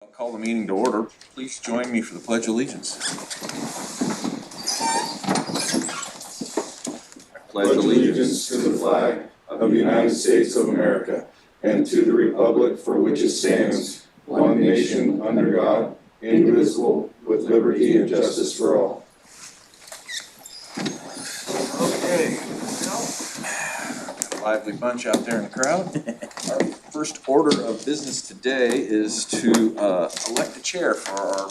I'll call the meeting to order. Please join me for the Pledge of Allegiance. I Pledge allegiance to the flag of the United States of America and to the republic for which it stands, one nation under God, indivisible, with liberty and justice for all. Okay. Lively bunch out there in the crowd. Our first order of business today is to elect a chair for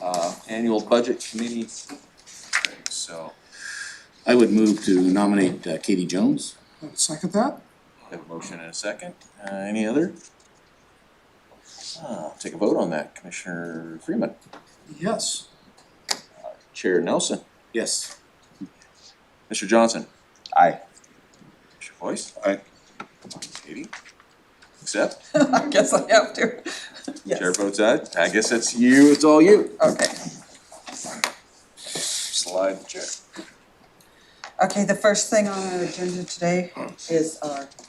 our annual budget committee. So I would move to nominate Katie Jones. Second that? we have a motion and a second. Any other? Take a vote on that. Commissioner Freeman. Yes. Chair Nelson. Yes. Mr. Johnson. Aye. Mr. Boyce. Aye. Katie. Accept. I guess I have to. Yes. Chair votes aye. I guess that's you. It's all you. Okay. Slide the chair. Okay, the first thing on our agenda today is,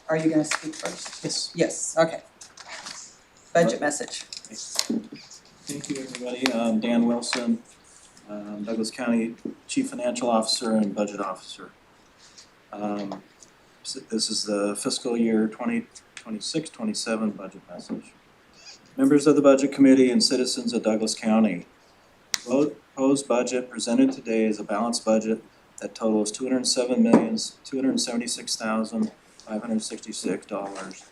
are you gonna speak first? Yes, Yes, okay. Budget message. thank you, everybody. Dan Wilson, Douglas County Chief Financial Officer and Budget Officer. This is the fiscal year 2026-27 budget message. Members of the Budget Committee and citizens of Douglas County, the proposed budget presented today is a balanced budget that totals $207,276,566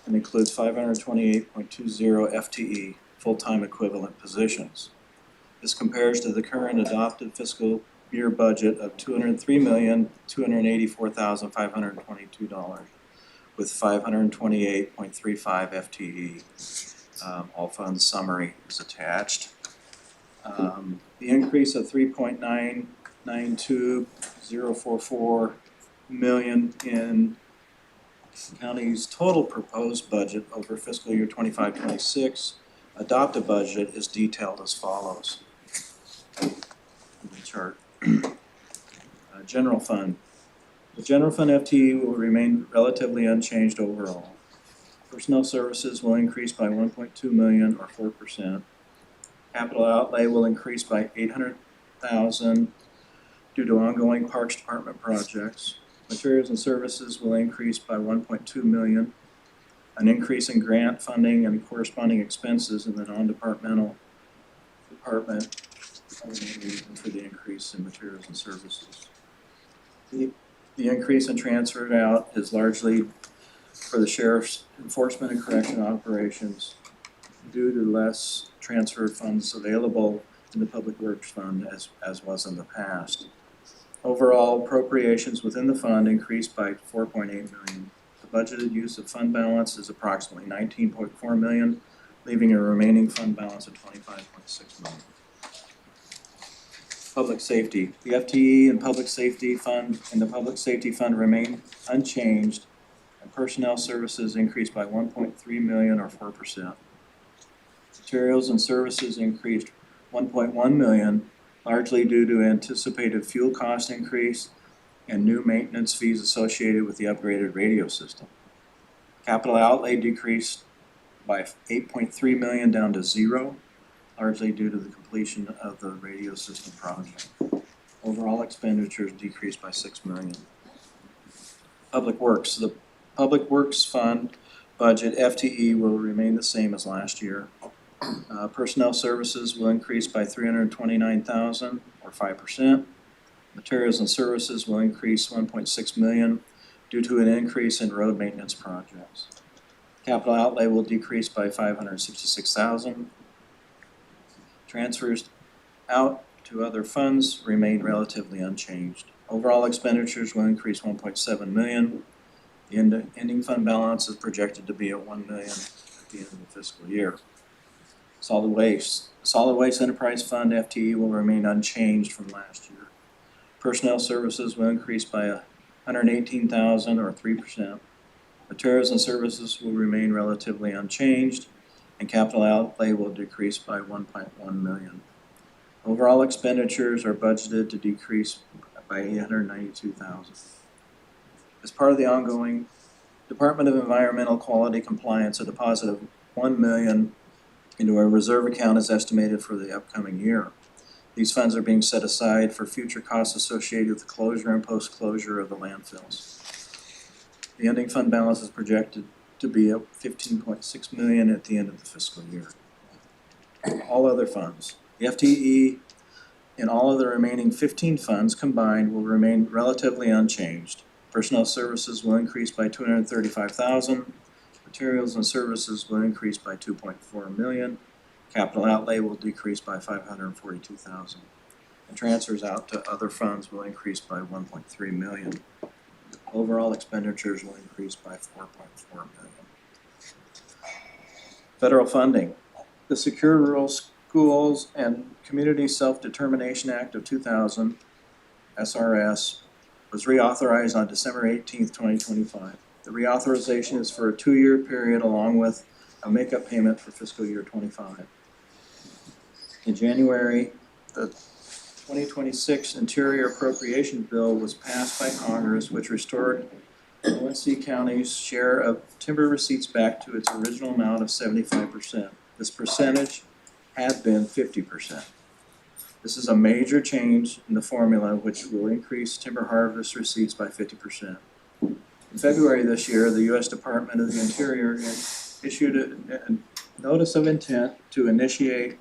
and includes 528.20 FTE, full-time equivalent positions. This compares to the current adopted fiscal year budget of $203,284,522 with 528.35 FTE. All funds summary is attached. The increase of 3.992044 million in the county's total proposed budget over fiscal year 25-26 adopted budget is detailed as follows. In the chart. General fund. The general fund FTE will remain relatively unchanged overall. Personnel services will increase by 1.2 million or 4%. Capital outlay will increase by 800,000 due to ongoing Parks Department projects. Materials and services will increase by 1.2 million. An increase in grant funding and corresponding expenses in the non-departmental department are the main reason for the increase in materials and services. The increase in transferred out is largely for the sheriff's enforcement and correction operations due to less transferred funds available in the Public Works Fund as was in the past. Overall appropriations within the fund increased by 4.8 million. The budgeted use of fund balance is approximately 19.4 million, leaving a remaining fund balance of 25.6 million. Public safety. The FTE and public safety fund and the public safety fund remain unchanged, and personnel services increased by 1.3 million or 4%. Materials and services increased 1.1 million, largely due to anticipated fuel cost increase and new maintenance fees associated with the upgraded radio system. Capital outlay decreased by 8.3 million down to 0, largely due to the completion of the radio system project. Overall expenditures decreased by 6 million. Public Works. The Public Works Fund budget FTE will remain the same as last year. Personnel services will increase by 329,000 or 5%. Materials and services will increase 1.6 million due to an increase in road maintenance projects. Capital outlay will decrease by 566,000. Transfers out to other funds remain relatively unchanged. Overall expenditures will increase 1.7 million. The ending fund balance is projected to be at 1 million at the end of the fiscal year. Solid Waste. Solid Waste Enterprise Fund FTE will remain unchanged from last year. Personnel services will increase by 118,000 or 3%. Materials and services will remain relatively unchanged, and capital outlay will decrease by 1.1 million. Overall expenditures are budgeted to decrease by 892,000. As part of the ongoing Department of Environmental Quality Compliance, a deposit of $1 million into a reserve account as estimated for the upcoming year. These funds are being set aside for future costs associated with the closure and post-closure of the landfills. The ending fund balance is projected to be at $15.6 million at the end of the fiscal year. All other funds, the FTE and all of the remaining 15 funds combined will remain relatively unchanged. Personnel services will increase by $235,000. Materials and services will increase by $2.4 million. Capital outlay will decrease by $542,000. And transfers out to other funds will increase by $1.3 million. Overall expenditures will increase by $4.4 million. Federal funding. The Secure Rural Schools and Community Self-Determination Act of 2000, SRS, was reauthorized on December 18th, 2025. The reauthorization is for a 2-year period along with a makeup payment for fiscal year 25. In January, the 2026 Interior Appropriations Bill was passed by Congress, which restored ONC County's share of timber receipts back to its original amount of 75%. This percentage had been 50%. This is a major change in the formula which will increase timber harvest receipts by 50%. In February this year, the U.S. Department of the Interior issued a notice of intent to initiate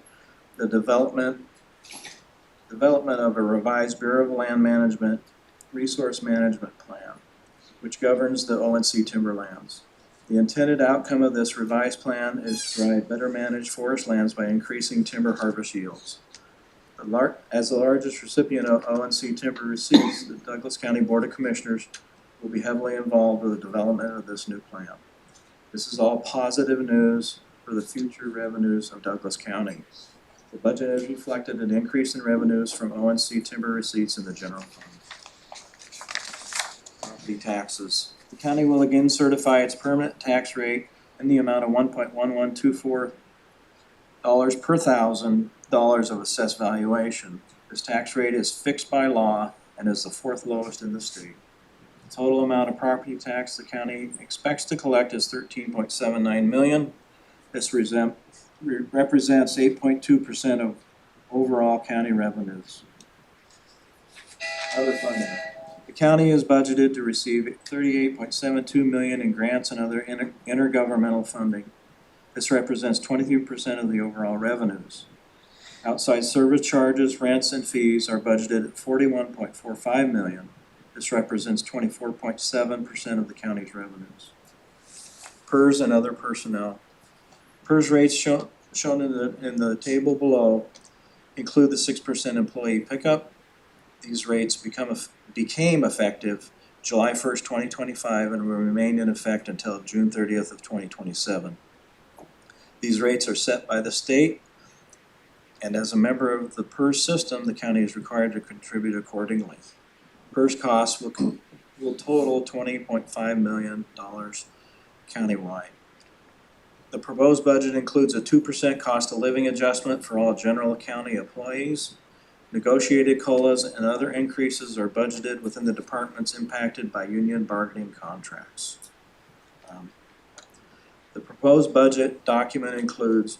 the development of a revised Bureau of Land Management Resource Management Plan, which governs the ONC timberlands. The intended outcome of this revised plan is to provide better managed forest lands by increasing timber harvest yields. As the largest recipient of ONC timber receipts, the Douglas County Board of Commissioners will be heavily involved with the development of this new plan. This is all positive news for the future revenues of Douglas County. The budget has reflected an increase in revenues from ONC timber receipts in the general fund. Property taxes. The county will again certify its permanent tax rate in the amount of $1.1124 per $1,000 of assessed valuation. This tax rate is fixed by law and is the 4th lowest in the state. The total amount of property tax the county expects to collect is $13.79 million. This represents 8.2% of overall county revenues. Other funding. The county is budgeted to receive $38.72 million in grants and other intergovernmental funding. This represents 23% of the overall revenues. Outside service charges, rents, and fees are budgeted at $41.45 million. This represents 24.7% of the county's revenues. PERS and other personnel. PERS rates shown in the table below include the 6% employee pickup. These rates became effective July 1st, 2025 and will remain in effect until June 30th of 2027. These rates are set by the state, and as a member of the PERS system, the county is required to contribute accordingly. PERS costs will total $20.5 million countywide. The proposed budget includes a 2% cost of living adjustment for all general county employees. Negotiated COLAs and other increases are budgeted within the departments impacted by union bargaining contracts. The proposed budget document includes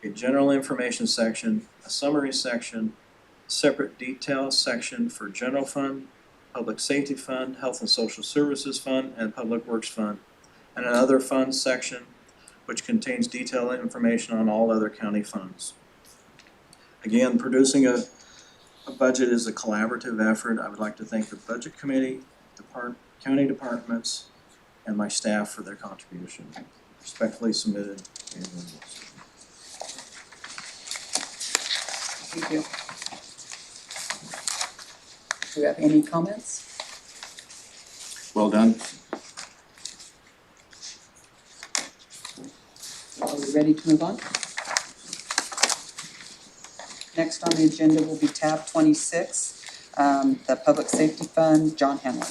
a general information section, a summary section, a separate detail section for general fund, public safety fund, health and social services fund, and public works fund, and another fund section which contains detailed information on all other county funds. Again, producing a budget is a collaborative effort. I would like to thank the budget committee, county departments, and my staff for their contribution. Respectfully submitted. Thank you. Do you have any comments? Well done. Are we ready to move on? Next on the agenda will be tab 26, the Public Safety Fund, John Hanlon.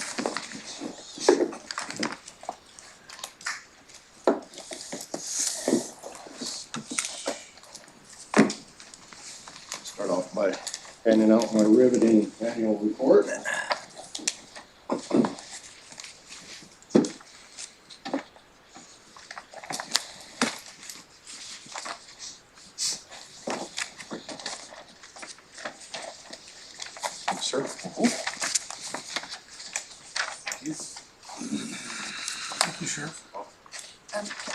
Start off by handing out my riveting annual report. sir. Thank you, Sheriff.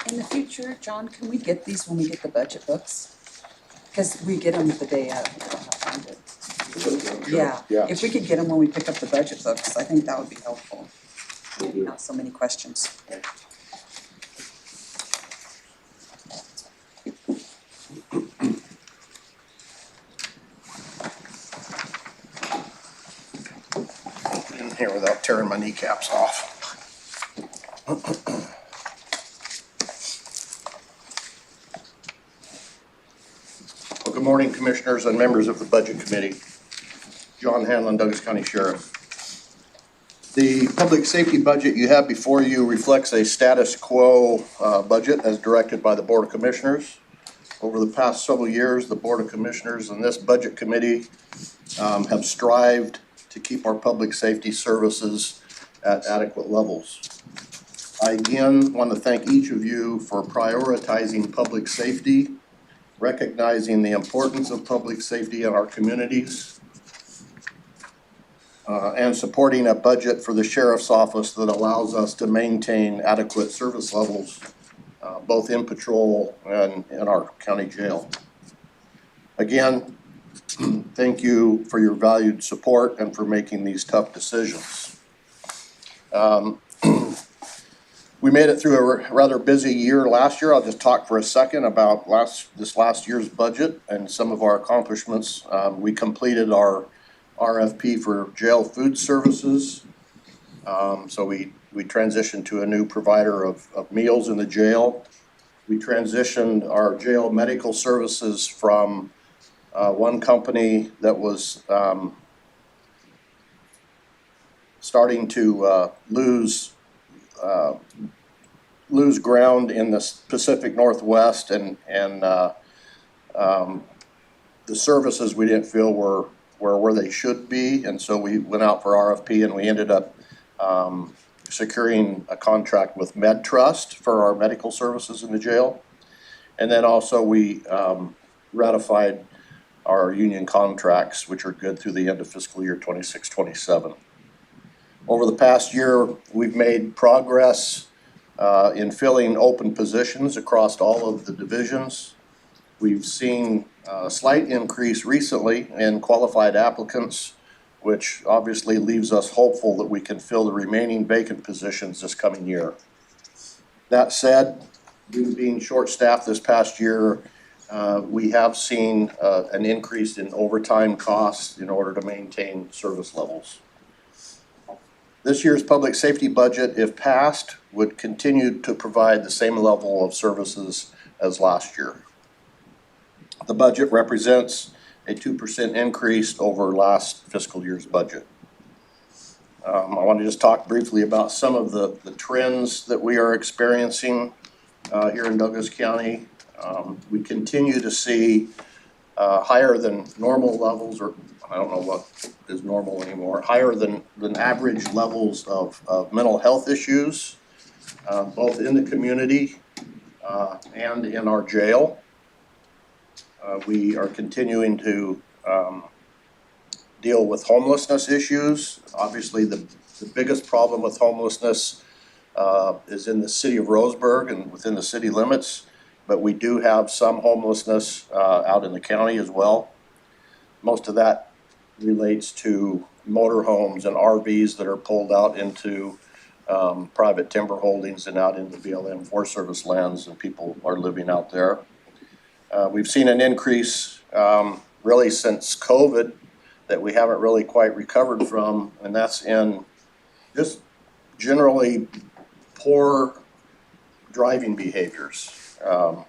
In the future, John, can we get these when we get the budget books? Because we get them the day of, we don't have time to. Yeah, Yeah. if we could get them when we pick up the budget books, I think that would be helpful. Not so many questions. In here without tearing my kneecaps off. Well, good morning, Commissioners and members of the Budget Committee. John Hanlon, Douglas County Sheriff. The public safety budget you have before you reflects a status quo budget as directed by the Board of Commissioners. Over the past several years, the Board of Commissioners and this Budget Committee have strived to keep our public safety services at adequate levels. I again want to thank each of you for prioritizing public safety, recognizing the importance of public safety in our communities, and supporting a budget for the Sheriff's Office that allows us to maintain adequate service levels, both in patrol and in our county jail. Again, thank you for your valued support and for making these tough decisions. We made it through a rather busy year last year. I'll just talk for a second about this last year's budget and some of our accomplishments. We completed our RFP for jail food services. So we transitioned to a new provider of meals in the jail. We transitioned our jail medical services from one company that was starting to lose ground in the Pacific Northwest, and the services we didn't feel were where they should be, and so we went out for RFP, and we ended up securing a contract with MedTrust for our medical services in the jail. And then also we ratified our union contracts, which are good through the end of fiscal year 26-27. Over the past year, we've made progress in filling open positions across all of the divisions. We've seen a slight increase recently in qualified applicants, which obviously leaves us hopeful that we can fill the remaining vacant positions this coming year. That said, due to being short-staffed this past year, we have seen an increase in overtime costs in order to maintain service levels. This year's public safety budget, if passed, would continue to provide the same level of services as last year. The budget represents a 2% increase over last fiscal year's budget. I want to just talk briefly about some of the trends that we are experiencing here in Douglas County. We continue to see higher than normal levels, or I don't know what is normal anymore, higher than average levels of mental health issues, both in the community and in our jail. We are continuing to deal with homelessness issues. Obviously, the biggest problem with homelessness is in the city of Roseburg and within the city limits, but we do have some homelessness out in the county as well. Most of that relates to motorhomes and RVs that are pulled out into private timber holdings and out into BLM Forest Service lands, and people are living out there. We've seen an increase really since COVID that we haven't really quite recovered from, and that's in just generally poor driving behaviors. And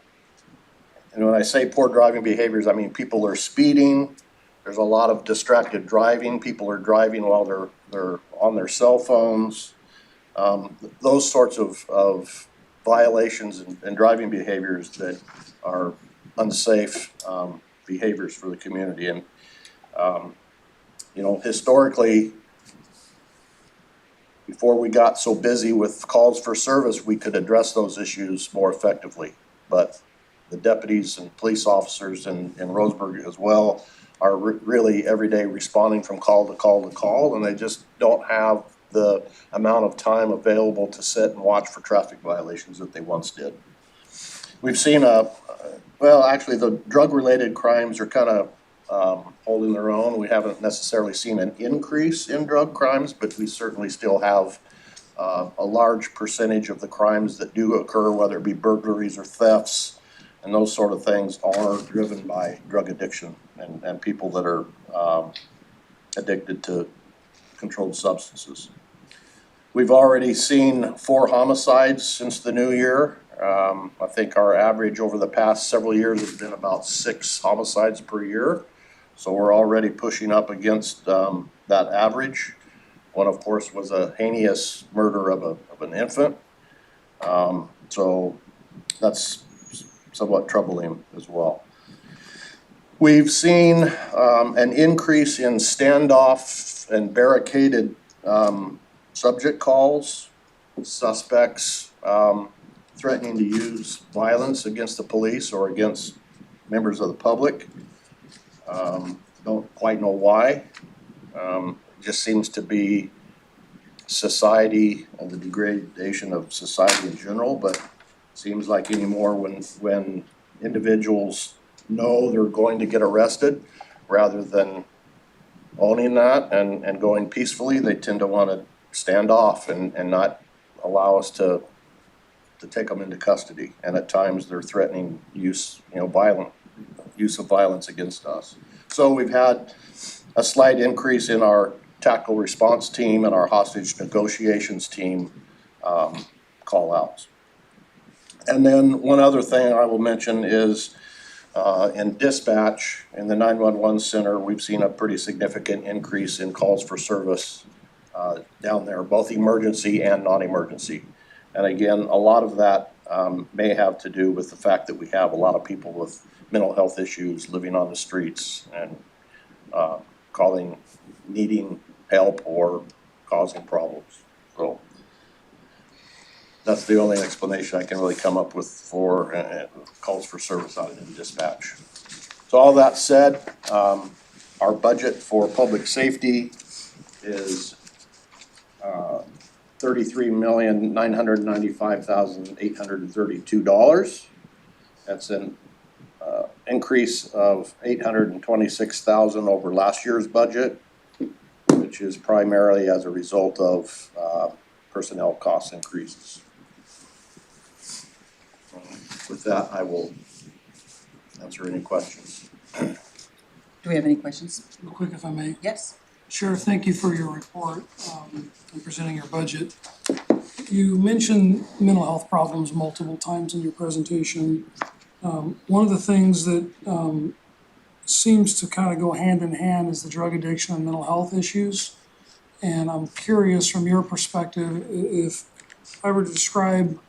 when I say poor driving behaviors, I mean people are speeding. There's a lot of distracted driving. People are driving while they're on their cell phones. Those sorts of violations and driving behaviors that are unsafe behaviors for the community. And historically, before we got so busy with calls for service, we could address those issues more effectively. But the deputies and police officers in Roseburg as well are really every day responding from call to call to call, and they just don't have the amount of time available to sit and watch for traffic violations that they once did. We've seen well, actually, the drug-related crimes are kind of holding their own. We haven't necessarily seen an increase in drug crimes, but we certainly still have a large percentage of the crimes that do occur, whether it be burglaries or thefts, and those sort of things are driven by drug addiction and people that are addicted to controlled substances. We've already seen 4 homicides since the new year. I think our average over the past several years has been about 6 homicides per year. So we're already pushing up against that average. One, of course, was a heinous murder of an infant. So that's somewhat troubling as well. We've seen an increase in standoff and barricaded subject calls, suspects threatening to use violence against the police or against members of the public. Don't quite know why. Just seems to be society and the degradation of society in general, but seems like anymore when individuals know they're going to get arrested, rather than owning that and going peacefully, they tend to want to stand off and not allow us to take them into custody. And at times they're threatening violent use of violence against us. So we've had a slight increase in our tactical response team and our hostage negotiations team call outs. And then one other thing I will mention is in dispatch in the 911 center, we've seen a pretty significant increase in calls for service down there, both emergency and non-emergency. And again, a lot of that may have to do with the fact that we have a lot of people with mental health issues living on the streets and needing help or causing problems. So that's the only explanation I can really come up with for calls for service out in dispatch. So all that said, our budget for public safety is $33,995,832. That's an increase of $826,000 over last year's budget, which is primarily as a result of personnel cost increases. With that, I will answer any questions. Do we have any questions? Real quick, if I may. Yes. Sheriff, thank you for your report and presenting your budget. You mentioned mental health problems multiple times in your presentation. One of the things that seems to kind of go hand in hand is the drug addiction and mental health issues. And I'm curious from your perspective, if I were to describe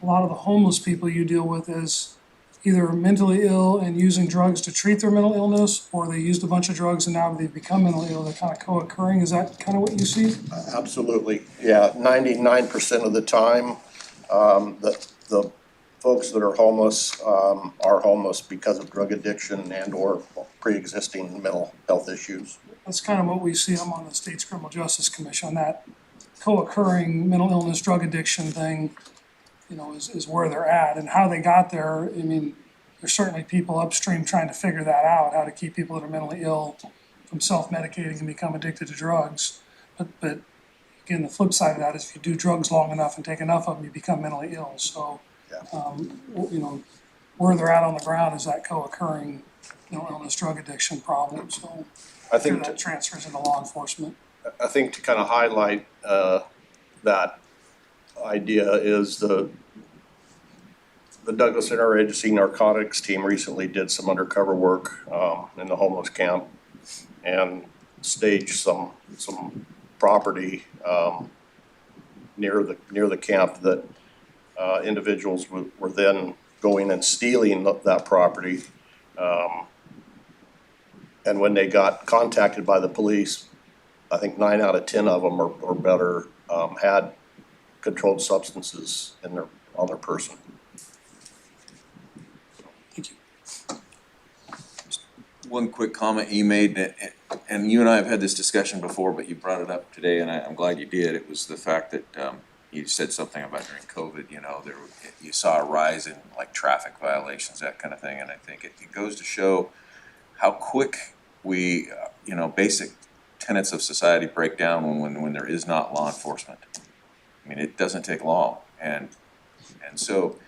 a lot of the homeless people you deal with as either mentally ill and using drugs to treat their mental illness, or they used a bunch of drugs and now they've become mentally ill, they're kind of co-occurring. Is that kind of what you see? Absolutely, yeah. 99% of the time, the folks that are homeless because of drug addiction and or pre-existing mental health issues. That's kind of what we see. I'm on the State's Criminal Justice Commission. That co-occurring mental illness, drug addiction thing, is where they're at. And how they got there, I mean, there's certainly people upstream trying to figure that out, how to keep people that are mentally ill from self-medicating and become addicted to drugs. But again, the flip side of that is if you do drugs long enough and take enough of them, you become mentally ill. So, where they're at on the ground is that co-occurring mental illness, drug addiction problem. So I think that transfers into law enforcement. I think to kind of highlight that idea is the Douglas Interagency Narcotics team recently did some undercover work in the homeless camp and staged some property near the camp that individuals were then going and stealing that property. And when they got contacted by the police, I think 9 out of 10 of them or better had controlled substances on their person. Thank you. one quick comment you made, and you and I have had this discussion before, but you brought it up today, and I'm glad you did. It was the fact that you said something about during COVID, you saw a rise in like traffic violations, that kind of thing, and I think it goes to show how quick we, basic tenets of society break down when there is not law enforcement. I mean, it doesn't take long, and so.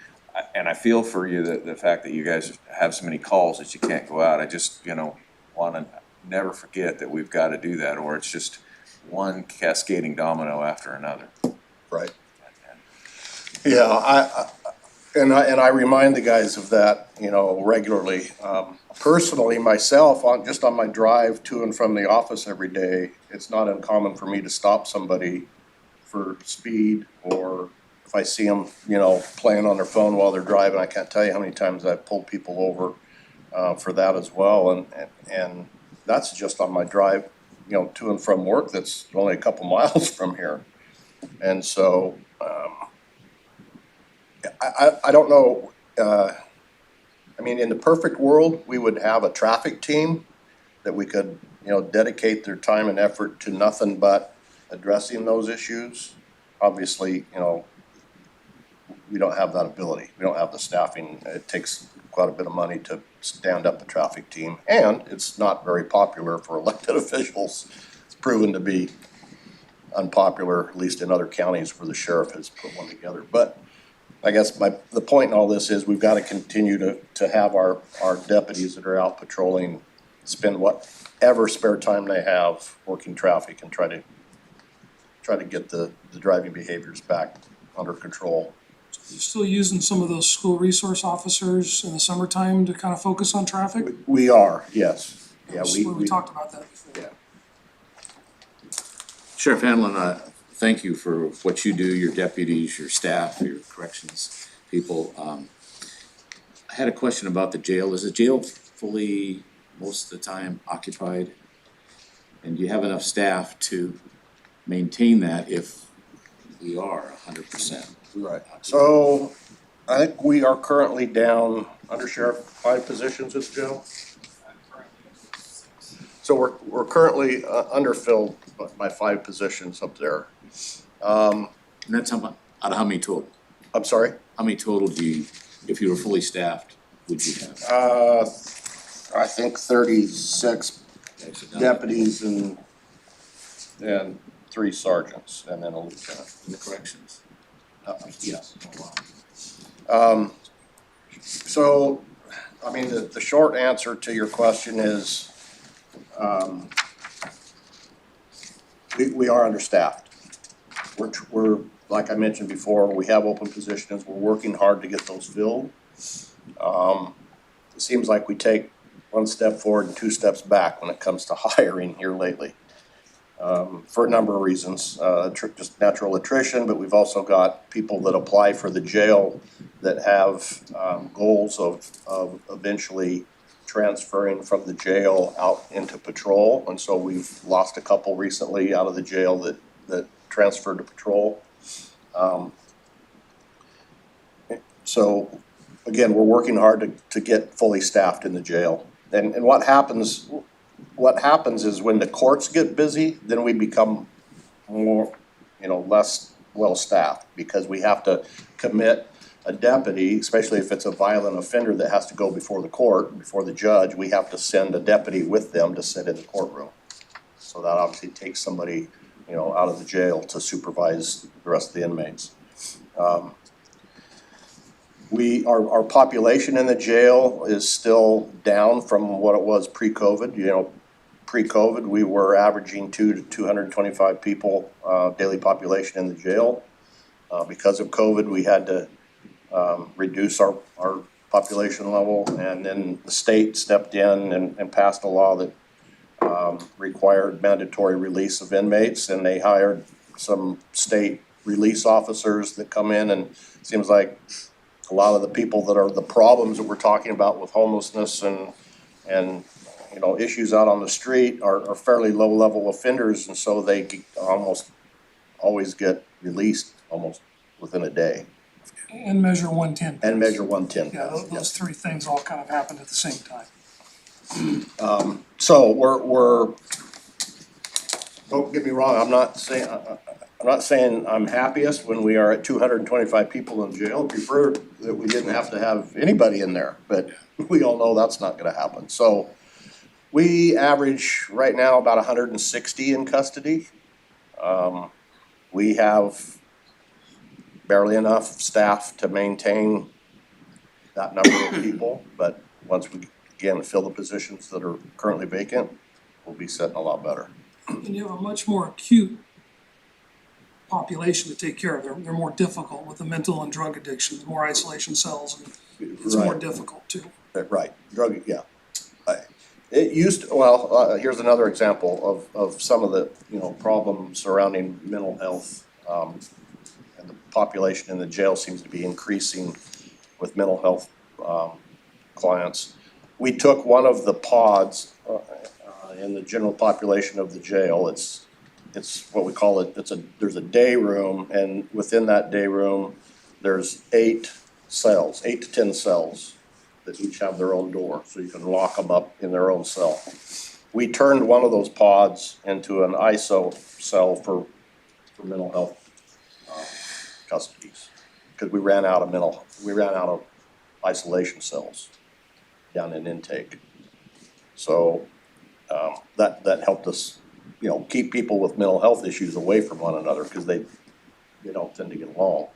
And I feel for you the fact that you guys have so many calls that you can't go out. I just, want to never forget that we've got to do that, or it's just one cascading domino after another. Right. Yeah, I remind the guys of that, regularly. Personally, myself, on my drive to and from the office every day, it's not uncommon for me to stop somebody for speed, or if I see them, playing on their phone while they're driving. I can't tell you how many times I've pulled people over for that as well, and that's just on my drive, to and from work. That's only a couple miles from here, and so I don't know. I mean, in the perfect world, we would have a traffic team that we could, dedicate their time and effort to nothing but addressing those issues. Obviously, we don't have that ability. We don't have the staffing. It takes quite a bit of money to stand up a traffic team, and it's not very popular for elected officials. It's proven to be unpopular, at least in other counties where the sheriff has put one together. But I guess the point in all this is we've got to continue to have our deputies that are out patrolling spend whatever spare time they have working traffic and try to get the driving behaviors back under control. You're still using some of those school resource officers in the summertime to kind of focus on traffic? We are, yes. Yeah, We talked about that before. Yeah. Sheriff Hanlon, thank you for what you do, your deputies, your staff, your corrections people. I had a question about the jail. Is the jail fully, most of the time, occupied? And do you have enough staff to maintain that if we are 100%? Right. So I think we are currently down, under sheriff, 5 positions at the jail. So we're currently underfilled by 5 positions up there. And that's out of how many total? I'm sorry? How many total do you, if you were fully staffed, would you have? I think 36 deputies and 3 sergeants, and then a lieutenant. In the corrections? Yes. So, I mean, the short answer to your question is, we are understaffed. We're, like I mentioned before, we have open positions. We're working hard to get those filled. It seems like we take 1 step forward and 2 steps back when it comes to hiring here lately. For a number of reasons, just natural attrition, but we've also got people that apply for the jail that have goals of eventually transferring from the jail out into patrol, and so we've lost a couple recently out of the jail that transferred to patrol. So again, we're working hard to get fully staffed in the jail, and what happens is when the courts get busy, then we become more, less well-staffed, because we have to commit a deputy, especially if it's a violent offender that has to go before the court, before the judge. We have to send a deputy with them to sit in the courtroom. So that obviously takes somebody, out of the jail to supervise the rest of the inmates. Our population in the jail is still down from what it was pre-COVID. Pre-COVID, we were averaging 200 to 225 people daily population in the jail. Because of COVID, we had to reduce our population level, and then the state stepped in and passed a law that required mandatory release of inmates, and they hired some state release officers that come in, and it seems like a lot of the people that are the problems that we're talking about with homelessness and issues out on the street are fairly low level offenders, and so they almost always get released almost within a day. And measure 110. And measure 110. Yeah, those 3 things all kind of happened at the same time. So we're, don't get me wrong, I'm not saying I'm happiest when we are at 225 people in jail. Prefer that we didn't have to have anybody in there, but we all know that's not gonna happen. So we average right now about 160 in custody. We have barely enough staff to maintain that number of people, but once we again fill the positions that are currently vacant, we'll be sitting a lot better. And you have a much more acute population to take care of. They're more difficult with the mental and drug addiction, the more isolation cells, and it's more Right. difficult too. Right, drug, yeah. It used to, well, here's another example of some of the, problems surrounding mental health. And the population in the jail seems to be increasing with mental health, clients. We took one of the pods, in the general population of the jail. It's what we call it, there's a day room, and within that day room, there's 8 to 10 cells that each have their own door, so you can lock them up in their own cell. We turned one of those pods into an ISO cell for mental health custodies, because we ran out of isolation cells down in intake. So that helped us, keep people with mental health issues away from one another, because they don't tend to get along.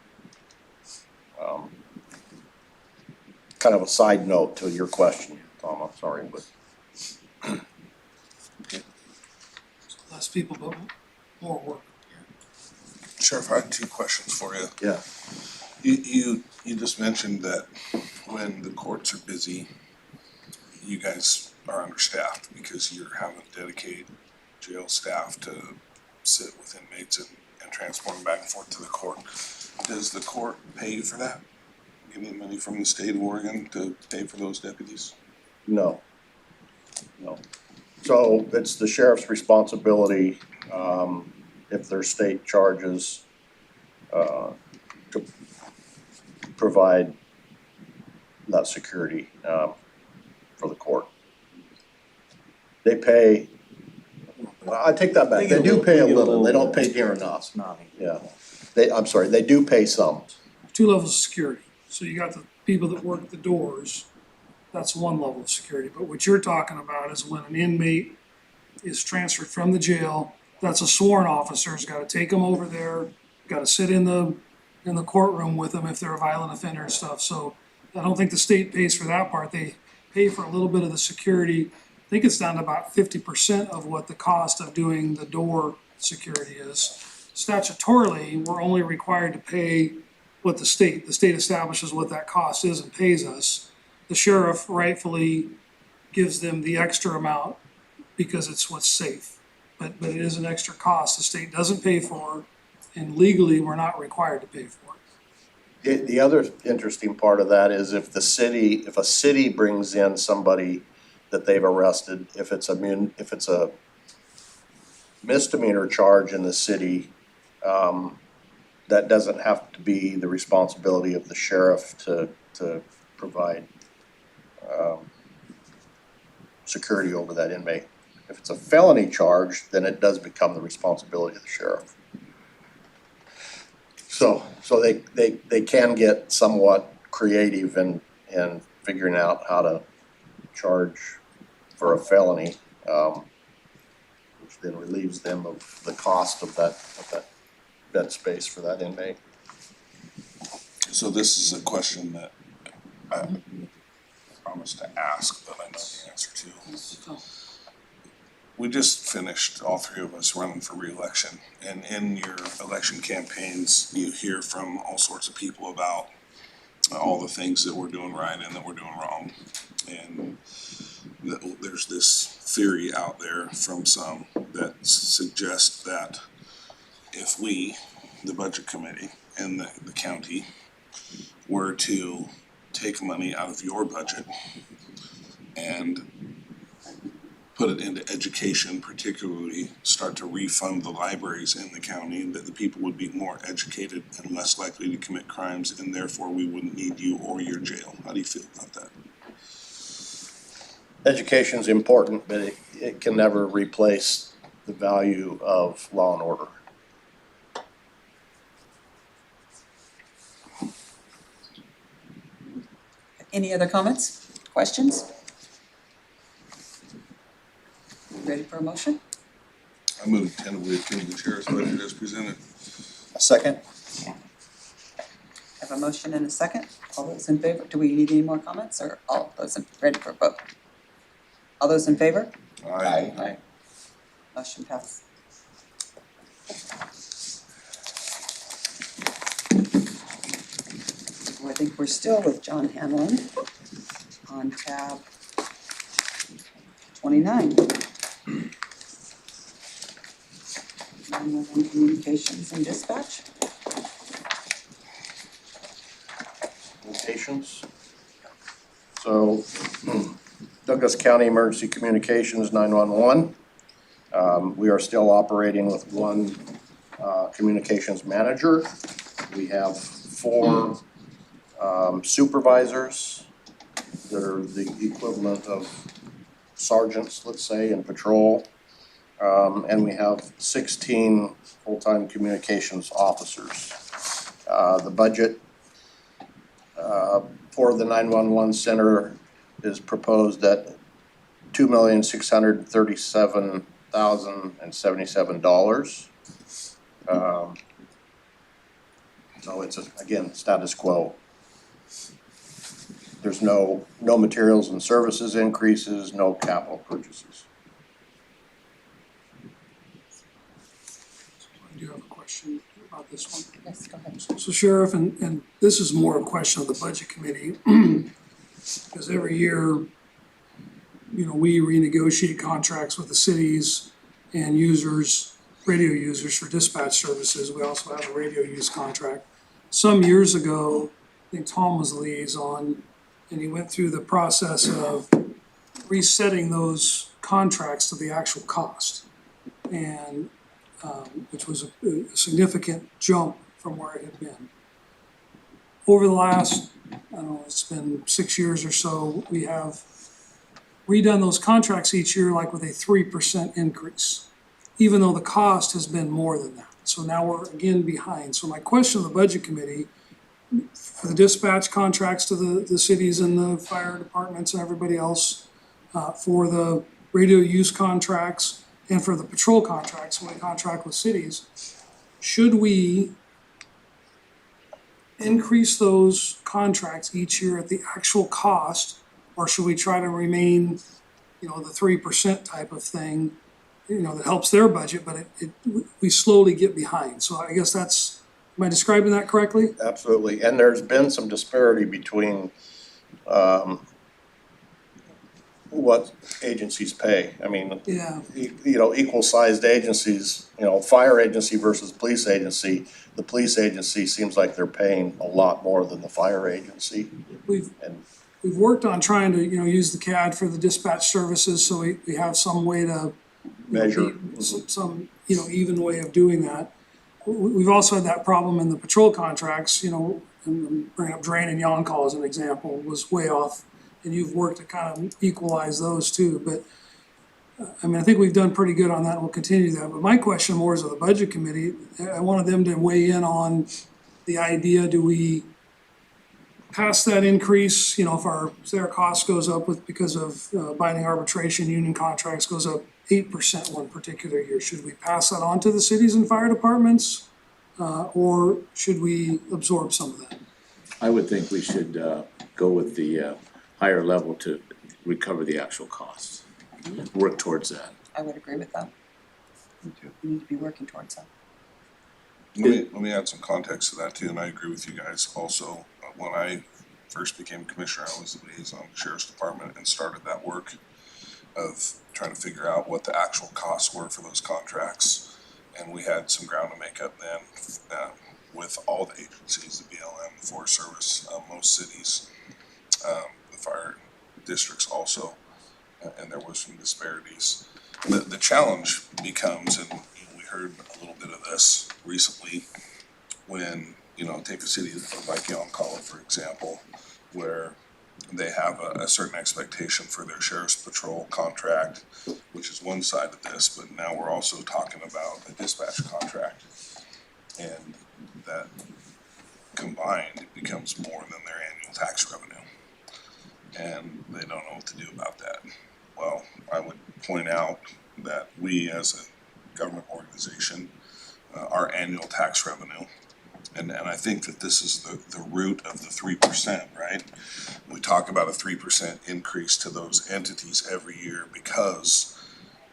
Kind of a side note to your question, Tom, I'm sorry, but Less people, but more work. Sheriff, I had 2 questions for you. yeah. You just mentioned that when the courts are busy, you guys are understaffed because you're having to dedicate jail staff to sit with inmates and transport them back and forth to the court. Does the court pay you for that? Give me money from the state of Oregon to pay for those deputies? No. So it's the sheriff's responsibility, if there's state charges, to provide that security, for the court. They pay, I take that back, they do pay a little, they don't pay near enough, yeah. They do pay some. 2 levels of security. So you got the people that work the doors, that's one level of security. But what you're talking about is when an inmate is transferred from the jail, that's a sworn officer, has gotta take them over there, gotta sit in the courtroom with them if they're a violent offender and stuff. So I don't think the state pays for that part. They pay for a little bit of the security. I think it's down to about 50% of what the cost of doing the door security is. Statutorily, we're only required to pay what the state establishes what that cost is and pays us. The sheriff rightfully gives them the extra amount because it's what's safe. But it is an extra cost the state doesn't pay for, and legally, we're not required to pay for it. The other interesting part of that is if a city brings in somebody that they've arrested, if it's a misdemeanor charge in the city, that doesn't have to be the responsibility of the sheriff to provide, security over that inmate. If it's a felony charge, then it does become the responsibility of the sheriff. So they can get somewhat creative in figuring out how to charge for a felony, which then relieves them of the cost of that bed space for that inmate. So this is a question that I promised to ask, but I know the answer to. We just finished, all 3 of us, running for re-election, and in your election campaigns, you hear from all sorts of people about all the things that we're doing right and that we're doing wrong. And there's this theory out there from some that suggests that if we, the budget committee and the county, were to take money out of your budget and put it into education, particularly start to refund the libraries in the county, that the people would be more educated and less likely to commit crimes, and therefore we wouldn't need you or your jail. How do you feel about that? education's important, but it can never replace the value of law and order. Any other comments, questions? Ready for a motion? I move tentatively approve the chair's budget as presented. A second? Have a motion and a second. All those in favor, do we need any more comments or all those ready for a vote? All those in favor? Aye. Motion passed. Well, I think we're still with John Hanlon on tab 29. 911 communications and dispatch. Communications. So Douglas County Emergency Communications 911. We are still operating with one communications manager. We have 4 supervisors that are the equivalent of sergeants, let's say, in patrol. And we have 16 full-time communications officers. The budget for the 911 center is proposed at $2,637,077. So it's again status quo. There's no materials and services increases, no capital purchases. I do have a question about this one. Yes, go ahead. So Sheriff, and this is more a question of the budget committee, because every year, you know, we renegotiate contracts with the cities and users, radio users for dispatch services. We also have a radio use contract. Some years ago, I think Tom was the liaison, and he went through the process of resetting those contracts to the actual cost. And which was a significant jump from where it had been. Over the last, I don't know, it's been 6 years or so, we have redone those contracts each year like with a 3% increase, even though the cost has been more than that. So now we're again behind. So my question to the budget committee, for the dispatch contracts to the cities and the fire departments and everybody else, for the radio use contracts, and for the patrol contracts, when we contract with cities, should we increase those contracts each year at the actual cost, or should we try to remain, you know, the 3% type of thing, you know, that helps their budget, but we slowly get behind. So I guess that's, am I describing that correctly? Absolutely, and there's been some disparity between what agencies pay. I mean, Yeah. you know, equal-sized agencies, you know, fire agency versus police agency. The police agency seems like they're paying a lot more than the fire agency. We've And worked on trying to, you know, use the CAD for the dispatch services, so we have some way to measure. some, you know, even way of doing that. We've also had that problem in the patrol contracts, you know, and bringing up Drain and Yoncall as an example, was way off. And you've worked to kind of equalize those too, but I mean, I think we've done pretty good on that and we'll continue that. But my question more is of the budget committee. I wanted them to weigh in on the idea, do we pass that increase, you know, if our cost goes up because of binding arbitration, union contracts goes up 8% one particular year. Should we pass that on to the cities and fire departments? Or should we absorb some of that? I would think we should go with the higher level to recover the actual costs. Work towards that. I would agree with that. We need to be working towards that. Let me add some context to that too, and I agree with you guys also. When I first became commissioner, I was the liaison to the sheriff's department and started that work of trying to figure out what the actual costs were for those contracts. And we had some ground to make up then with all the agencies, the BLM, the Forest Service, most cities, the fire districts also, and there was some disparities. The challenge becomes, and we heard a little bit of this recently, when, you know, take a city like Yoncalla, for example, where they have a certain expectation for their sheriff's patrol contract, which is one side of this, but now we're also talking about a dispatch contract. And that combined, it becomes more than their annual tax revenue. And they don't know what to do about that. Well, I would point out that we as a government organization, our annual tax revenue, and I think that this is the root of the 3%, right? We talk about a 3% increase to those entities every year because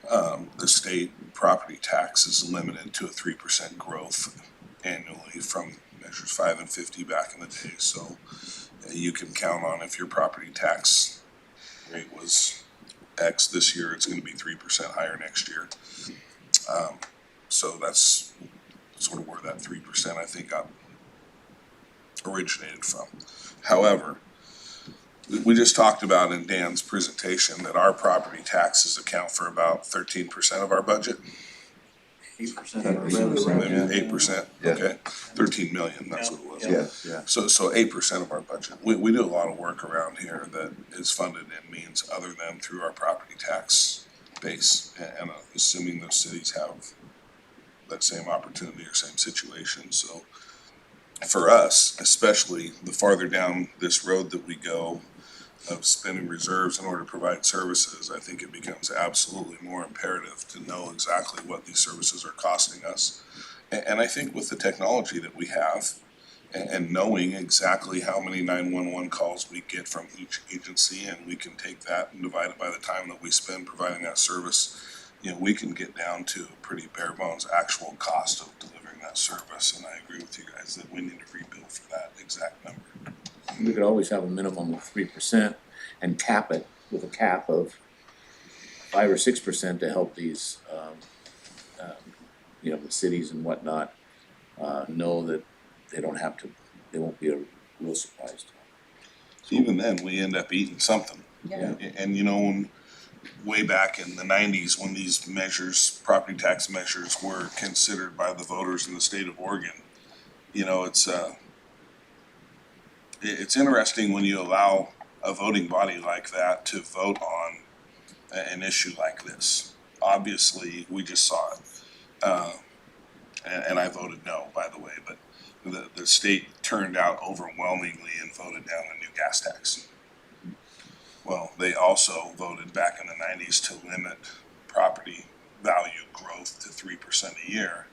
the state property tax is limited to a 3% growth annually from measures 5 and 50 back in the day. So you can count on if your property tax rate was X this year, it's gonna be 3% higher next year. So that's sort of where that 3% I think got originated from. However, we just talked about in Dan's presentation that our property taxes account for about 13% of our budget. 8% of our revenue. Maybe 8%, Yeah. okay, 13 million, that's what it was. Yeah. So 8% of our budget. We do a lot of work around here that is funded in means other than through our property tax base. And assuming those cities have that same opportunity or same situation, so for us, especially the farther down this road that we go of spending reserves in order to provide services, I think it becomes absolutely more imperative to know exactly what these services are costing us. And I think with the technology that we have and knowing exactly how many 911 calls we get from each agency, and we can take that and divide it by the time that we spend providing that service, you know, we can get down to a pretty bare bones actual cost of delivering that service. And I agree with you guys that we need to rebuild for that exact number. We could always have a minimum of 3% and tap it with a cap of 5 or 6% to help these, you know, the cities and whatnot, know that they don't have to, they won't be real surprised. Even then, we end up eating something. Yeah. And you know, way back in the 90s, when these measures, property tax measures, were considered by the voters in the state of Oregon, you know, it's interesting when you allow a voting body like that to vote on an issue like this. Obviously, we just saw it. And I voted no, by the way, but the state turned out overwhelmingly and voted down a new gas tax. Well, they also voted back in the 90s to limit property value growth to 3% a year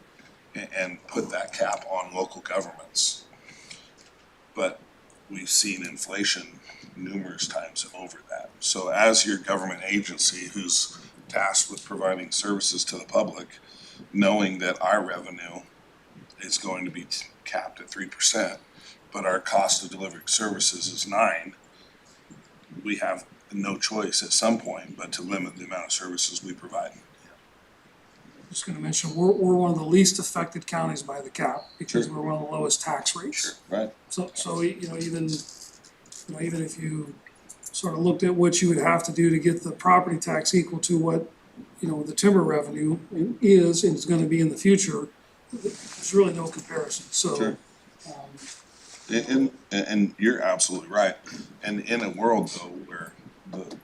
and put that cap on local governments. But we've seen inflation numerous times over that. So as your government agency who's tasked with providing services to the public, knowing that our revenue is going to be capped at 3%, but our cost of delivering services is 9%, we have no choice at some point but to limit the amount of services we provide. Just gonna mention, we're one of the least affected counties by the cap because we're one of the lowest tax rates. Right. So, you know, even if you sort of looked at what you would have to do to get the property tax equal to what, you know, the timber revenue is and is gonna be in the future, there's really no comparison, so. Sure. And you're absolutely right. And in a world though where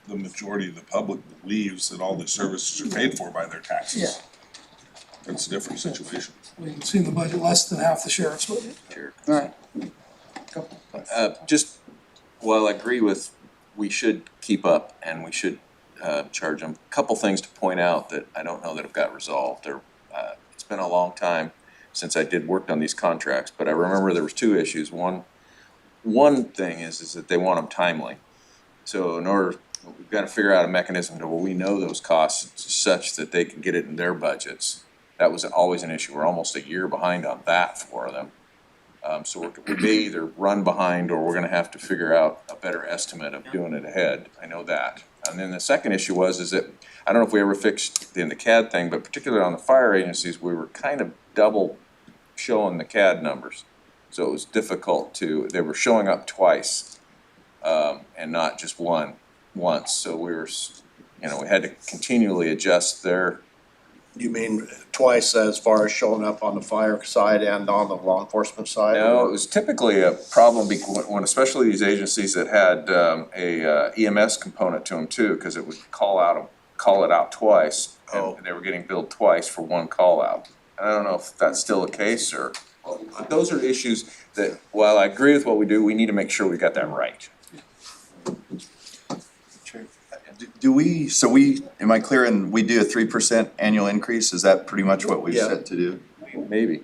the majority of the public believes that all the services are paid for by their taxes. Yeah. It's a different situation. We can see in the budget less than half the sheriff's budget. Right. Just, while I agree with, we should keep up and we should charge them, a couple things to point out that I don't know that have got resolved. It's been a long time since I did work on these contracts, but I remember there was two issues. One thing is that they want them timely. So in order, we've got to figure out a mechanism to where we know those costs such that they can get it in their budgets. That was always an issue. We're almost a year behind on that for them. So we may either run behind or we're gonna have to figure out a better estimate of doing it ahead. I know that. And then the second issue is that, I don't know if we ever fixed in the CAD thing, but particularly on the fire agencies, we were kind of double showing the CAD numbers. So it was difficult they were showing up twice, and not just once. So we were, you know, we had to continually adjust their You mean twice as far as showing up on the fire side and on the law enforcement side? No, it was typically a problem when especially these agencies that had a EMS component to them too, because it would call it out twice. Oh. And they were getting billed twice for one call out. I don't know if that's still the case or, those are issues that, while I agree with what we do, we need to make sure we got that right. Do we, so we, am I clear, and we do a 3% annual increase, is that pretty much what we've Yeah. set to do Maybe.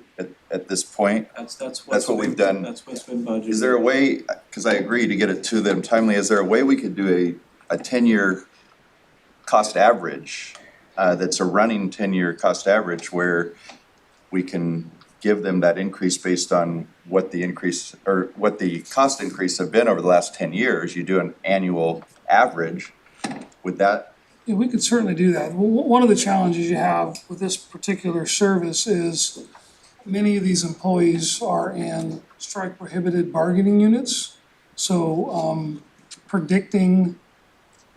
at this point? That's what we've done. That's what's been budgeted. Is there a way, cause I agree to get it to them timely, is there a way we could do a 10-year cost average, that's a running 10-year cost average where we can give them that increase based on what the increase, or what the cost increase have been over the last 10 years, you do an annual average, would that? Yeah, we could certainly do that. One of the challenges you have with this particular service is many of these employees are in strike prohibited bargaining units. So, predicting,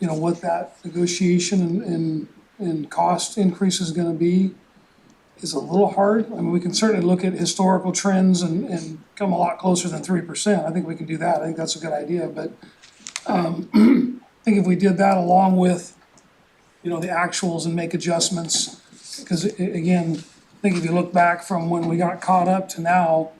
what that negotiation and cost increase is gonna be is a little hard. I mean, we can certainly look at historical trends and come a lot closer than 3%. I think we can do that. I think that's a good idea, but, I think if we did that along with, the actuals and make adjustments, because again, I think if you look back from when we got caught up to now,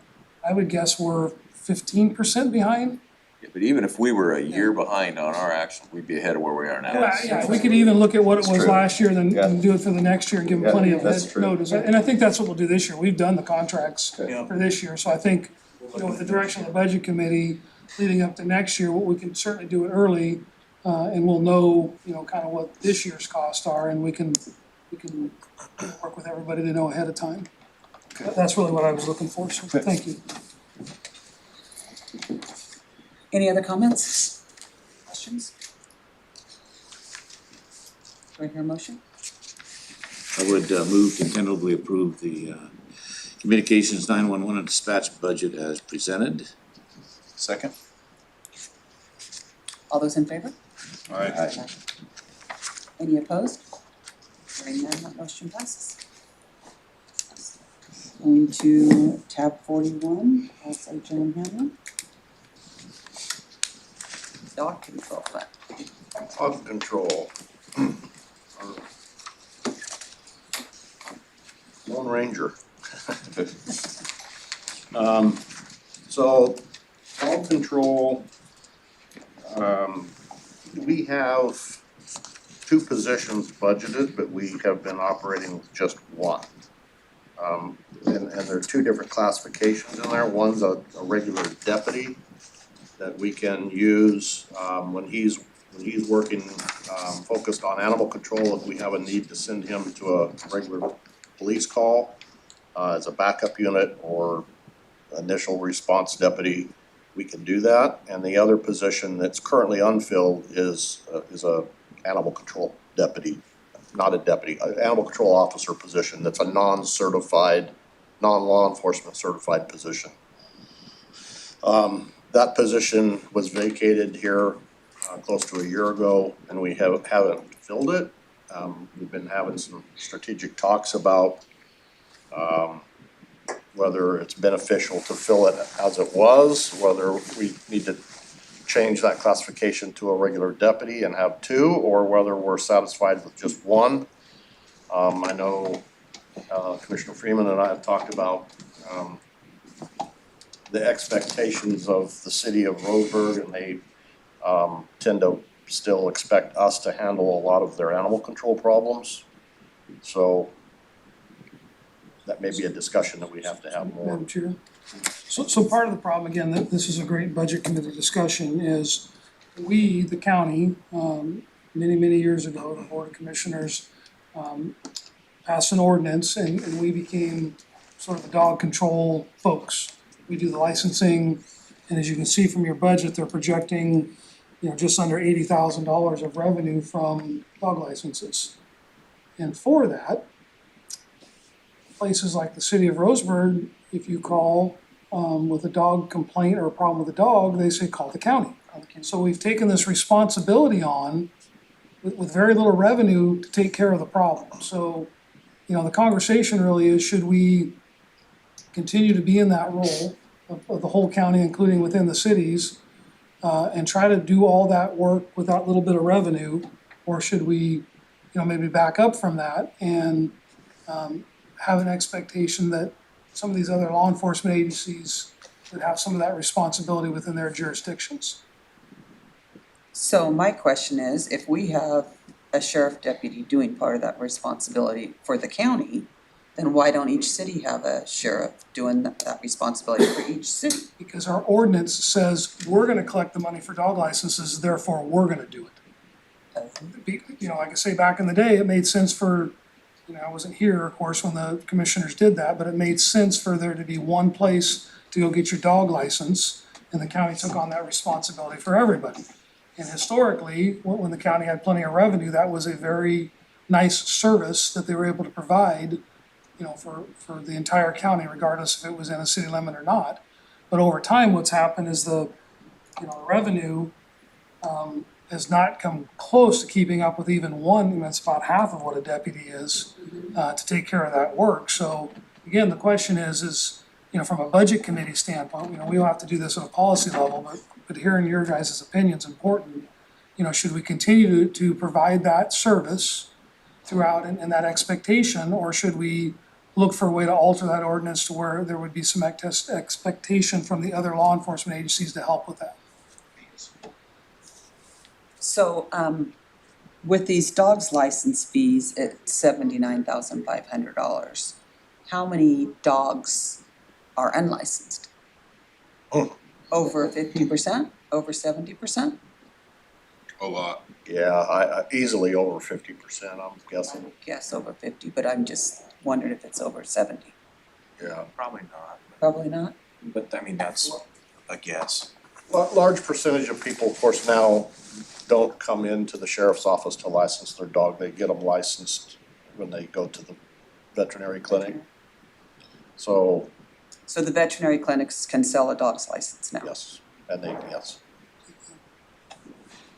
I would guess we're 15% behind. Yeah, but even if we were a year behind on our action, we'd be ahead of where we are now. Yeah, we could even look at what it was true. last year, then Yeah. do it for the next year and give them Yeah, plenty of that's head true. notice. And I think that's what we'll do this year. We've done the contracts Yeah. for this year, so I think, with the direction of the budget committee leading up to next year, what we can certainly do it early, and we'll know, kind of what this year's costs are, and we can work with everybody to know ahead of time. That's really what I was looking for, so thank you. Any other comments? Questions? Do I hear a motion? I would move to tentatively approve the communications 911 and dispatch budget as presented. Second? All those in favor? Alright. Any opposed? Hearing none, that motion passes. Going to tab 41, also Joan Hanlon. Dog control fund. Dog control. Lone Ranger. So, dog control, we have two positions budgeted, but we have been operating with just one. And there are two different classifications in there. One's a regular deputy that we can use, when he's working, focused on animal control. If we have a need to send him to a regular police call, as a backup unit or initial response deputy, we can do that. And the other position that's currently unfilled is a animal control deputy, not a deputy, an animal control officer position that's a non-certified, non-law enforcement certified position. That position was vacated here close to a year ago, and we haven't filled it. We've been having some strategic talks about whether it's beneficial to fill it as it was, whether we need to change that classification to a regular deputy and have two, or whether we're satisfied with just one. I know Commissioner Freeman and I have talked about the expectations of the city of Roseburg, and they tend to still expect us to handle a lot of their animal control problems. So that may be a discussion that we have to have more. Madam Chair. So part of the problem, again, that this is a great budget committee discussion, is we, the county, many years ago, the Board of Commissioners, passed an ordinance and we became sort of the dog control folks. We do the licensing, and as you can see from your budget, they're projecting, just under $80,000 of revenue from dog licenses. And for that, places like the city of Roseburg, if you call with a dog complaint or a problem with a dog, they say call the county. So we've taken this responsibility on with very little revenue to take care of the problem. So you know, the conversation really is, should we continue to be in that role of the whole county, including within the cities, and try to do all that work with that little bit of revenue? Or should we, you know, maybe back up from that and have an expectation that some of these other law enforcement agencies would have some of that responsibility within their jurisdictions? So my question is, if we have a sheriff deputy doing part of that responsibility for the county, then why don't each city have a sheriff doing that responsibility for each city? Because our ordinance says we're gonna collect the money for dog licenses, therefore we're gonna do it. You know, like I say, back in the day, it made sense for, you know, I wasn't here, of course, when the commissioners did that, but it made sense for there to be one place to go get your dog license, and the county took on that responsibility for everybody. And historically, when the county had plenty of revenue, that was a very nice service that they were able to provide, you know, for the entire county, regardless if it was in a city limit or not. But over time, what's happened is the revenue has not come close to keeping up with even one, you know, it's about half of what a deputy is to take care of that work. So again, the question is, you know, from a budget committee standpoint, you know, we don't have to do this at a policy level, but hearing your guys' opinion is important. You know, should we continue to provide that service throughout and that expectation, or should we look for a way to alter that ordinance to where there would be some expectation from the other law enforcement agencies to help with that? So, with these dogs license fees at $79,500, how many dogs are unlicensed? Over 50%? Over 70%? A lot. Yeah, I easily over 50%, I'm guessing. Guess over 50, but I'm just wondering if it's over 70. Yeah. Probably not, Probably not. but I mean, that's a guess. Large percentage of people, of course, now don't come into the sheriff's office to license their dog. They get them licensed when they go to the veterinary clinic. So, So the veterinary clinics can sell a dog's license now? yes, yes.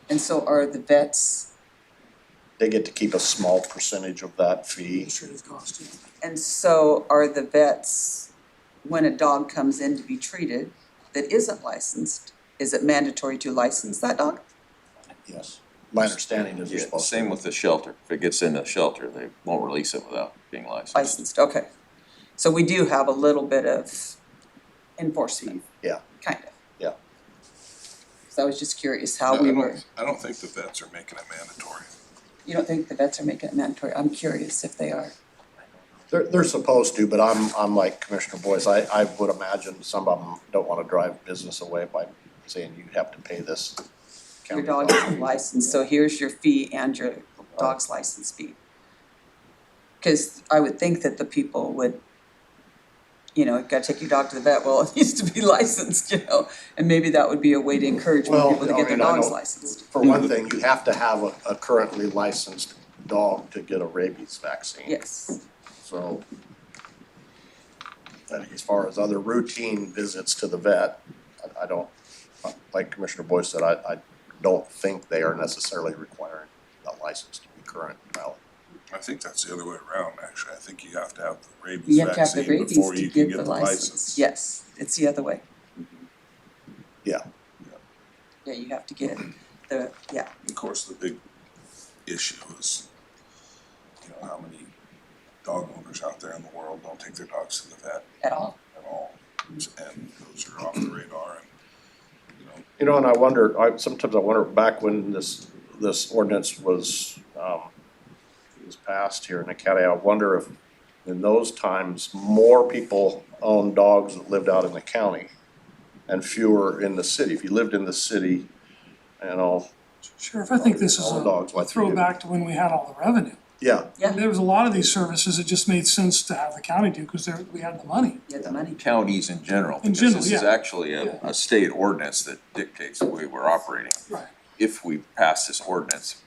And so are the vets, They get to keep a small percentage of that fee. Administrative cost, yeah. and so are the vets, when a dog comes in to be treated that isn't licensed, is it mandatory to license that dog? Yes. My understanding is you're Yeah, supposed to. same with the shelter. If it gets in the shelter, they won't release it without being licensed. Licensed, okay. So we do have a little bit of enforcement. Yeah. Kind of. Yeah. So I was just curious how we were, I don't think the vets are making it mandatory. you don't think the vets are making it mandatory? I'm curious if they are. They're supposed to, but I'm like Commissioner Boyce. I would imagine some of them don't wanna drive business away by saying you have to pay this. Your county dog isn't licensed, so here's your fee and your dog's license fee. Cause I would think that the people would, you know, gotta take your dog to the vet, well, it needs to be licensed, you know? And maybe that would be a way to encourage more Well, people to get I their mean, I dogs know- licensed. For one thing, you have to have a currently licensed dog to get a rabies vaccine. Yes, So, and as far as other routine visits to the vet, I don't, like Commissioner Boyce said, I don't think they are necessarily requiring a license to be current and valid. I think that's the other way around, actually. I think you have to have the rabies you have to have the vaccine rabies before to you can get get the the license. license. Yes, it's the other way. Yeah. Yeah, you have to get the, yeah, Of course, the big issue is, you know, how many dog owners out there in the world don't take their dogs to the vet at all. at all. And those are off the radar and, you know, You know, and sometimes I wonder, back when this ordinance was passed here in the county, I wonder if in those times, more people owned dogs that lived out in the county and fewer in the city. If you lived in the city, you know, Sheriff, I think this is all dogs a like you do. throwback to when we had all the revenue. yeah, Yeah, There was a lot of these services that just made sense to have the county do, because we had the money. you have the money. Counties in general, In because general, this is yeah. actually a state ordinance that dictates the way we're operating. Right. If we pass this ordinance,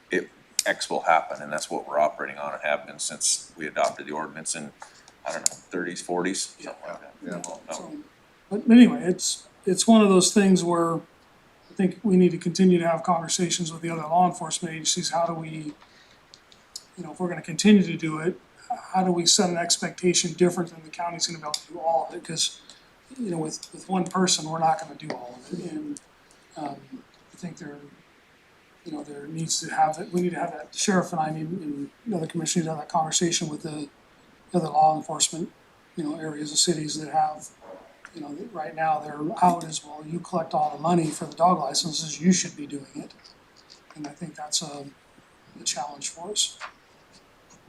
X will happen, and that's what we're operating on and have been since we adopted the ordinance in, I don't know, thirties, forties, something like that. Yeah. Well, no. So, but anyway, it's one of those things where I think we need to continue to have conversations with the other law enforcement agencies. How do we, you know, if we're gonna continue to do it, how do we set an expectation different than the county's gonna be able to do all of it? Because, you know, with one person, we're not gonna do all of it, and, I think there needs to have that, we need to have that, sheriff and I need, and the other commissioners have that conversation with the other law enforcement, areas of cities that have, that right now they're out as, well, you collect all the money for the dog licenses, you should be doing it. And I think that's a challenge for us.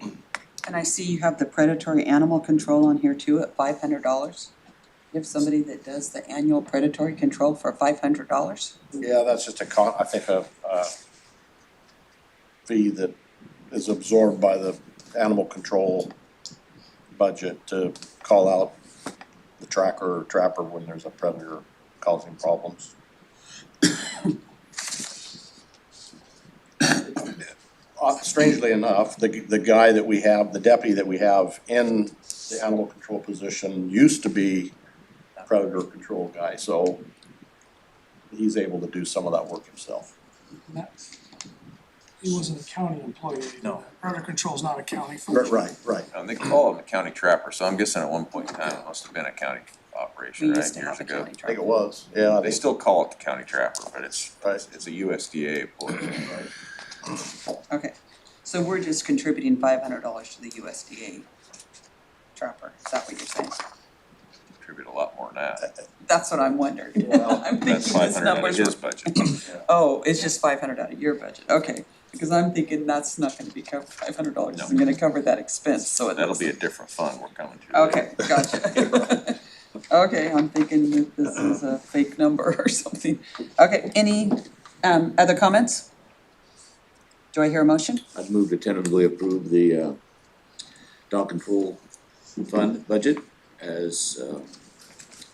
And I see you have the predatory animal control on here too at $500. You have somebody that does the annual predatory control for $500? Yeah, that's just I think a fee that is absorbed by the animal control budget to call out the tracker or trapper when there's a predator causing problems. Strangely enough, the guy that we have, the deputy that we have in the animal control position used to be a predator control guy, so he's able to do some of that work himself. And that, he wasn't a county employee. No. Predator control's not a county function. Right. They call him a county trapper, so I'm guessing at one point in time it must have been a county operation, We right, used to years have a ago. county I think trapper. it was, yeah. I They think- still call it the county trapper, but it's Right. it's a USDA employee. Okay, so we're just contributing $500 to the USDA trapper, is that what you're saying? Contribute a lot more than that. That's what I'm wondering. Well, I'm That's thinking this 500 out of number's. his budget. Oh, it's just 500 out of your budget, okay, because I'm thinking that's not gonna be covered, $500 No. isn't gonna cover that expense, so it That'll looks be a like. different fund we're coming to. Okay, gotcha. Okay, I'm thinking that this is a fake number or something. Okay, any, other comments? Do I hear a motion? I'd move to tentatively approve the dog control fund budget as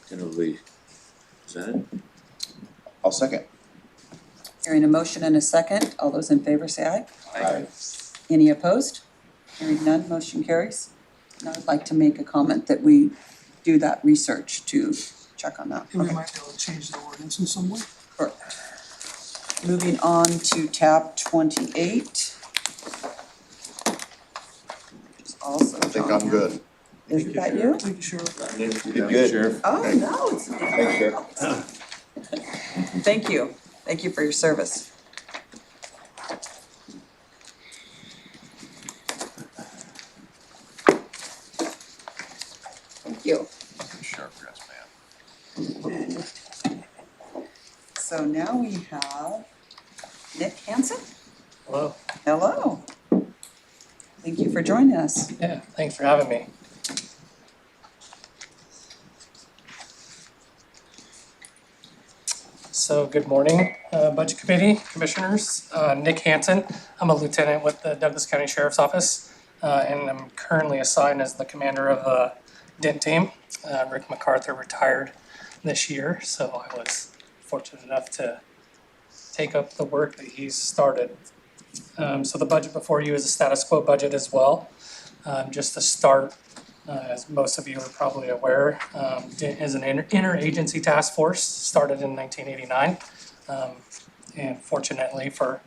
tentatively presented. I'll second. Hearing a motion and a second, all those in favor say aye. Aye. Any opposed? Hearing none, motion carries. And I'd like to make a comment that we do that research to check on that. And we Okay, might be able to change the ordinance in some way. correct. Moving on to tab 28. Which is also. I think I'm good. Is that you? Thank you, Sheriff. You're good. Oh, no, it's. Thanks, Sheriff. Thank you. Thank you for your service. Thank you. Sharp dress man. So now we have Nick Hansen. Hello. Hello. Thank you for joining us. Yeah, thanks for having me. So good morning, Budget Committee, Commissioners. Nick Hansen. I'm a lieutenant with the Douglas County Sheriff's Office, and I'm currently assigned as the commander of the DENT team. Rick MacArthur retired this year, so I was fortunate enough to take up the work that he's started. So the budget before you is a status quo budget as well. Just to start, as most of you are probably aware, DENT is an interagency task force, started in 1989. And fortunately for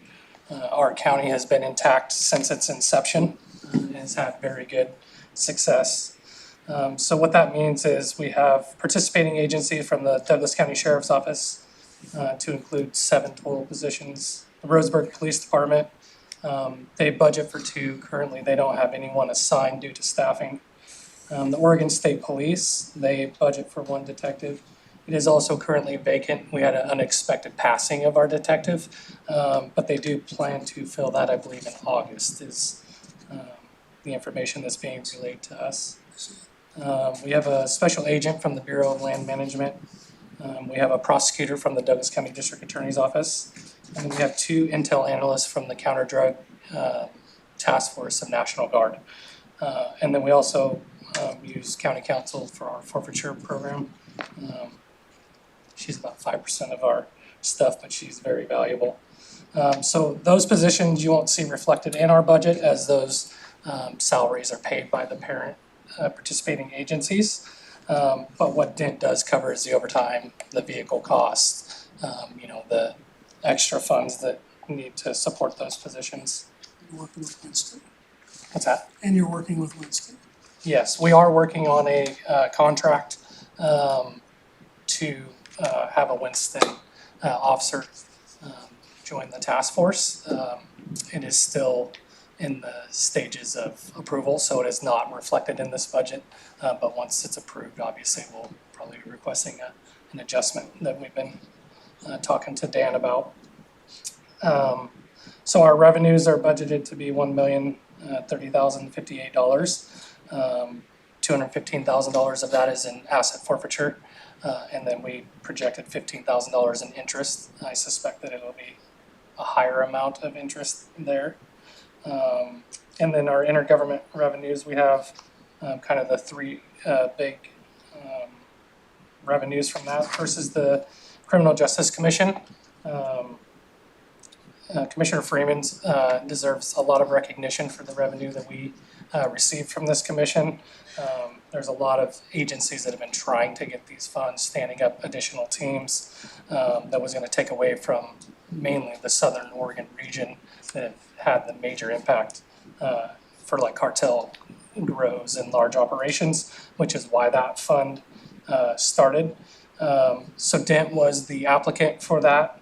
our county has been intact since its inception, and has had very good success. So what that means is we have participating agencies from the Douglas County Sheriff's Office, to include 7 total positions. The Roseburg Police Department, they budget for 2. Currently, they don't have anyone assigned due to staffing. The Oregon State Police, they budget for 1 detective. It is also currently vacant. We had an unexpected passing of our detective, but they do plan to fill that, I believe, in August is the information that's being relayed to us. We have a special agent from the Bureau of Land Management. We have a prosecutor from the Douglas County District Attorney's Office. And then we have 2 intel analysts from the Counter Drug Task Force of National Guard. And then we also use county counsel for our forfeiture program. She's about 5% of our stuff, but she's very valuable. So those positions you won't see reflected in our budget, as those salaries are paid by the parent participating agencies. But what DENT does cover is the overtime, the vehicle costs, the extra funds that need to support those positions. Working with Winston. What's that? And you're working with Winston. Yes, we are working on a contract to have a Winston officer join the task force. It is still in the stages of approval, so it is not reflected in this budget. But once it's approved, obviously, we'll probably be requesting an adjustment that we've been talking to Dan about. So our revenues are budgeted to be $1,030,058. $215,000 of that is in asset forfeiture, and then we projected $15,000 in interest. I suspect that it'll be a higher amount of interest there. And then our intergovernment revenues, we have kind of the three big revenues from that versus the Criminal Justice Commission. Commissioner Freeman deserves a lot of recognition for the revenue that we received from this commission. There's a lot of agencies that have been trying to get these funds, standing up additional teams that was going to take away from mainly the Southern Oregon region that have had the major impact for like cartel grows and large operations, which is why that fund started. So Dent was the applicant for that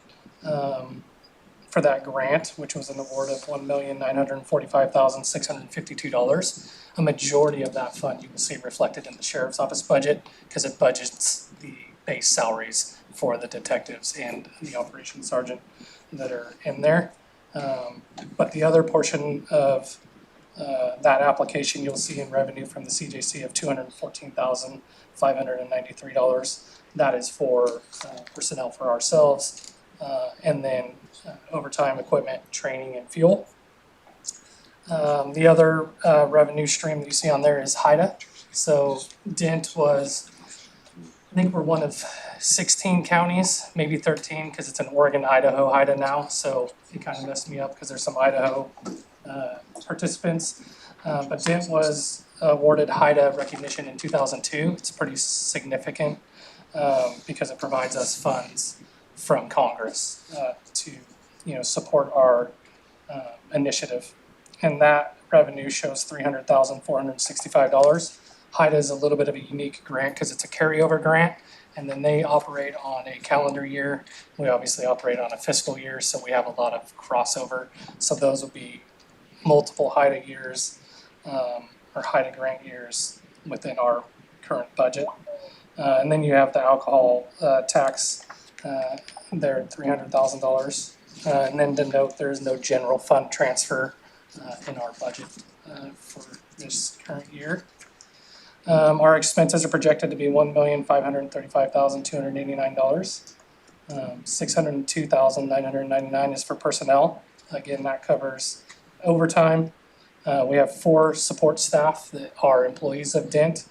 grant, which was an award of $1,945,652. A majority of that fund you will see reflected in the sheriff's office budget because it budgets the base salaries for the detectives and the operations sergeant that are in there. But the other portion of that application you'll see in revenue from the CJC of $214,593. That is for personnel for ourselves, and then overtime, equipment, training, and fuel. The other revenue stream that you see on there is HIDA. So Dent was, I think we're one of 16 counties, maybe 13, because it's an Oregon-Idaho HIDA now. So it kind of messed me up because there's some Idaho participants. But Dent was awarded HIDA recognition in 2002. It's pretty significant because it provides us funds from Congress to support our initiative. And that revenue shows $300,465. HIDA is a little bit of a unique grant because it's a carryover grant, and then they operate on a calendar year. We obviously operate on a fiscal year, so we have a lot of crossover. So those will be multiple HIDA years or HIDA grant years within our current budget. And then you have the alcohol tax there at $300,000. And then to note, there is no general fund transfer in our budget for this current year. Our expenses are projected to be $1,535,289. $602,999 is for personnel. Again, that covers overtime. We have 4 support staff that are employees of Dent.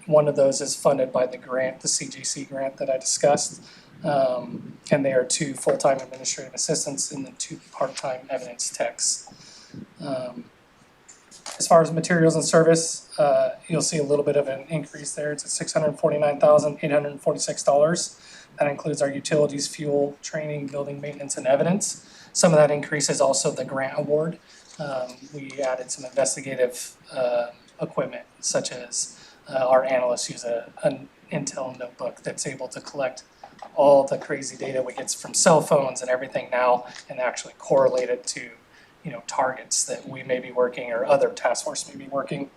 One of those is funded by the grant, the CJC grant that I discussed. And they are 2 full-time administrative assistants and then 2 part-time evidence techs. As far as materials and service, you'll see a little bit of an increase there. It's at $649,846. That includes our utilities, fuel, training, building maintenance, and evidence. Some of that increase is also the grant award. We added some investigative equipment, such as our analysts use an Intel notebook that's able to collect all the crazy data we get from cell phones and everything now and actually correlate it to targets that we may be working or other task force may be working.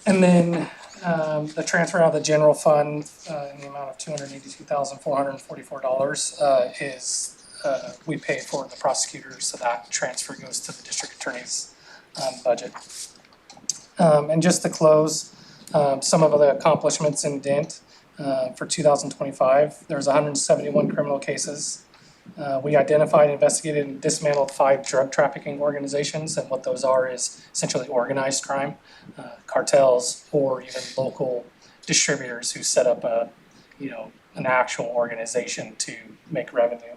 And then the transfer out of the general fund in the amount of $282,444 is we pay for the prosecutors, so that transfer goes to the district attorney's budget. And just to close, some of the accomplishments in Dent for 2025, there's 171 criminal cases. We identified, investigated, and dismantled 5 drug trafficking organizations, and what those are is essentially organized crime, cartels, or even local distributors who set up an actual organization to make revenue.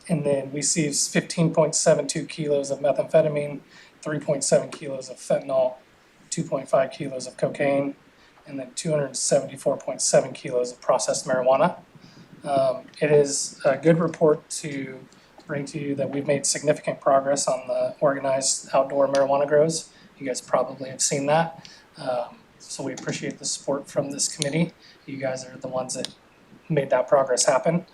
And then we seized 15.72 kilos of methamphetamine, 3.7 kilos of fentanyl, 2.5 kilos of cocaine, and then 274.7 kilos of processed marijuana. It is a good report to bring to you that we've made significant progress on the organized outdoor marijuana grows. You guys probably have seen that. So we appreciate the support from this committee. You guys are the ones that made that progress happen.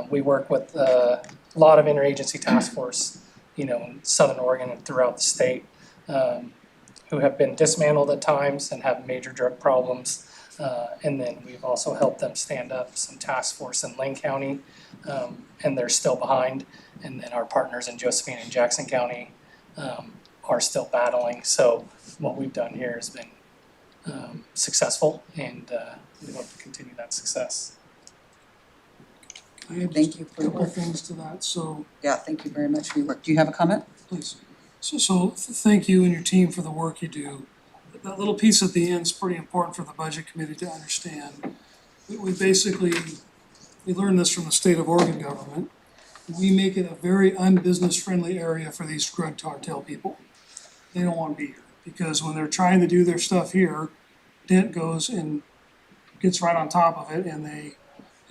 We work with a lot of interagency task force, in Southern Oregon and throughout the state, who have been dismantled at times and have major drug problems. And then we've also helped them stand up some task force in Lane County, and they're still behind. And then our partners in Josephine and Jackson County are still battling. So what we've done here has been successful, and we hope to continue that success. I had Thank just you a for your couple of work. things to that, so Yeah, thank you very much for your work. Do you have a comment? please. So thank you and your team for the work you do. That little piece at the end is pretty important for the budget committee to understand. We basically, we learned this from the state of Oregon government. We make it a very unbusiness friendly area for these drug cartel people. They don't want to be here because when they're trying to do their stuff here, Dent goes and gets right on top of it, and they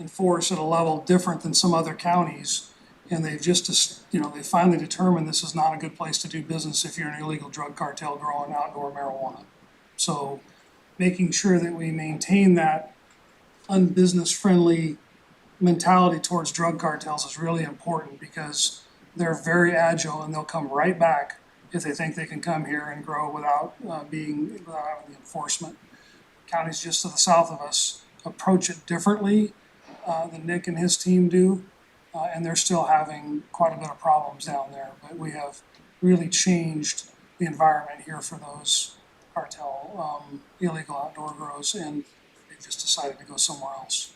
enforce at a level different than some other counties. And they've they finally determined this is not a good place to do business if you're an illegal drug cartel growing outdoor marijuana. So making sure that we maintain that unbusiness friendly mentality towards drug cartels is really important because they're very agile and they'll come right back if they think they can come here and grow without having the enforcement. Counties just to the south of us approach it differently than Nick and his team do, and they're still having quite a bit of problems down there. But we have really changed the environment here for those cartel illegal outdoor grows, and they just decided to go somewhere else.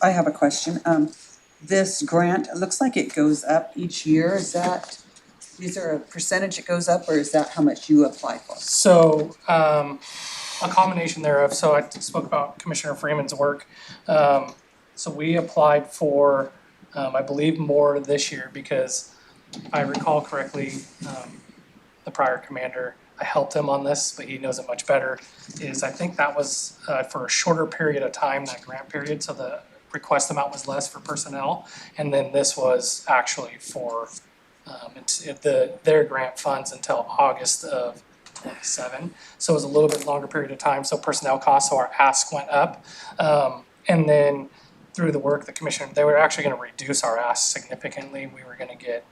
I have a question. This grant, it looks like it goes up each year. Is there a percentage it goes up, or is that how much you apply for? So, a combination thereof. So I spoke about Commissioner Freeman's work. So we applied for, I believe, more this year because if I recall correctly, the prior commander, I helped him on this, but he knows it much better, is I think that was for a shorter period of time, that grant period, so the request amount was less for personnel, and then this was actually for their grant funds until August of 27, so it was a little bit longer period of time, so personnel costs, so our ask went up. And then through the work, the commission, they were actually gonna reduce our ask significantly. We were gonna get,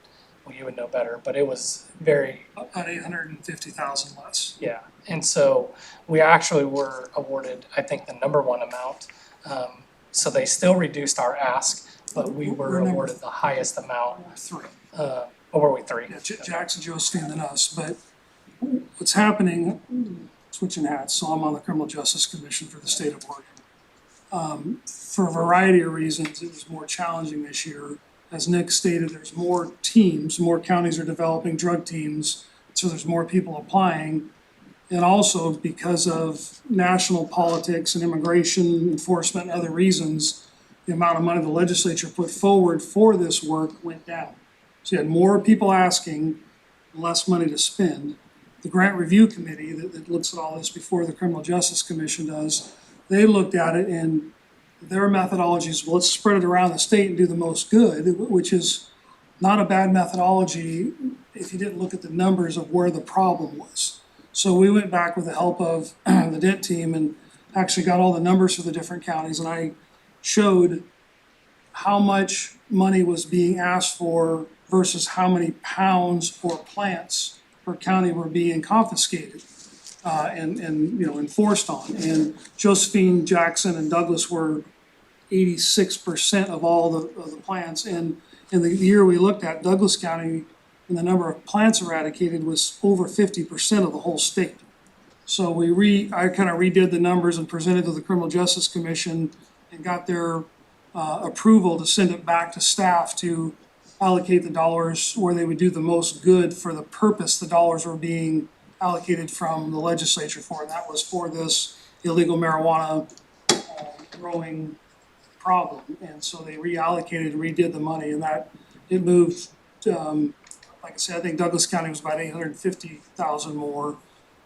well, you would know better, but it was very, About 850,000 less. yeah. And so we actually were awarded, I think, the number one amount. So they still reduced our ask, but we were We're number awarded the highest amount. 3. Or were we 3? Yeah, Jackson, Josephine, and us, but what's happening, switching hats, so I'm on the Criminal Justice Commission for the state of Oregon. For a variety of reasons, it was more challenging this year. As Nick stated, there's more teams, more counties are developing drug teams, so there's more people applying. And also because of national politics and immigration enforcement and other reasons, the amount of money the legislature put forward for this work went down. So you had more people asking, less money to spend. The Grant Review Committee that looks at all this before the Criminal Justice Commission does, they looked at it and their methodology is, well, let's spread it around the state and do the most good, which is not a bad methodology if you didn't look at the numbers of where the problem was. So we went back with the help of the Dent team and actually got all the numbers for the different counties, and I showed how much money was being asked for versus how many pounds or plants per county were being confiscated and enforced on. And Josephine, Jackson, and Douglas were 86% of all the plants. And in the year we looked at, Douglas County, and the number of plants eradicated was over 50% of the whole state. So I kind of redid the numbers and presented to the Criminal Justice Commission and got their approval to send it back to staff to allocate the dollars where they would do the most good for the purpose the dollars were being allocated from the legislature for, and that was for this illegal marijuana growing problem. And so they reallocated, redid the money, and that it moved. Like I said, I think Douglas County was about 850,000 more.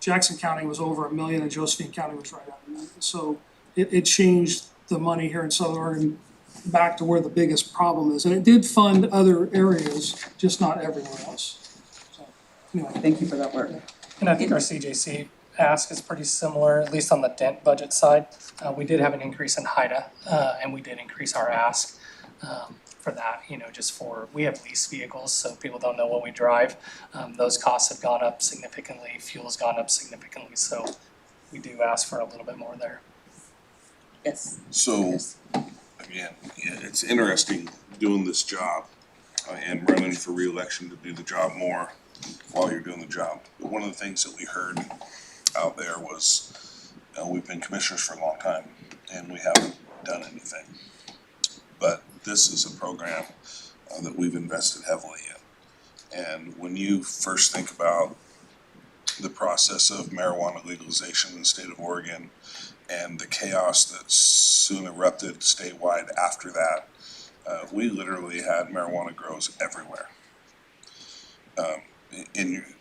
Jackson County was over $1 million, and Josephine County was right at $1 million. So it changed the money here in Southern Oregon back to where the biggest problem is. And it did fund other areas, just not everywhere else. So, anyway. Thank you for that work. And I think our CJC ask is pretty similar, at least on the dent budget side. We did have an increase in HIDA, and we did increase our ask for that, just for, we have lease vehicles, so people don't know what we drive. Those costs have gone up significantly, fuel's gone up significantly, so we do ask for a little bit more there. Yes. So, Yes. again, yeah, it's interesting doing this job and running for reelection to do the job more while you're doing the job. But one of the things that we heard out there was, we've been commissioners for a long time and we haven't done anything. But this is a program that we've invested heavily in. And when you first think about the process of marijuana legalization in the state of Oregon and the chaos that soon erupted statewide after that, we literally had marijuana grows everywhere.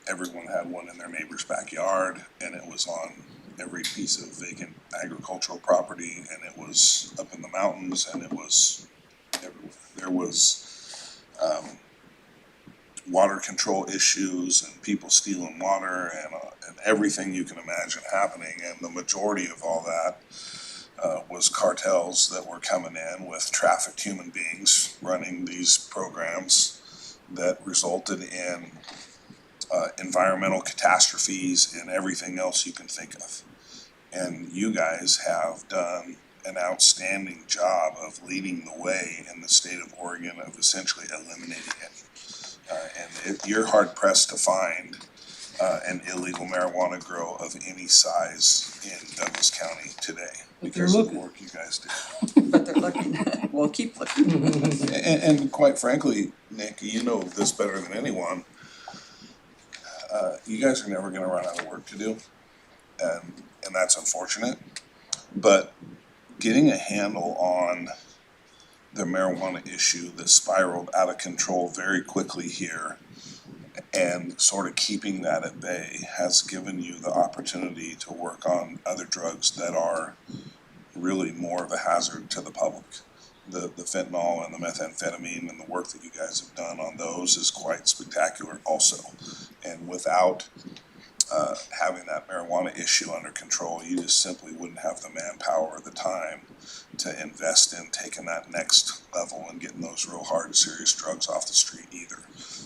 Everyone had one in their neighbor's backyard, and it was on every piece of vacant agricultural property, and it was up in the mountains, and it was everywhere. There was water control issues and people stealing water and everything you can imagine happening, and the majority of all that was cartels that were coming in with trafficked human beings running these programs that resulted in environmental catastrophes and everything else you can think of. And you guys have done an outstanding job of leading the way in the state of Oregon of essentially eliminating it. You're hard pressed to find an illegal marijuana grow of any size in Douglas County today because of the work you guys do. But they're looking, we'll keep looking. And quite frankly, Nick, you know this better than anyone. You guys are never gonna run out of work to do, and that's unfortunate. But getting a handle on the marijuana issue that spiraled out of control very quickly here and sort of keeping that at bay has given you the opportunity to work on other drugs that are really more of a hazard to the public. The fentanyl and the methamphetamine and the work that you guys have done on those is quite spectacular also. And without having that marijuana issue under control, you just simply wouldn't have the manpower or the time to invest in taking that next level and getting those real hard, serious drugs off the street either.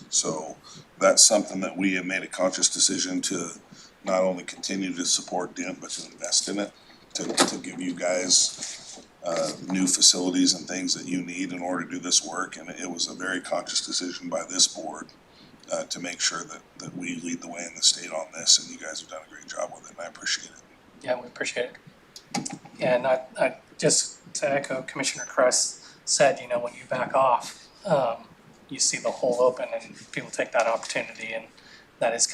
So that's something that we have made a conscious decision to not only continue to support DENT, but to invest in it, to give you guys new facilities and things that you need in order to do this work. And it was a very conscious decision by this board to make sure that we lead the way in the state on this, and you guys have done a great job with it, and I appreciate it. Yeah, we appreciate it. And I just to echo Commissioner Kress said, when you back off, you see the hole open and people take that opportunity, and that is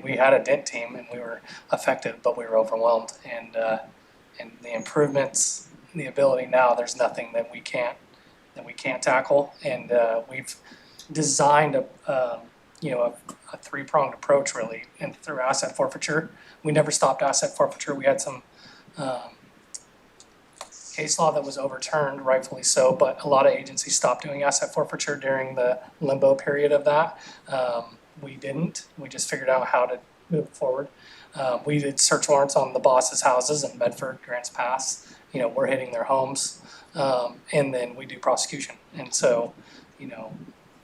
we had a dent team and we were effective, but we were overwhelmed, and the improvements, the ability now, there's nothing that we can't tackle, and we've designed a three-pronged approach really, and through asset forfeiture. We never stopped asset forfeiture. We had some case law that was overturned, rightfully so, but a lot of agencies stopped doing asset forfeiture during the limbo period of that. We didn't. We just figured out how to move forward. We did search warrants on the boss's houses in Bedford, Grants Pass. We're hitting their homes, and then we do prosecution. And so,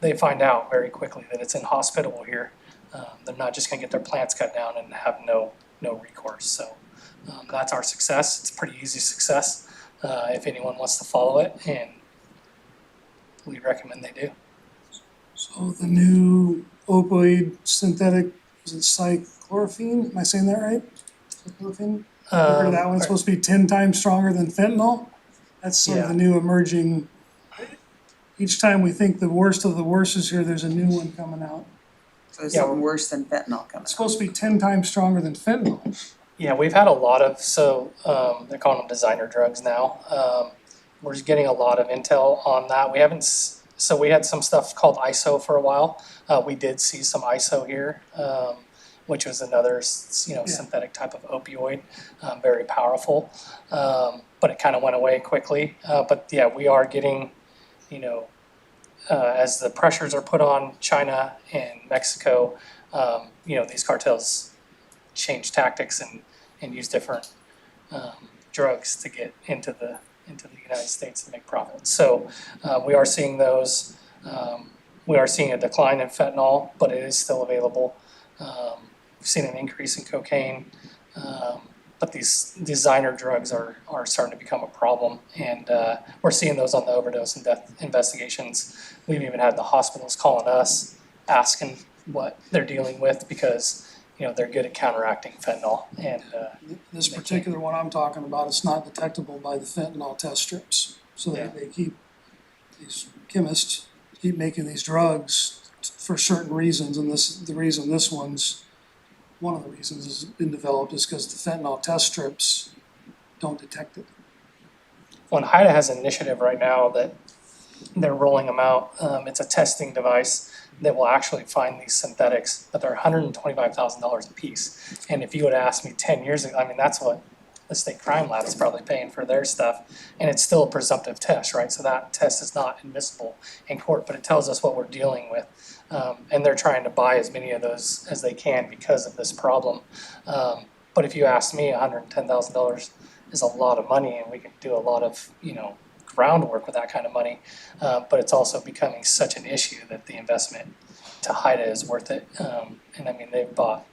they find out very quickly that it's inhospitable here. They're not just gonna get their plants cut down and have no recourse. So that's our success. It's a pretty easy success if anyone wants to follow it, and we recommend they do. So the new opioid synthetic, is it cyclorphine? Am I saying that right? Cyclorphine? I heard that one's supposed to be 10 times stronger than fentanyl. That's sort of the new emerging. Each time we think the worst of the worst is here, there's a new one coming out. So there's something worse than fentanyl coming. It's supposed to be 10 times stronger than fentanyl. Yeah, we've had a lot of, they're calling them designer drugs now. We're just getting a lot of intel on that. We had some stuff called ISO for a while. We did see some ISO here, which was another, synthetic type of opioid, very powerful. but it kind of went away quickly. But yeah, we are getting, you know, as the pressures are put on China and Mexico, you know, these cartels change tactics and use different drugs to get into the United States to make profits. So we are seeing those. We are seeing a decline in fentanyl, but it is still available. We've seen an increase in cocaine, but these designer drugs are starting to become a problem, and we're seeing those on the overdose and death investigations. We've even had the hospitals calling us, asking what they're dealing with because, you know, they're good at counteracting fentanyl. And This particular one I'm talking about, it's not detectable by the fentanyl test strips. So Yeah. they keep, these chemists keep making these drugs for certain reasons, and the reason this one's, one of the reasons has been developed is because the fentanyl test strips don't detect it. when HIDA has an initiative right now that they're rolling them out, it's a testing device that will actually find these synthetics, but they're $125,000 a piece. And if you would ask me 10 years ago, I mean, that's what the state crime lab is probably paying for their stuff, and it's still a presumptive test, right? So that test is not admissible in court, but it tells us what we're dealing with. And they're trying to buy as many of those as they can because of this problem. But if you ask me, $110,000 is a lot of money, and we can do a lot of, you know, groundwork with that kind of money. But it's also becoming such an issue that the investment to HIDA is worth it. And I mean, they've bought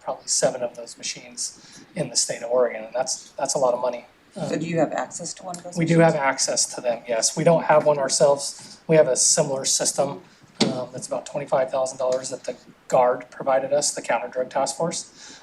probably 7 of those machines in the state of Oregon, and that's a lot of money. So do you have access to one of those? We do have access to them, yes. We don't have one ourselves. We have a similar system that's about $25,000 that the GUARD provided us, the Counter Drug Task Force.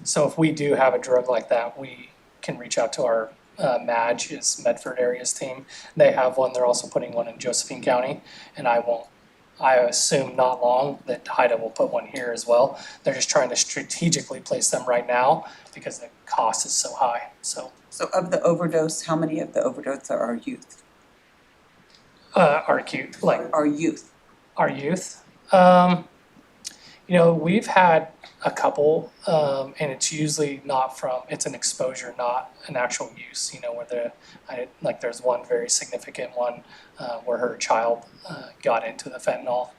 So if we do have a drug like that, we can reach out to our MADGE, is Medford Areas team. They have one. They're also putting one in Josephine County, and I assume not long that HIDA will put one here as well. They're just trying to strategically place them right now because the cost is so high. So of the overdose, how many of the overdose are our youth? our acute, like Our youth. our youth. You know, we've had a couple, and it's usually not from, it's an exposure, not an actual use, you know, where like there's one very significant one where her child got into the fentanyl,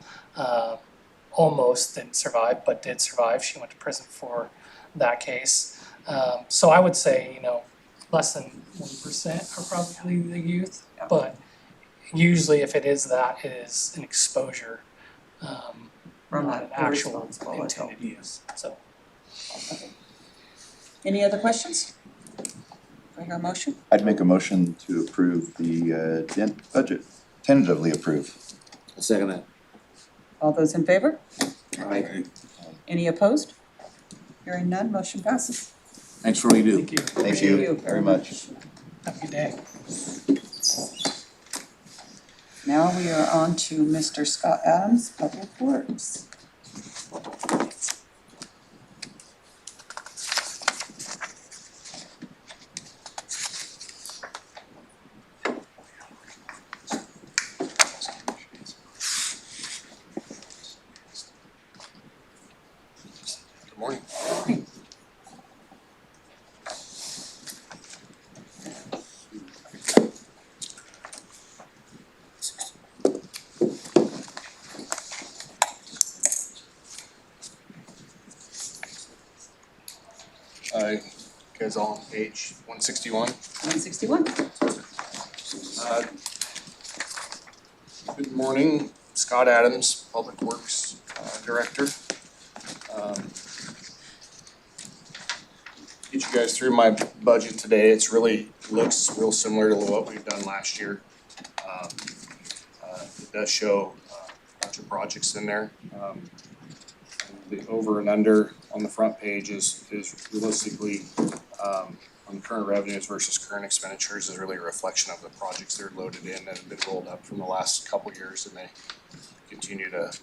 almost didn't survive, but did survive. She went to prison for that case. So I would say, you know, less than 1% are probably the youth, but usually if it is that, it is an exposure. From Not a an actual irresponsible adult. intended use, so. Any other questions? Do I hear a motion? I'd make a motion to approve the dent budget, tentatively approve. I'll second that. All those in favor? Aye. Any opposed? Hearing none, motion passes. Thanks for what you do. Thank you. Thank you you very much. Have a good day. Now we are on to Mr. Scott Adams, Public Works. Good morning. You guys all on page 161? 161. Good morning, Scott Adams, Public Works Director. Get you guys through my budget today. It's looks real similar to what we've done last year. It does show a bunch of projects in there. The over and under on the front page is realistically on the current revenues versus current expenditures is really a reflection of the projects that are loaded in and have been rolled up from the last couple years, and they continue to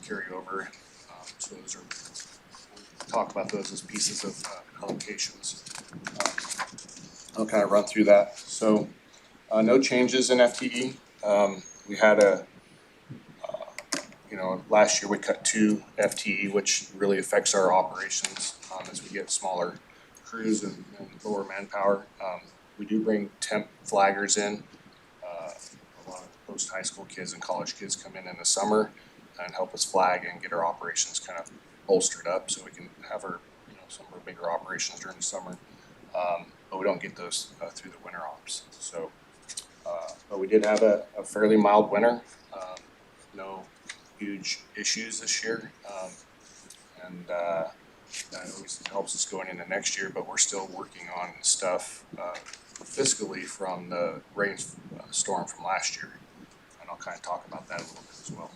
carry over. So those are, we'll talk about those as pieces of allocations. I'll kind of run through that. So no changes in FTE. We had last year we cut 2 FTE, which really affects our operations as we get smaller crews and lower manpower. We do bring temp flaggers in. A lot of post-high school kids and college kids come in the summer and help us flag and get our operations kind of bolstered up so we can have our, some of our bigger operations during the summer. But we don't get those through the winter ops. So, but we did have a fairly mild winter. No huge issues this year. And that always helps us going into next year, but we're still working on stuff fiscally from the storm from last year. And I'll kind of talk about that a little bit as well.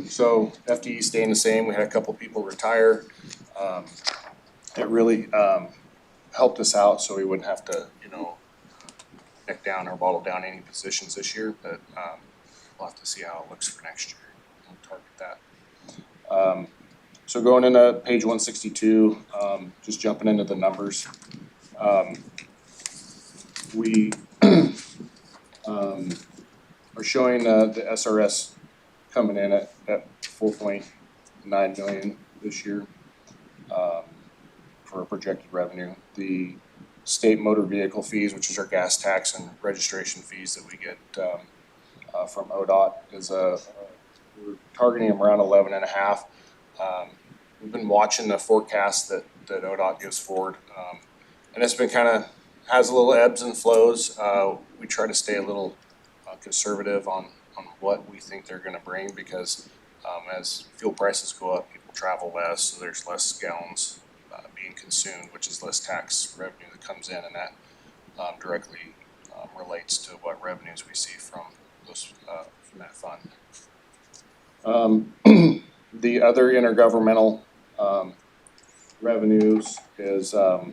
So FTE staying the same. We had a couple people retire. It really helped us out so we wouldn't have to, neck down or bottle down any positions this year, but we'll have to see how it looks for next year. We'll target that. So going into page 162, just jumping into the numbers. We are showing the SRS coming in at 4.9 million this year for a projected revenue. The state motor vehicle fees, which is our gas tax and registration fees that we get from ODOT, is we're targeting them around 11.5. We've been watching the forecast that ODOT gives forward, and it's been has a little ebbs and flows. We try to stay a little conservative on what we think they're going to bring because as fuel prices go up, people travel less, so there's less gallons being consumed, which is less tax revenue that comes in, and that directly relates to what revenues we see from that fund. The other intergovernmental revenues is the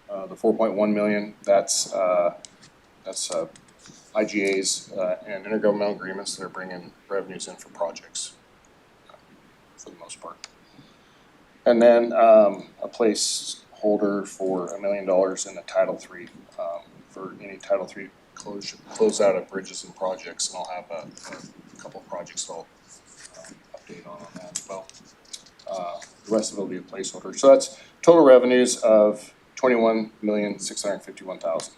4.1 million. That's IGAs and intergovernmental agreements that are bringing revenues in for projects for the most part. And then a placeholder for $1 million in the Title III for any Title III close out of bridges and projects, and I'll have a couple of projects I'll update on that as well. The rest of it will be a placeholder. So that's total revenues of $21,651,000.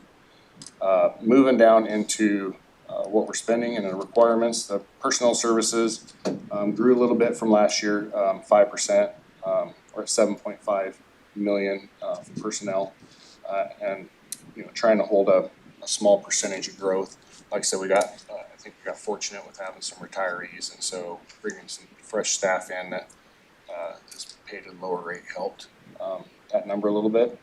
Moving down into what we're spending and the requirements, the personnel services grew a little bit from last year, 5%, or 7.5 million for personnel, and trying to hold a small percentage of growth. Like I said, I think we got fortunate with having some retirees, and so bringing some fresh staff in that is paid at a lower rate helped that number a little bit.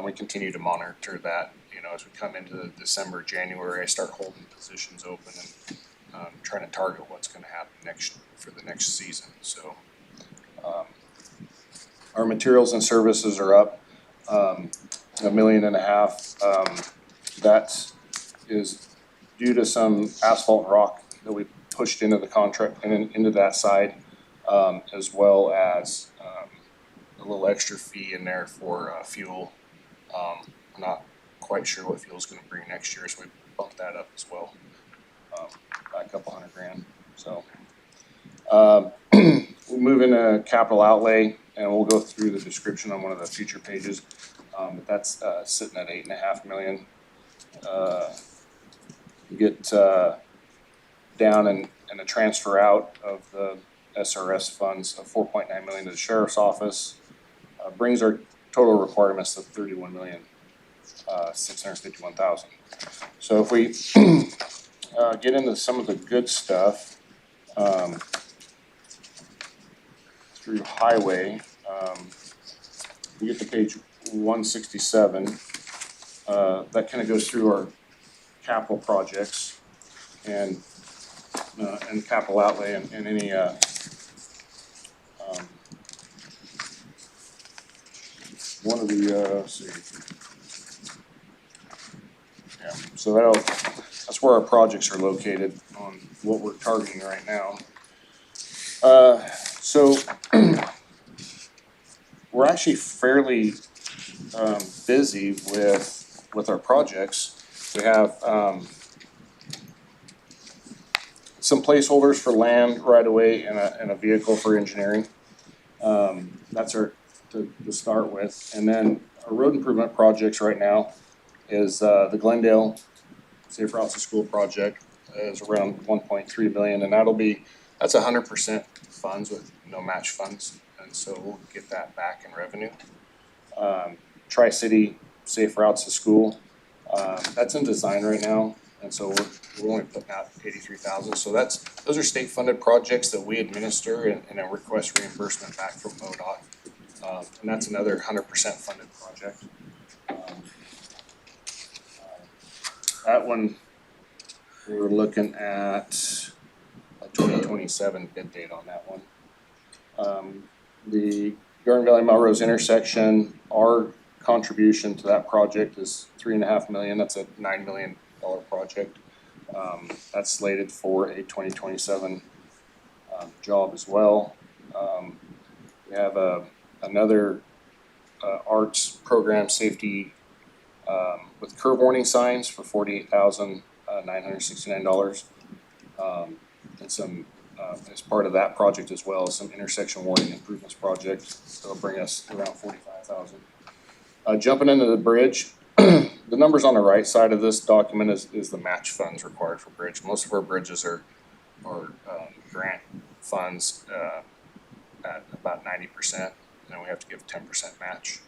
We continue to monitor that. As we come into December, January, I start holding positions open and trying to target what's going to happen for the next season. So our materials and services are up $1.5 million. That is due to some asphalt and rock that we pushed into the contract and into that side, as well as a little extra fee in there for fuel. I'm not quite sure what fuel is going to bring next year, so we bumped that up as well, by a couple $100,000. So we'll move into capital outlay, and we'll go through the description on one of the future pages. But that's sitting at $8.5 million. You get down and a transfer out of the SRS funds of $4.9 million to the sheriff's office, brings our total requirements to $31,651,000. So if we get into some of the good stuff through highway, we get to page 167. That kind of goes through our capital projects and capital outlay and any one of the let's see. Yeah, so that's where our projects are located on what we're targeting right now. So we're actually fairly busy with our projects. We have some placeholders for land right away and a vehicle for engineering. That's our to start with. And then our road improvement projects right now is the Glendale Safe Routes to School project is around 1.3 million, and that's 100% funds with no match funds, and so we'll get that back in revenue. Tri-City Safe Routes to School, that's in design right now, and so we're only putting out 83,000. So those are state funded projects that we administer and then request reimbursement back from ODOT, and that's another 100% funded project. That one, we were looking at a 2027 bid date on that one. The Garden Valley Melrose intersection, our contribution to that project is $3.5 million. That's a $9 million project. That's slated for a 2027 job as well. We have another arts program safety with curve warning signs for $48,969. And some, as part of that project as well, some intersection warning improvements project. That'll bring us around 45,000. Jumping into the bridge, the numbers on the right side of this document is the match funds required for bridge. Most of our bridges are grant funds at about 90%, and then we have to give 10% match.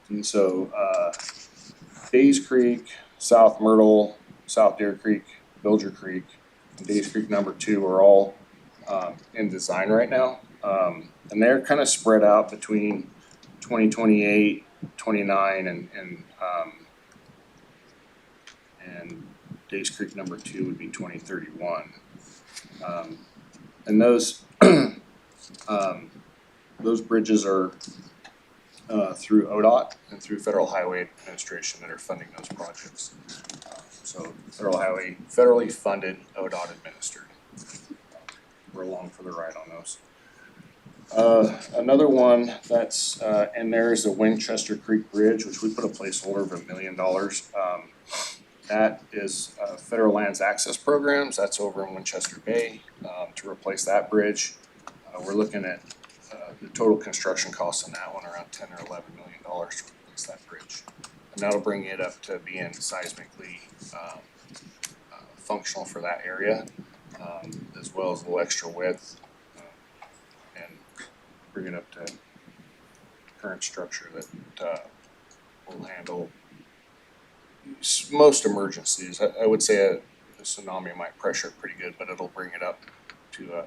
And so Days Creek, South Myrtle, South Deer Creek, Bilger Creek, and Days Creek number 2 are all in design right now. And they're kind of spread out between 2028, 29, and Days Creek number 2 would be 2031. And those bridges are through ODOT and through Federal Highway Administration that are funding those projects. So federally funded, ODOT administered. We're along for the ride on those. Another one that's in there is the Winchester Creek Bridge, which we put a placeholder of $1 million. That is Federal Lands Access Programs. That's over in Winchester Bay to replace that bridge. We're looking at the total construction costs on that one around $10 or $11 million to replace that bridge. And that'll bring it up to being seismically functional for that area, as well as a little extra width, and bring it up to current structure that will handle most emergencies. I would say a tsunami might pressure it pretty good, but it'll bring it up to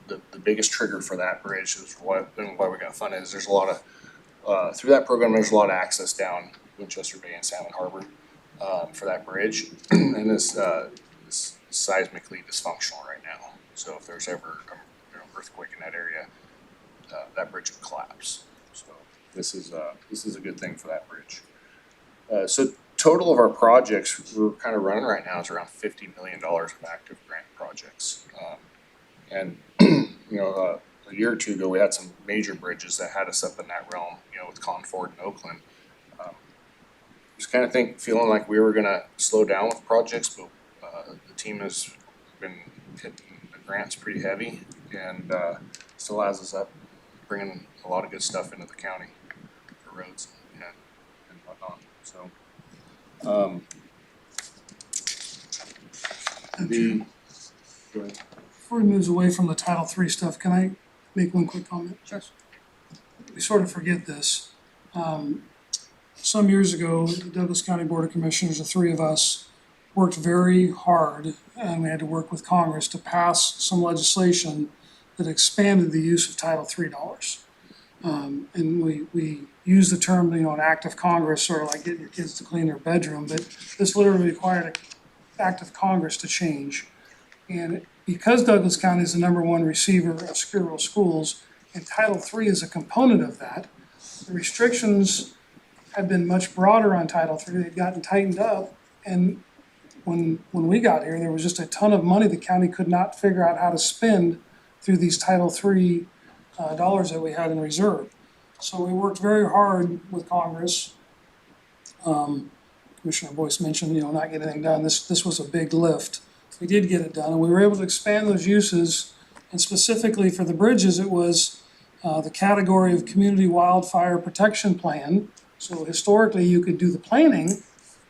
the biggest trigger for that bridge is why we got funded is there's a lot of through that program there's a lot of access down Winchester Bay and Salmon Harbor for that bridge, and this seismically dysfunctional right now. So if there's ever an earthquake in that area, that bridge would collapse. So this is a good thing for that bridge. So total of our projects we're kind of running right now is around $50 million of active grant projects. And a year or two ago we had some major bridges that had us up in that realm, with Concord and Oakland. Just kind of feeling like we were gonna slow down with projects, but the team has been hitting the grants pretty heavy and still has us up bringing a lot of good stuff into the county for roads and whatnot. So go ahead. Before we move away from the Title III stuff, can I make one quick comment? Sure. We sort of forget this. Some years ago, the Douglas County Board of Commissioners, the three of us, worked very hard, and we had to work with Congress to pass some legislation that expanded the use of Title III dollars. And we use the term, an act of Congress, sort of like getting your kids to clean their bedroom, but this literally required an act of Congress to change. And because Douglas County is the #1 receiver of secure rural schools, and Title III is a component of that, the restrictions had been much broader on Title III. They'd gotten tightened up, and when we got here, there was just a ton of money the county could not figure out how to spend through these Title III dollars that we had in reserve. So we worked very hard with Congress. Commissioner Boyce mentioned, not getting anything done. This was a big lift. We did get it done, and we were able to expand those uses. And specifically for the bridges, it was the category of Community Wildfire Protection Plan. So historically, you could do the planning,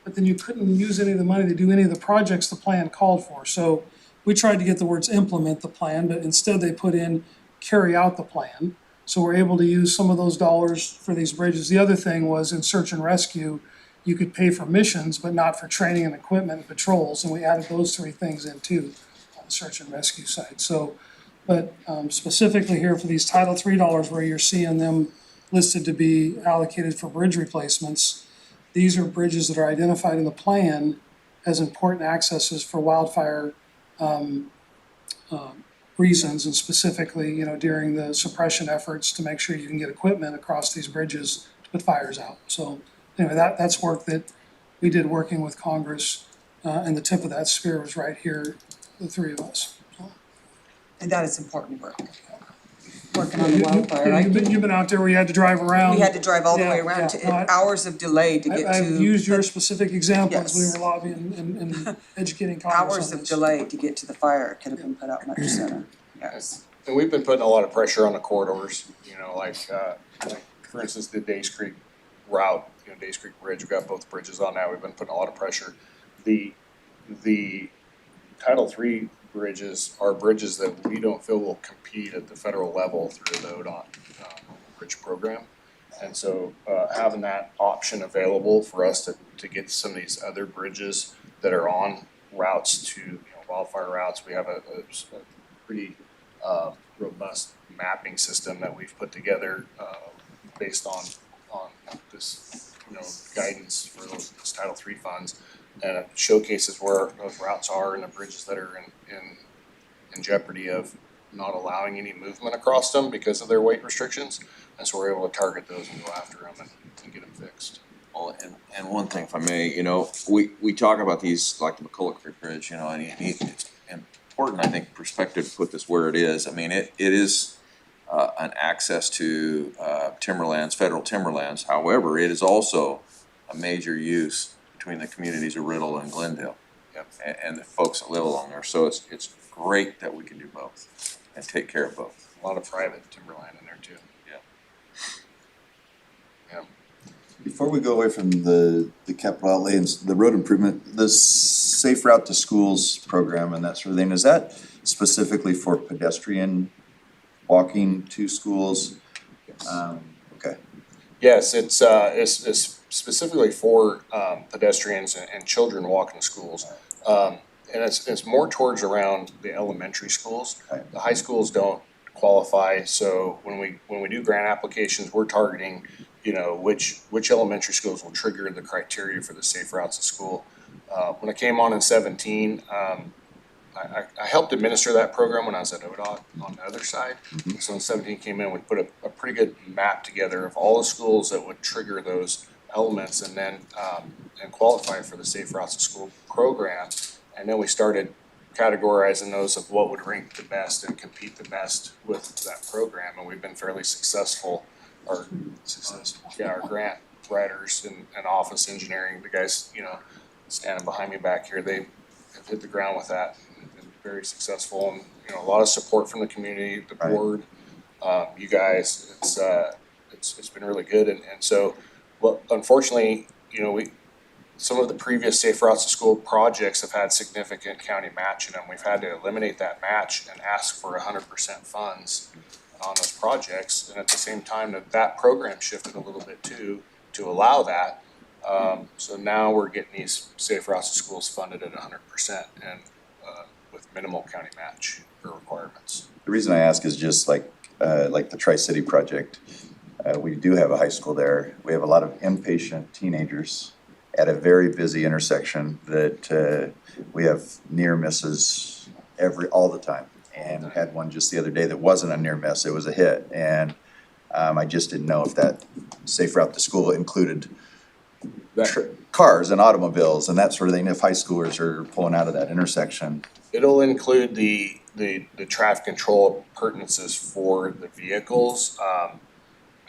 but then you couldn't use any of the money to do any of the projects the plan called for. So we tried to get the words implement the plan, but instead they put in carry out the plan. So we're able to use some of those dollars for these bridges. The other thing was in search and rescue, you could pay for missions, but not for training and equipment and patrols. And we added those three things in too on the search and rescue side. So, but specifically here for these Title III dollars where you're seeing them listed to be allocated for bridge replacements, these are bridges that are identified in the plan as important accesses for wildfire reasons, and specifically, you know, during the suppression efforts to make sure you can get equipment across these bridges to put fires out. So anyway, that's work that we did working with Congress, and the tip of that spear was right here, the three of us. So, And that is important work. Working on the wildfire. You've been out there where you had to drive around. We had to drive all the way Yeah, around yeah. to hours of delay to get to. I've used your specific example as we Yes. were lobbying and educating Congress on Hours of this. delay to get to the fire. It could have been put out much sooner. Yes. And we've been putting a lot of pressure on the corridors, you know, like for instance, the Days Creek route, you know, Days Creek Bridge, we've got both bridges on now, we've been putting a lot of pressure. The Title III bridges are bridges that we don't feel will compete at the federal level through the ODOT bridge program. And so having that option available for us to get some of these other bridges that are on routes to, you know, wildfire routes, we have a pretty robust mapping system that we've put together based on this, you know, guidance for those Title III funds. And it showcases where those routes are and the bridges that are in jeopardy of not allowing any movement across them because of their weight restrictions. And so we're able to target those and go after them and get them fixed. Well, and one thing, if I may, you know, we talk about these, like the McCulloch Creek Bridge, you know, and it's important, I think, perspective to put this where it is. I mean, it is an access to timberlands, federal timberlands. However, it is also a major use between the communities of Riddle and Glendale. Yep. And the folks that live along there. So it's great that we can do both and take care of both. A lot of private timberland in there too. Before we go away from the capital outlay and the road improvement, the Safe Route to Schools program and that sort of thing, is that specifically for pedestrian walking to schools? Okay. Yes, it's specifically for pedestrians and children walking to schools. And it's more towards around the elementary schools. Okay. The high schools don't qualify, so when we do grant applications, we're targeting, you know, which elementary schools will trigger the criteria for the Safe Routes to School. When I came on in 17, I helped administer that program when I was at ODOT on the other side. Mm-hmm. So in 17 came in, we put a pretty good map together of all the schools that would trigger those elements and then and qualify for the Safe Routes to School program. And then we started categorizing those of what would rank the best and compete the best with that program. And we've been fairly successful. Our grant writers and office engineering, the guys, you know, standing behind me back here, they have hit the ground with that and been very successful. And, you know, a lot of support from the community, the board, you guys, it's been really good. And so, well, unfortunately, you know, some of the previous Safe Routes to School projects have had significant county match in them. We've had to eliminate that match and ask for 100% funds on those projects. And at the same time that program shifted a little bit too, to allow that. So now we're getting these Safe Routes to Schools funded at 100% and with minimal county match for requirements. The reason I ask is just like the Tri-City project. We do have a high school there. We have a lot of impatient teenagers at a very busy intersection that we have near misses all the time. And had one just the other day that wasn't a near miss, it was a hit. And I just didn't know if that Safe Route to School included cars and automobiles and that sort of thing, if high schoolers are pulling out of that intersection. It'll include the traffic control appurtenances for the vehicles,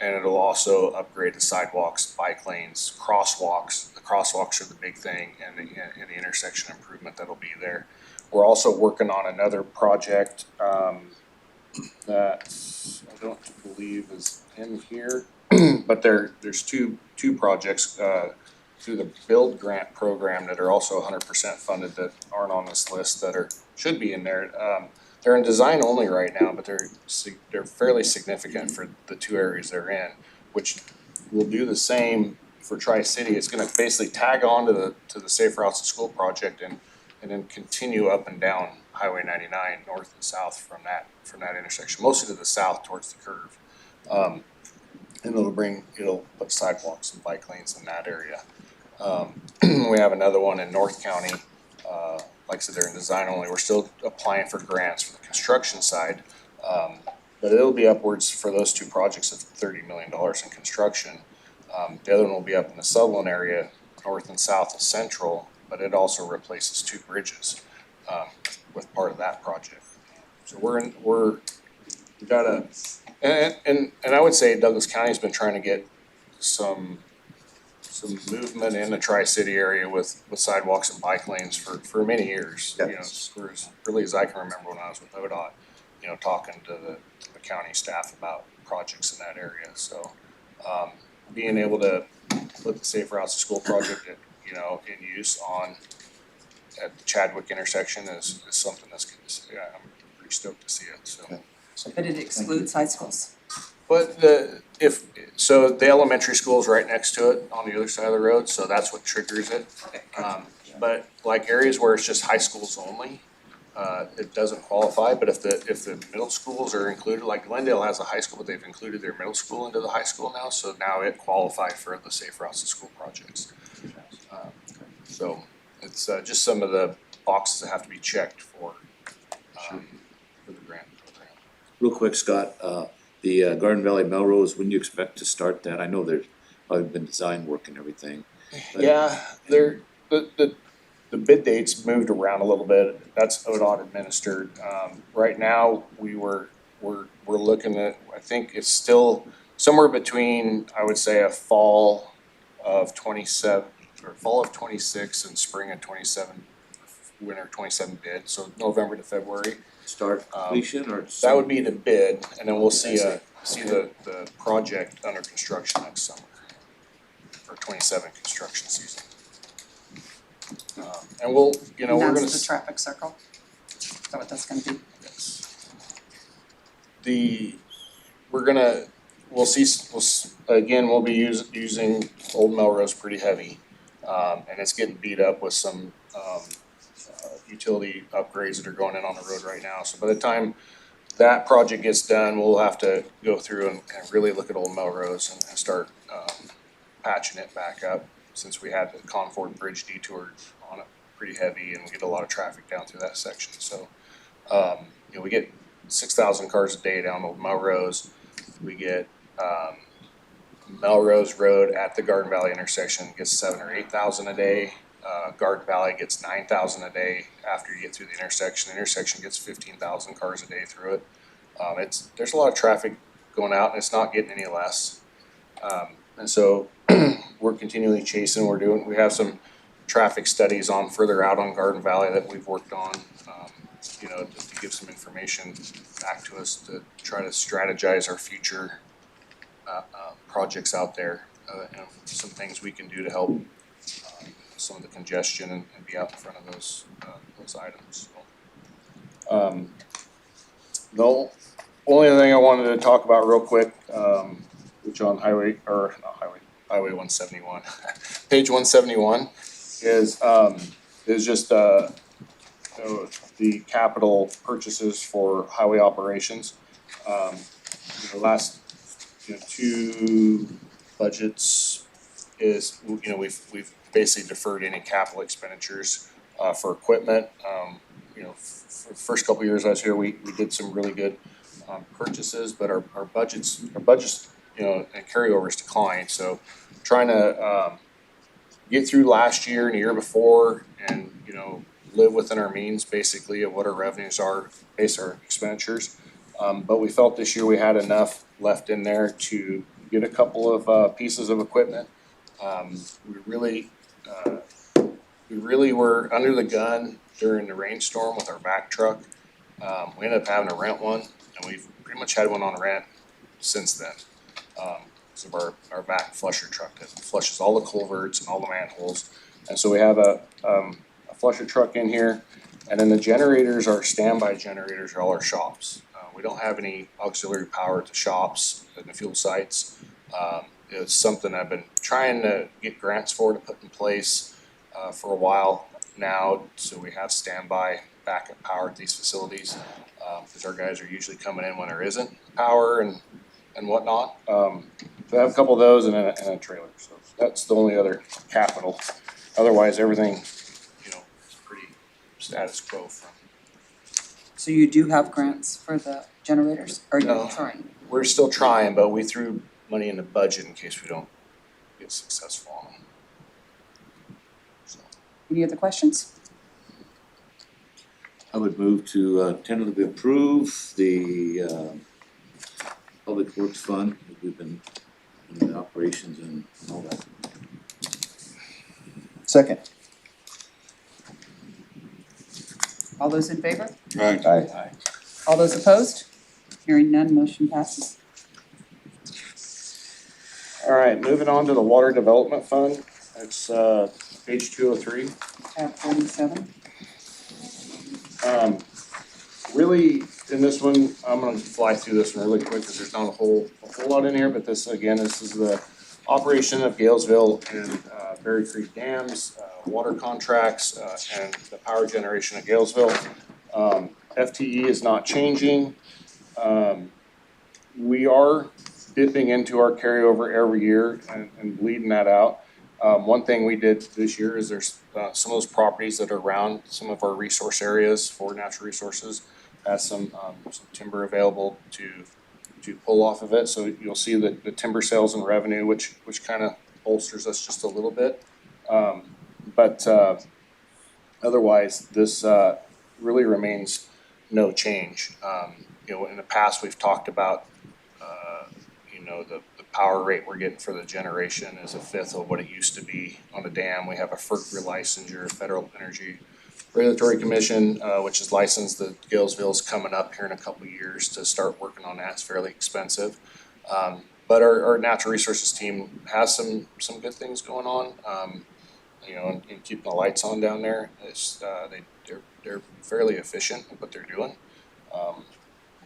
and it'll also upgrade the sidewalks, bike lanes, crosswalks. The crosswalks are the big thing, and the intersection improvement that'll be there. We're also working on another project that I don't believe is in here, but there's two projects, through the Build Grant program that are also 100% funded that aren't on this list that should be in there. They're in design only right now, but they're fairly significant for the two areas they're in, which will do the same for Tri-City. It's gonna basically tag on to the Safe Routes to School project and then continue up and down Highway 99, north and south from that intersection, mostly to the south towards the curve. And it'll put sidewalks and bike lanes in that area. We have another one in North County, like I said, they're in design only. We're still applying for grants for the construction side. But it'll be upwards for those two projects of $30 million in construction. The other one will be up in the Sutherland area, north and south of Central, but it also replaces two bridges, with part of that project. So we've got and I would say Douglas County's been trying to get some movement in the Tri-City area with sidewalks and bike lanes for many years. You know, for as early as I can remember when I was with ODOT, you know, talking to the county staff about projects in that area. So, being able to put the Safe Routes to School project in use at the Chadwick intersection is something I'm pretty stoked to see it, so. But it excludes high schools. But the elementary school's right next to it on the other side of the road, so that's what triggers it. But like areas where it's just high schools only, it doesn't qualify, but if the middle schools are included, like Glendale has a high school, but they've included their middle school into the high school now, so now it qualifies for the Safe Routes to School projects. So it's just some of the boxes that have to be checked for the grant program. Real quick, Scott, the Garden Valley Melrose, when do you expect to start that? I know there's probably been design work and everything. Yeah, the bid dates moved around a little bit. That's ODOT administered. Right now, we're looking at, I think it's still somewhere between, I would say, a fall of 27 or fall of 26 and spring of 27, winter 27 bid. So November to February. Start completion or? That would be the bid, and then we'll see the project under construction next summer for 27 construction season. And we'll, And we're gonna. that's the traffic circle? Is that what that's gonna be? Yes. We'll be using Old Melrose pretty heavy. And it's getting beat up with some, utility upgrades that are going in on the road right now. So by the time that project gets done, we'll have to go through and really look at Old Melrose and start, patching it back up, since we had the Concord Bridge detour on it pretty heavy and we get a lot of traffic down through that section. So, we get 6,000 cars a day down Old Melrose. We get, Melrose Road at the Garden Valley intersection gets 7,000 or 8,000 a day. Garden Valley gets 9,000 a day after you get through the intersection. The intersection gets 15,000 cars a day through it. There's a lot of traffic going out and it's not getting any less. And so we're continually chasing. We have some traffic studies on further out on Garden Valley that we've worked on, to give some information back to us to try to strategize our future projects out there, and some things we can do to help some of the congestion and be out in front of those items. So, the only other thing I wanted to talk about real quick, which on Highway 171, page 171 is just the capital purchases for highway operations. The last two budgets is, we've basically deferred any capital expenditures for equipment. For the first couple of years I was here, we did some really good purchases, but our budgets and carryovers declined. So trying to get through last year and the year before and live within our means basically of what our revenues are based on our expenditures. But we felt this year we had enough left in there to get a couple of pieces of equipment. We really were under the gun during the rainstorm with our back truck. We ended up having to rent one, and we've pretty much had one on rent since then. Because of our vac flusher truck that flushes all the culverts and all the manholes. And so we have a flusher truck in here, and then the generators, our standby generators, are all our shops. We don't have any auxiliary power at the shops and the fuel sites. It's something I've been trying to get grants for to put in place for a while now, so we have standby backup power at these facilities. Because our guys are usually coming in when there isn't power and whatnot. So I have a couple of those and a trailer, so that's the only other capital. Otherwise, everything, is pretty status quo from. So you do have grants for the generators, or No. you're trying? We're still trying, but we threw money in the budget in case we don't get successful on them. So, Any other questions? I would move to tentatively approve the Public Works Fund that we've been in the operations and all that. Second. All those in favor? Aye. All those opposed? Hearing none, motion passes. all right, moving on to the Water Development Fund. It's page 203. Tab 47. Really, in this one, I'm gonna fly through this one really quick because there's not a whole lot in here, but this is the operation of Galesville and Berry Creek dams, water contracts, and the power generation at Galesville. FTE is not changing. We are dipping into our carryover every year and bleeding that out. One thing we did this year is there's some of those properties that are around some of our resource areas for natural resources has some timber available to pull off of it. So you'll see that the timber sales and revenue, which kind of bolsters us just a little bit. But otherwise, this really remains no change. In the past, we've talked about the power rate we're getting for the generation is a fifth of what it used to be on the dam. We have a FERC relicensure, Federal Energy Regulatory Commission, which is licensed. The Galesville's coming up here in a couple of years to start working on that. It's fairly expensive. But our natural resources team has some good things going on, and keeping the lights on down there. It's, they're fairly efficient at what they're doing.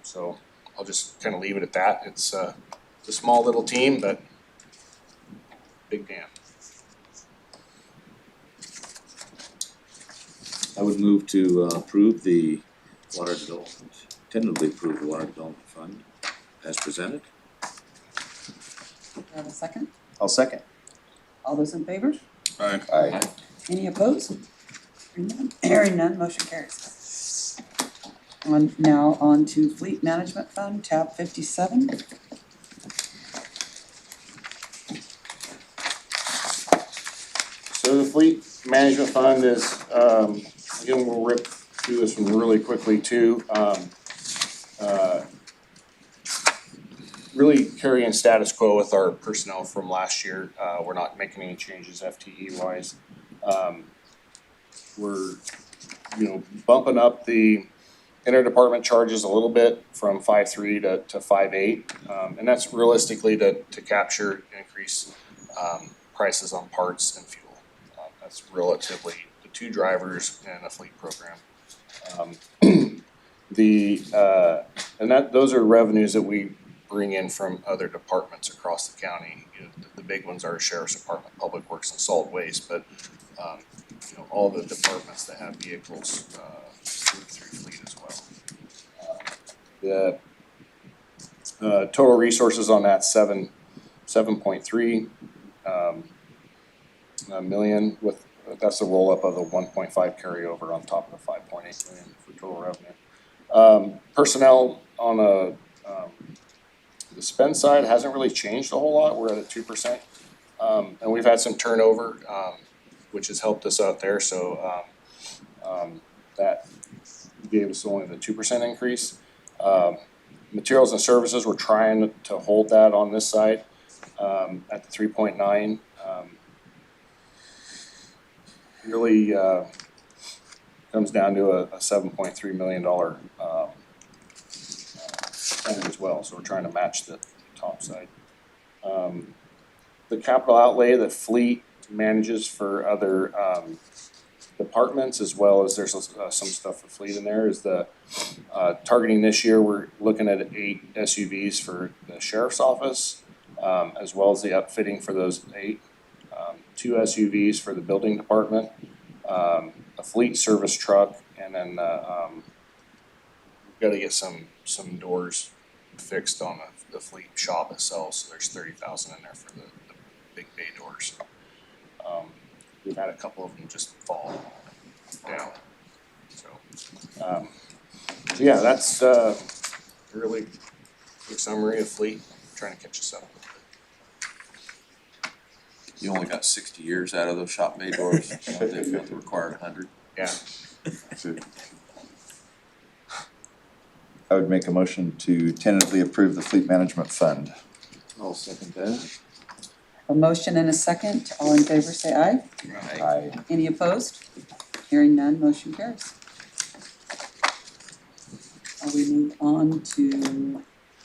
So I'll just kind of leave it at that. It's a small little team, but big dam. I would move to approve the water development, tentatively approve the Water Development Fund as presented. Do I have a second? I'll second. All those in favor? Aye. Any opposed? Hearing none, motion carries. Now on to Fleet Management Fund, tab 57. So the Fleet Management Fund is, again, we'll rip through this one really quickly too. Really carrying status quo with our personnel from last year. We're not making any changes FTE wise. We're, bumping up the interdepartment charges a little bit from 5.3 to 5.8. And that's realistically to capture increased prices on parts and fuel. That's relatively the two drivers in a fleet program. Those are revenues that we bring in from other departments across the county. The big ones are Sheriff's Department, Public Works, and Solid Waste, but all the departments that have vehicles through fleet as well. The total resources on that 7.3 million that's the roll up of the 1.5 carryover on top of the 5.8 million for total revenue. Personnel on the spend side hasn't really changed a whole lot. We're at a 2%, and we've had some turnover, which has helped us out there. So that gave us only the 2% increase. Materials and services, we're trying to hold that on this side at the 3.9. Really comes down to a $7.3 million as well, so we're trying to match the top side. The capital outlay that fleet manages for other, departments, as well as there's some stuff for fleet in there, is the, targeting this year, we're looking at 8 SUVs for the sheriff's office, as well as the upfitting for those 8. 2 SUVs for the building department, a fleet service truck, and then, we've gotta get some doors fixed on the fleet shop itself, so there's 30,000 in there for the big bay doors. We've had a couple of them just fall down, so yeah, that's, a really quick summary of fleet, trying to catch us up. You only got 60 years out of those shop bay doors, they've got the required 100. Yeah. I would make a motion to tentatively approve the fleet management fund. I'll second that. A motion and a second, all in favor say aye. Aye. Any opposed? Hearing none, motion carries. We move on to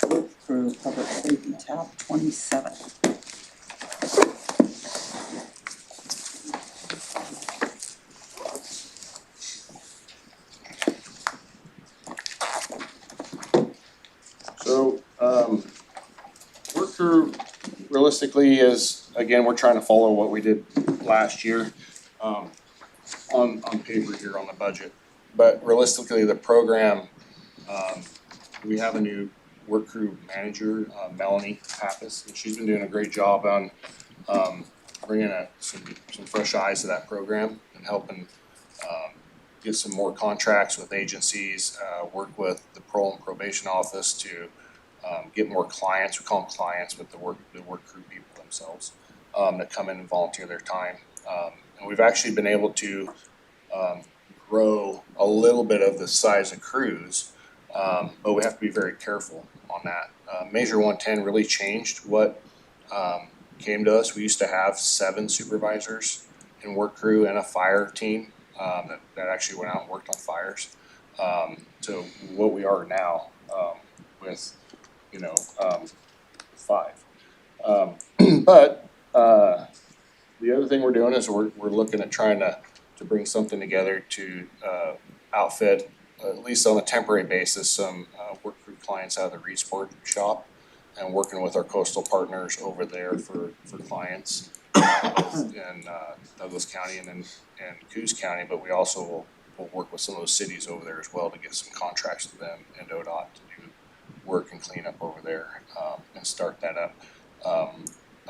work through public safety tab 27. So, work through realistically is, again, we're trying to follow what we did last year, on paper here on the budget. But realistically, the program, we have a new work crew manager, Melanie Pappas, and she's been doing a great job on, bringing some fresh eyes to that program and helping, get some more contracts with agencies, work with the parole and probation office to get more clients, we call them clients, but the work crew people themselves, that come in and volunteer their time. And we've actually been able to grow a little bit of the size of crews, but we have to be very careful on that. Measure 110 really changed what came to us. We used to have 7 supervisors in work crew and a fire team that actually went out and worked on fires, to what we are now, with, 5. But the other thing we're doing is we're looking at trying to bring something together to outfit, at least on a temporary basis, some work crew clients out of the Reedsport shop, and working with our coastal partners over there for clients in Douglas County and Coos County, but we also will work with some of those cities over there as well to get some contracts with them and ODOT to do work and clean up over there, and start that up.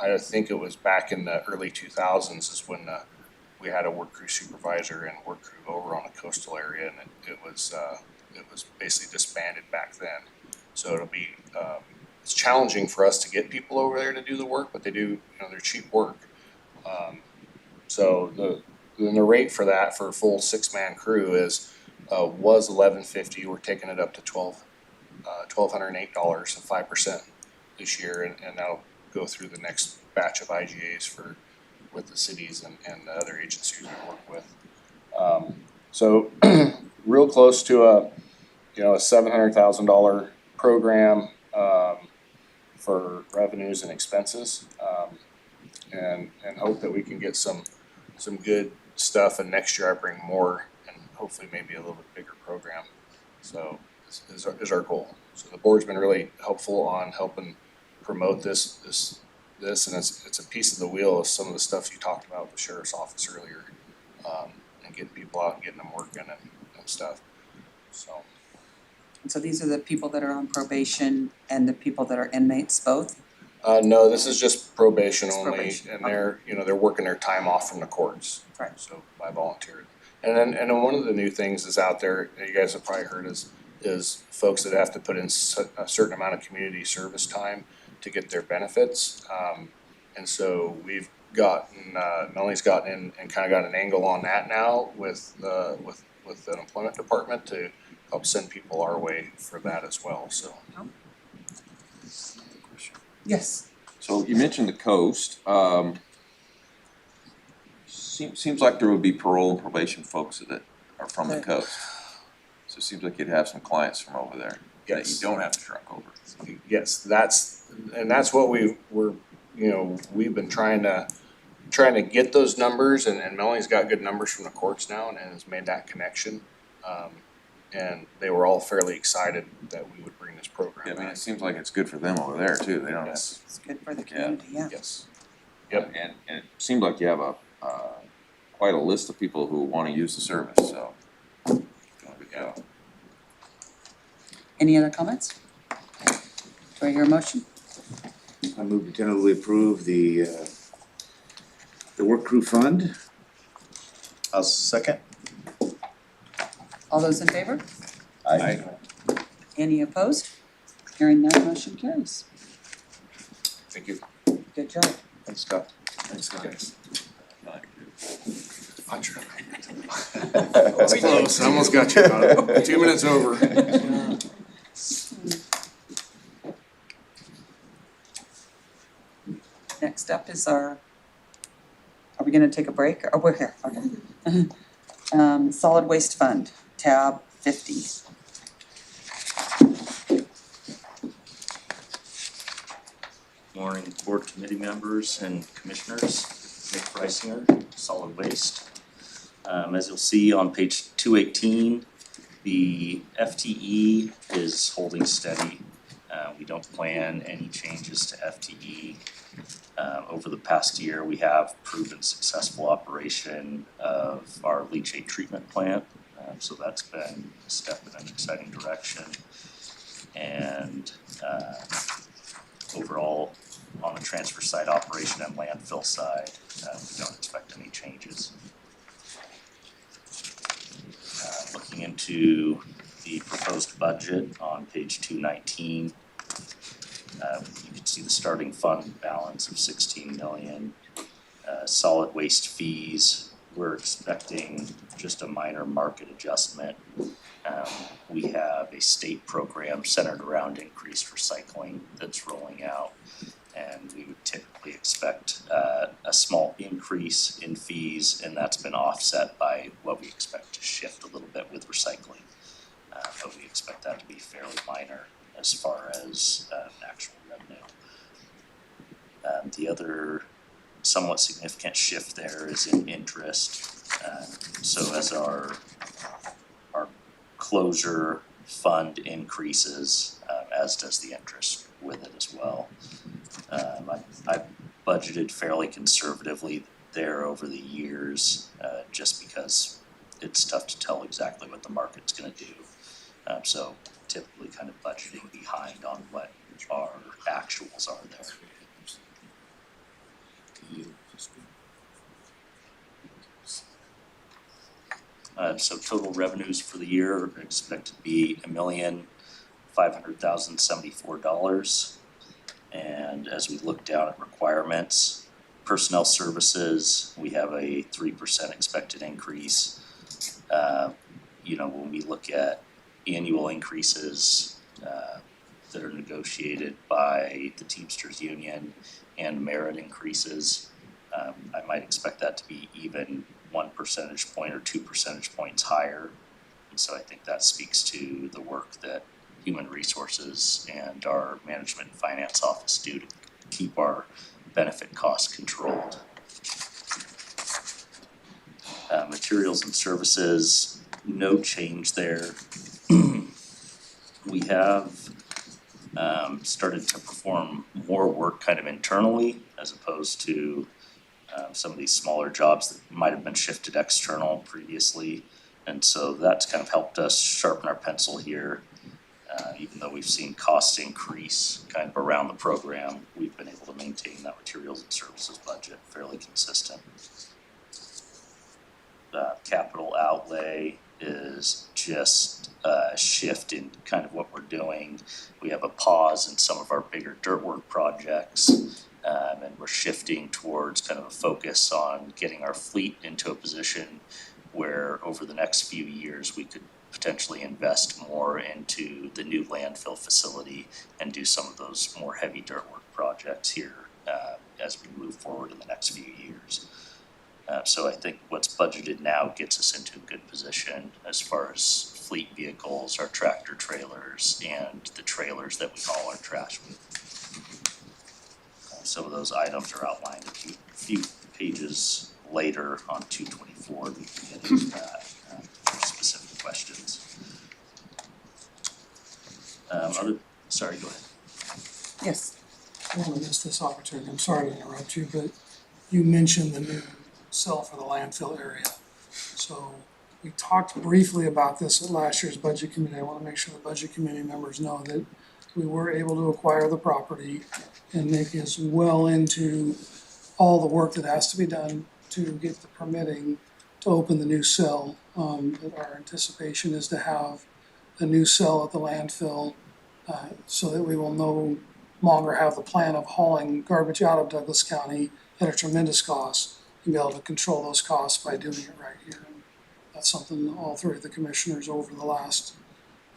I think it was back in the early 2000s is when we had a work crew supervisor and work crew over on the coastal area, and it was basically disbanded back then. So it'll be, it's challenging for us to get people over there to do the work, but they do, they're cheap work. So the rate for that for a full 6-man crew is was $11.50. We're taking it up to $1,208 and 5% this year, and that'll go through the next batch of IGAs with the cities and the other agencies we work with. So real close to a $700,000 program for revenues and expenses, and hope that we can get some good stuff, and next year I bring more and hopefully maybe a little bit bigger program. So this is our goal. So the board's been really helpful on helping promote this, and it's a piece of the wheel of some of the stuff you talked about with the sheriff's office earlier, and getting people out and getting them working and stuff. So. And so these are the people that are on probation and the people that are inmates both? No, this is just probation Just only, probation, and they're working their time off from the courts. Right. So by volunteer. And then one of the new things is out there, that you guys have probably heard, is folks that have to put in a certain amount of community service time to get their benefits. And so we've gotten, Melanie's gotten in and kind of got an angle on that now with the employment department to help send people our way for that as well, so. Yes. So you mentioned the coast. Seems like there would be parole and probation folks that are from the coast. So it seems like you'd have some clients from over there. that you Yes. don't have to truck over. Yes, that's what we've been trying to get those numbers, and Melanie's got good numbers from the courts now and has made that connection. And they were all fairly excited that we would bring this I program mean, back. it seems like it's good for them over there too, they don't have Yes, It's good for the community, yeah. yes. And it seemed like you have quite a list of people who wanna use the service, so. Doing a good job. Any other comments? Do I hear a motion? I move to tentatively approve the work crew fund. I'll second. All those in favor? Aye. Any opposed? Hearing none, motion carries. Thank you. Good job. Thanks, Scott. Thanks, guys. That's close, I almost got you on it. 2 minutes over. Next up is are we gonna take a break? Oh, we're here, okay. Solid Waste Fund, tab 50. Morning, board committee members and commissioners. Nick Reisinger, Solid Waste. As you'll see on page 218, the FTE is holding steady. We don't plan any changes to FTE. Over the past year, we have proven successful operation of our leachate treatment plant. So that's been a step in an exciting direction. And overall, on the transfer site operation and landfill side, we don't expect any changes. Looking into the proposed budget on page 219, you can see the starting fund balance of 16 million. Solid waste fees, we're expecting just a minor market adjustment. We have a state program centered around increased recycling that's rolling out, and we would typically expect a small increase in fees, and that's been offset by what we expect to shift a little bit with recycling. But we expect that to be fairly minor as far as actual revenue. The other somewhat significant shift there is in interest. So as our closure fund increases, as does the interest with it as well. I budgeted fairly conservatively there over the years, just because it's tough to tell exactly what the market's gonna do. So typically kind of budgeting behind on what our actuals are there. So total revenues for the year are expected to be $1,500,074. And as we look down at requirements, personnel services, we have a 3% expected increase. When we look at annual increases that are negotiated by the Teamsters Union and merit increases, I might expect that to be even 1 percentage point or 2 percentage points higher. And so I think that speaks to the work that Human Resources and our Management and Finance Office do to keep our benefit costs controlled. Materials and services, no change there. We have started to perform more work kind of internally as opposed to some of these smaller jobs that might have been shifted external previously. And so that's kind of helped us sharpen our pencil here. Even though we've seen costs increase kind of around the program, we've been able to maintain that materials and services budget fairly consistent. Capital outlay is just a shift in kind of what we're doing. We have a pause in some of our bigger dirt work projects, and we're shifting towards kind of a focus on getting our fleet into a position where over the next few years we could potentially invest more into the new landfill facility and do some of those more heavy dirt work projects here as we move forward in the next few years. So I think what's budgeted now gets us into a good position as far as fleet vehicles, our tractor trailers, and the trailers that we haul our trash with. Some of those items are outlined a few pages later on 224. We can get into that for specific questions. Sorry, go ahead. Yes. I don't want to miss this opportunity, I'm sorry to interrupt you, but you mentioned the new cell for the landfill area. So we talked briefly about this at last year's budget committee. I want to make sure the budget committee members know that we were able to acquire the property, and Nick is well into all the work that has to be done to get the permitting to open the new cell. That our anticipation is to have a new cell at the landfill, so that we will no longer have the plan of hauling garbage out of Douglas County at a tremendous cost, and be able to control those costs by doing it right here. And that's something all three of the commissioners over the last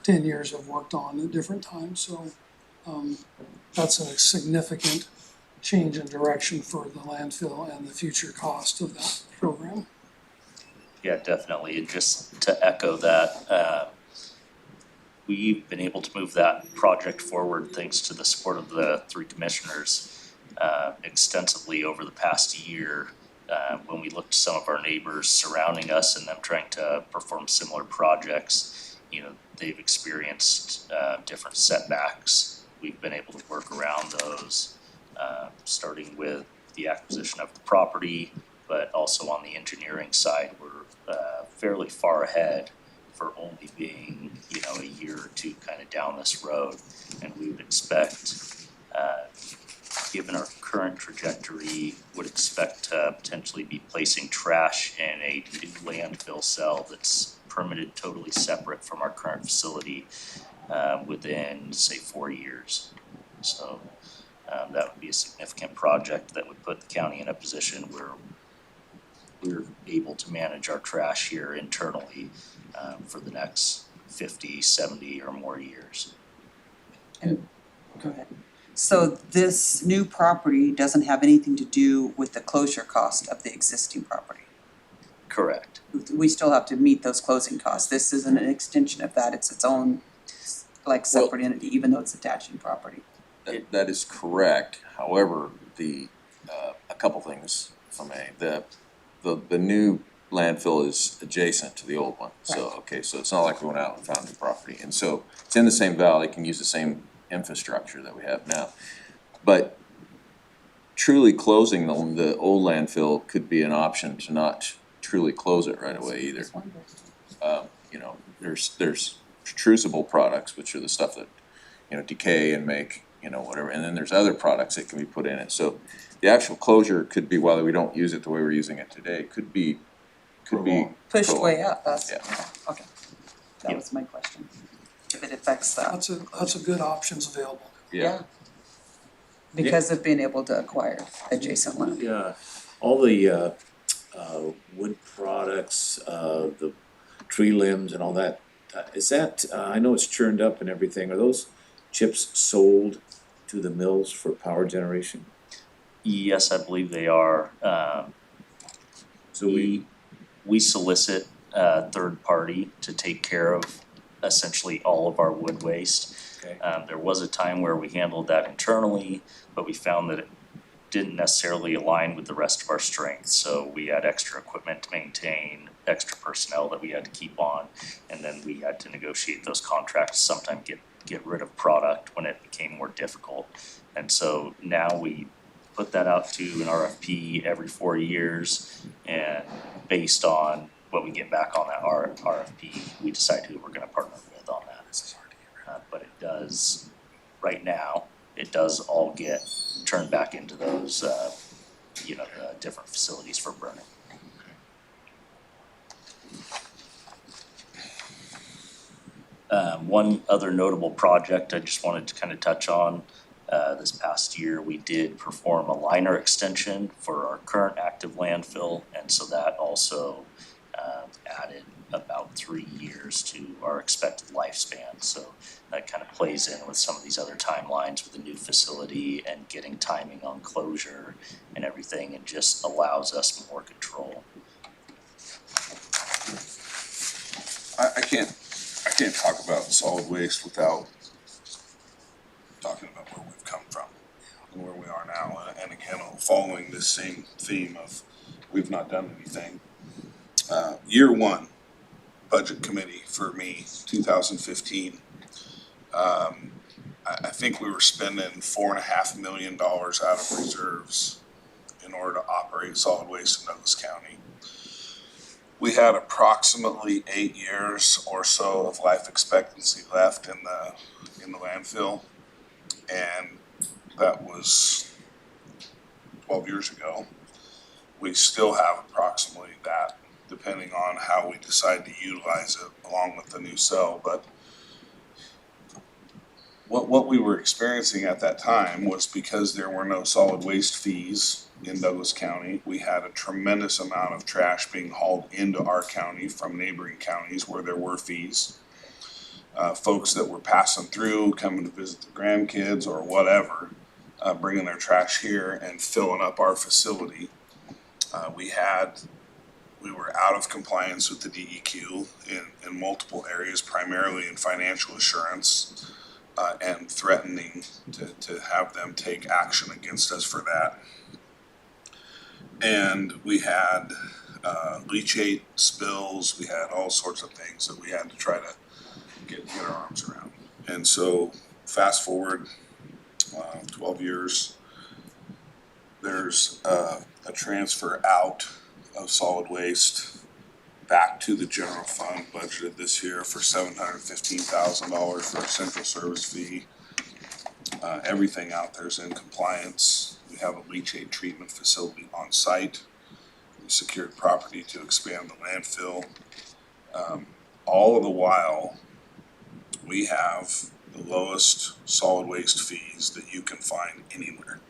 10 years have worked on at different times. So that's a significant change in direction for the landfill and the future cost of that program. Yeah, definitely. And just to echo that, we've been able to move that project forward thanks to the support of the three commissioners extensively over the past year. When we looked at some of our neighbors surrounding us and them trying to perform similar projects, you know, they've experienced different setbacks. We've been able to work around those, starting with the acquisition of the property, but also on the engineering side, we're fairly far ahead for only being, you know, a year or two kind of down this road. And we would expect, given our current trajectory, would expect to potentially be placing trash in a new landfill cell that's permitted totally separate from our current facility within, say, 4 years. So that would be a significant project that would put the county in a position where we're able to manage our trash here internally for the next 50, 70 or more years. And, go ahead. So this new property doesn't have anything to do with the closure cost of the existing property? Correct. We still have to meet those closing costs. This isn't an extension of that, it's its own, like, separate entity, even though it's attaching property. That is correct. However, a couple things from the new landfill is adjacent to the old one. So, okay, so it's not like we went out and found new property. And so it's in the same valley, can use the same infrastructure that we have now. But truly closing the old landfill could be an option to not truly close it right away either. You know, there's extrusible products, which are the stuff that, you know, decay and make, you know, whatever. And then there's other products that can be put in it. So the actual closure could be, while we don't use it the way we're using it today, could be Pushed way up, that's, Yeah. okay. That was my question. If it affects that. That's a good options available. Yeah. Because of being able to acquire adjacent land. Yeah, all the wood products, the tree limbs and all that, is that, I know it's churned up and everything, are those chips sold to the mills for power generation? Yes, I believe they are. So We solicit a third party to take care of essentially all of our wood waste. Okay. There was a time where we handled that internally, but we found that it didn't necessarily align with the rest of our strengths. So we had extra equipment to maintain, extra personnel that we had to keep on, and then we had to negotiate those contracts, sometimes get rid of product when it became more difficult. And so now we put that out to an RFP every 4 years, and based on what we get back on that RFP, we decide who we're gonna partner with on that. But it does, right now, it does all get turned back into those, you know, the different facilities for burning. One other notable project I just wanted to kind of touch on, this past year, we did perform a liner extension for our current active landfill, and so that also added about 3 years to our expected lifespan. So that kind of plays in with some of these other timelines with the new facility and getting timing on closure and everything, and just allows us more control. I can't can't talk about solid waste without talking about where we've come from and where we are now. And again, following this same theme of we've not done anything. Year one, budget committee for me, 2015. I think we were spending $4.5 million out of reserves in order to operate solid waste in Douglas County. We had approximately 8 years or so of life expectancy left in the landfill, and that was 12 years ago. We still have approximately that, depending on how we decide to utilize it along with the new cell. But what we were experiencing at that time was, because there were no solid waste fees in Douglas County, we had a tremendous amount of trash being hauled into our county from neighboring counties where there were fees. Folks that were passing through, coming to visit the grandkids or whatever, bringing their trash here and filling up our facility. We were out of compliance with the DEQ in multiple areas, primarily in financial assurance, and threatening to have them take action against us for that. And we had leachate spills, we had all sorts of things that we had to try to get our arms around. And so fast forward 12 years, there's a transfer out of solid waste back to the general fund budgeted this year for $715,000 for a central service fee. Everything out there is in compliance. We have a leachate treatment facility on site. We secured property to expand the landfill. All of the while, we have the lowest solid waste fees that you can find anywhere.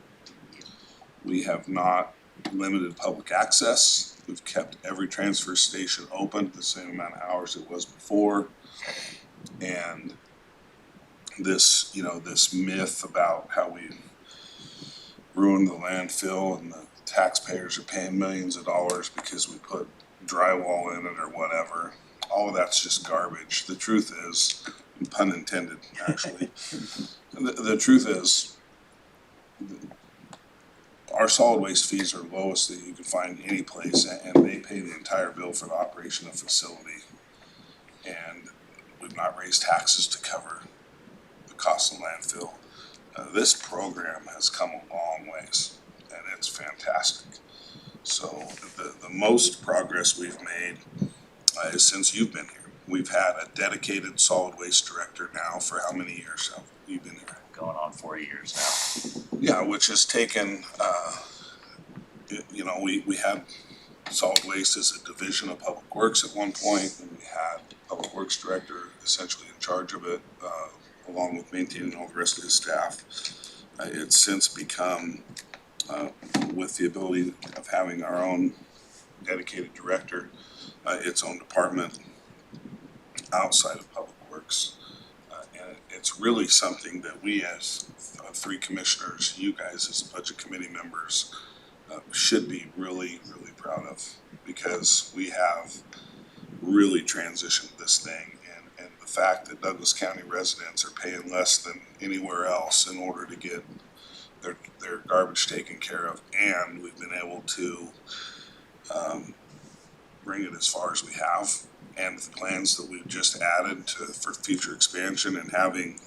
We have not limited public access. We've kept every transfer station open the same amount of hours it was before. And this, this myth about how we ruined the landfill and the taxpayers are paying millions of dollars because we put drywall in it or whatever, all of that's just garbage. The truth is, pun intended, actually, the truth is, our solid waste fees are lowest that you can find any place, and they pay the entire bill for the operation of the facility. And we've not raised taxes to cover the cost of landfill. This program has come a long ways, and it's fantastic. So the most progress we've made is since you've been here. We've had a dedicated solid waste director now for how many years have you been here? Going on 4 years now. Yeah, which has taken, we had solid waste as a division of Public Works at one point, and we had Public Works director essentially in charge of it, along with maintaining all the rest of his staff. It's since become, with the ability of having our own dedicated director, its own department outside of Public Works. And it's really something that we as three commissioners, you guys as budget committee members, should be really, really proud of, because we have really transitioned this thing. And the fact that Douglas County residents are paying less than anywhere else in order to get their garbage taken care of, and we've been able to bring it as far as we have, and the plans that we've just added for future expansion, and having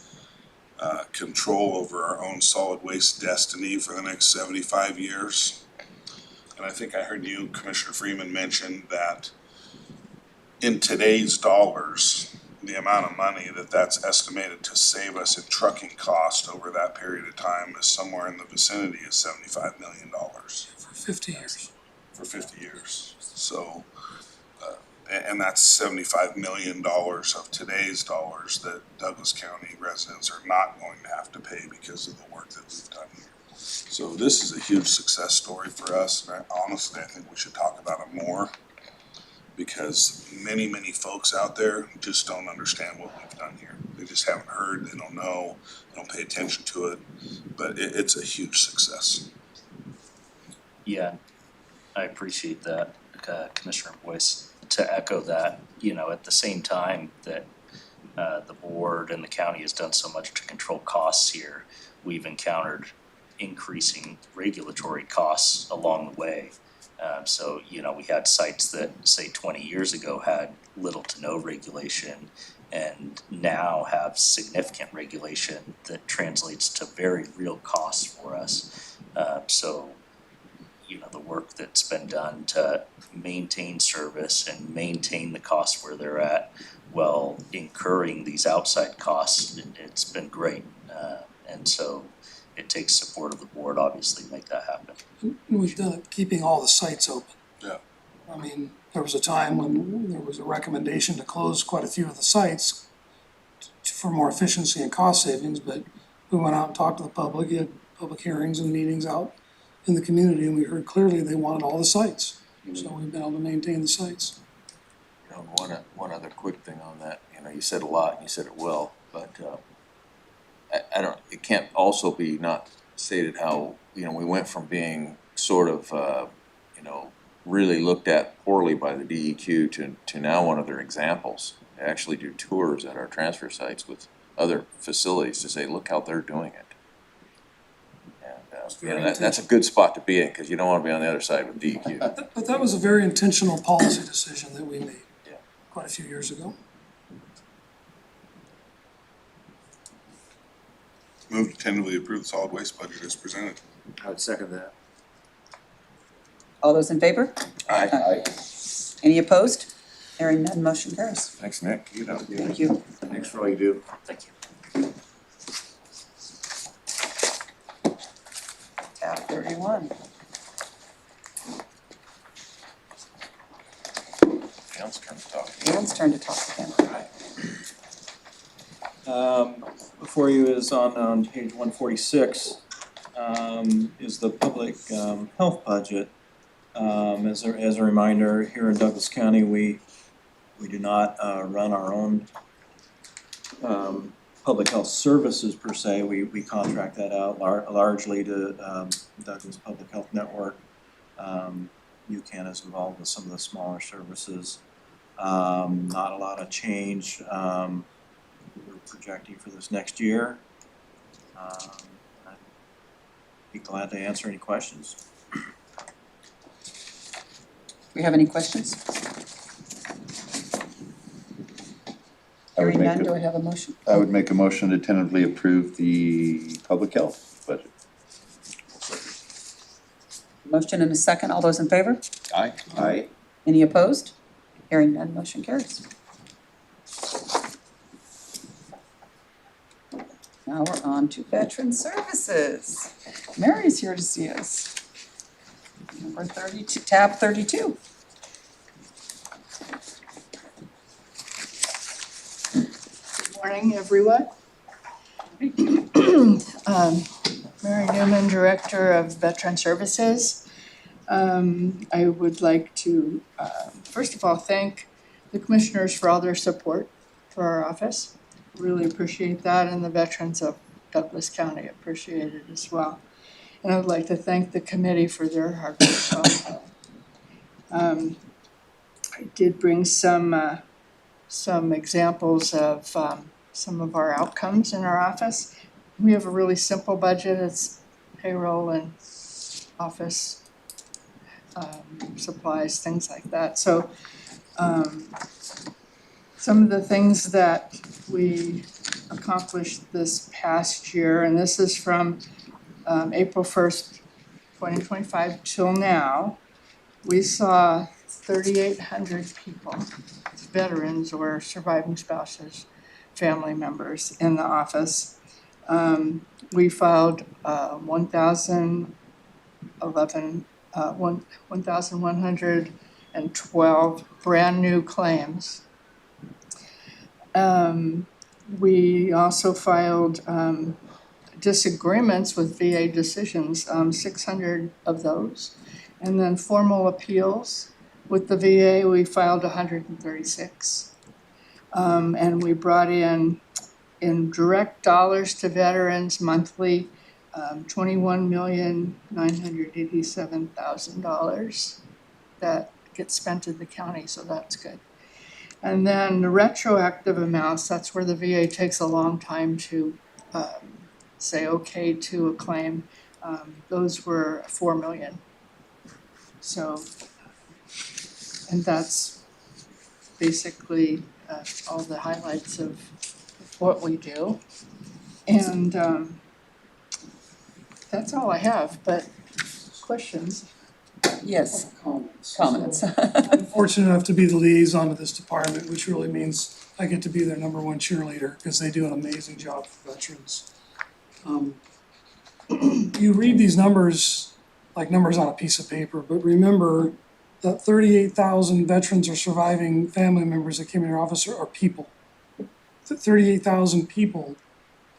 control over our own solid waste destiny for the next 75 years. And I think I heard you, Commissioner Freeman, mention that in today's dollars, the amount of money that's estimated to save us in trucking cost over that period of time is somewhere in the vicinity of $75 million. For 50 years. For 50 years. So, and that's $75 million of today's dollars that Douglas County residents are not going to have to pay because of the work that we've done here. So this is a huge success story for us, and honestly, I think we should talk about it more, because many, many folks out there just don't understand what we've done here. They just haven't heard, they don't know, they don't pay attention to it, but it's a huge success. Yeah, I appreciate that, Commissioner Boyce. To echo that, at the same time that the board and the county has done so much to control costs here, we've encountered increasing regulatory costs along the way. So, you know, we had sites that, say, 20 years ago had little to no regulation and now have significant regulation that translates to very real costs for us. So, you know, the work that's been done to maintain service and maintain the costs where they're at while incurring these outside costs, it's been great. And so it takes support of the board, obviously, to make that happen. We've done it keeping all the sites open. Yeah. I mean, there was a time when there was a recommendation to close quite a few of the sites for more efficiency and cost savings, but we went out and talked to the public, you had public hearings and meetings out in the community, and we heard clearly they wanted all the sites. So we've been able to maintain the sites. You know, one other quick thing on that, you know, you said a lot and you said it well, but, I don't, it can't also be not stated how, you know, we went from being sort of, you know, really looked at poorly by the DEQ to now one of their examples. They actually do tours at our transfer sites with other facilities to say, look how they're doing it. And, you know, that's a good spot to be in, because you don't want to be on the other side with DEQ. But that was a very intentional policy decision that we made quite a few years ago. Move to tentatively approve the solid waste budget as presented. I would second that. All those in favor? Aye. Any opposed? Hearing none, motion carries. Thanks, Nick. You know. Thank you. Thanks for all you do. Thank you. Tab 31. Dan's turn to talk. Dan's turn to talk again. Before you is on page 146, is the public health budget. As a reminder, here in Douglas County, we do not run our own public health services per se. We contract that out largely to Douglas Public Health Network. UCAN is involved with some of the smaller services. Not a lot of change. We're projecting for this next year. I'd be glad to answer any questions. Do we have any questions? Hearing none, do I have a motion? I would make a motion to tentatively approve the public health budget. Motion and a second. All those in favor? Aye. Aye. Any opposed? Hearing none, motion carries. Now we're on to Veteran Services. Mary's here to see us. Number 32, tab 32. Morning, everyone. Mary Newman, Director of Veteran Services. I would like to, first of all, thank the commissioners for all their support for our office. Really appreciate that, and the veterans of Douglas County appreciate it as well. And I would like to thank the committee for their hard work. I did bring some examples of some of our outcomes in our office. We have a really simple budget. It's payroll and office supplies, things like that. So some of the things that we accomplished this past year, and this is from April 1st, 2025 till now, we saw 3,800 people, veterans or surviving spouses, family members in the office. We filed 1,112 brand new claims. We also filed disagreements with VA decisions, 600 of those. And then formal appeals with the VA, we filed 136. And we brought in direct dollars to veterans monthly, $21,987,000 that gets spent in the county, so that's good. And then the retroactive amounts, that's where the VA takes a long time to say okay to a claim. Those were 4 million. So, and that's basically all the highlights of what we do. And that's all I have, but questions? Yes, Comments. comments. I'm fortunate enough to be the liaison to this department, which really means I get to be their number one cheerleader, because they do an amazing job for veterans. You read these numbers like numbers on a piece of paper, but remember that 38,000 veterans or surviving family members that came in your office are people. 38,000 people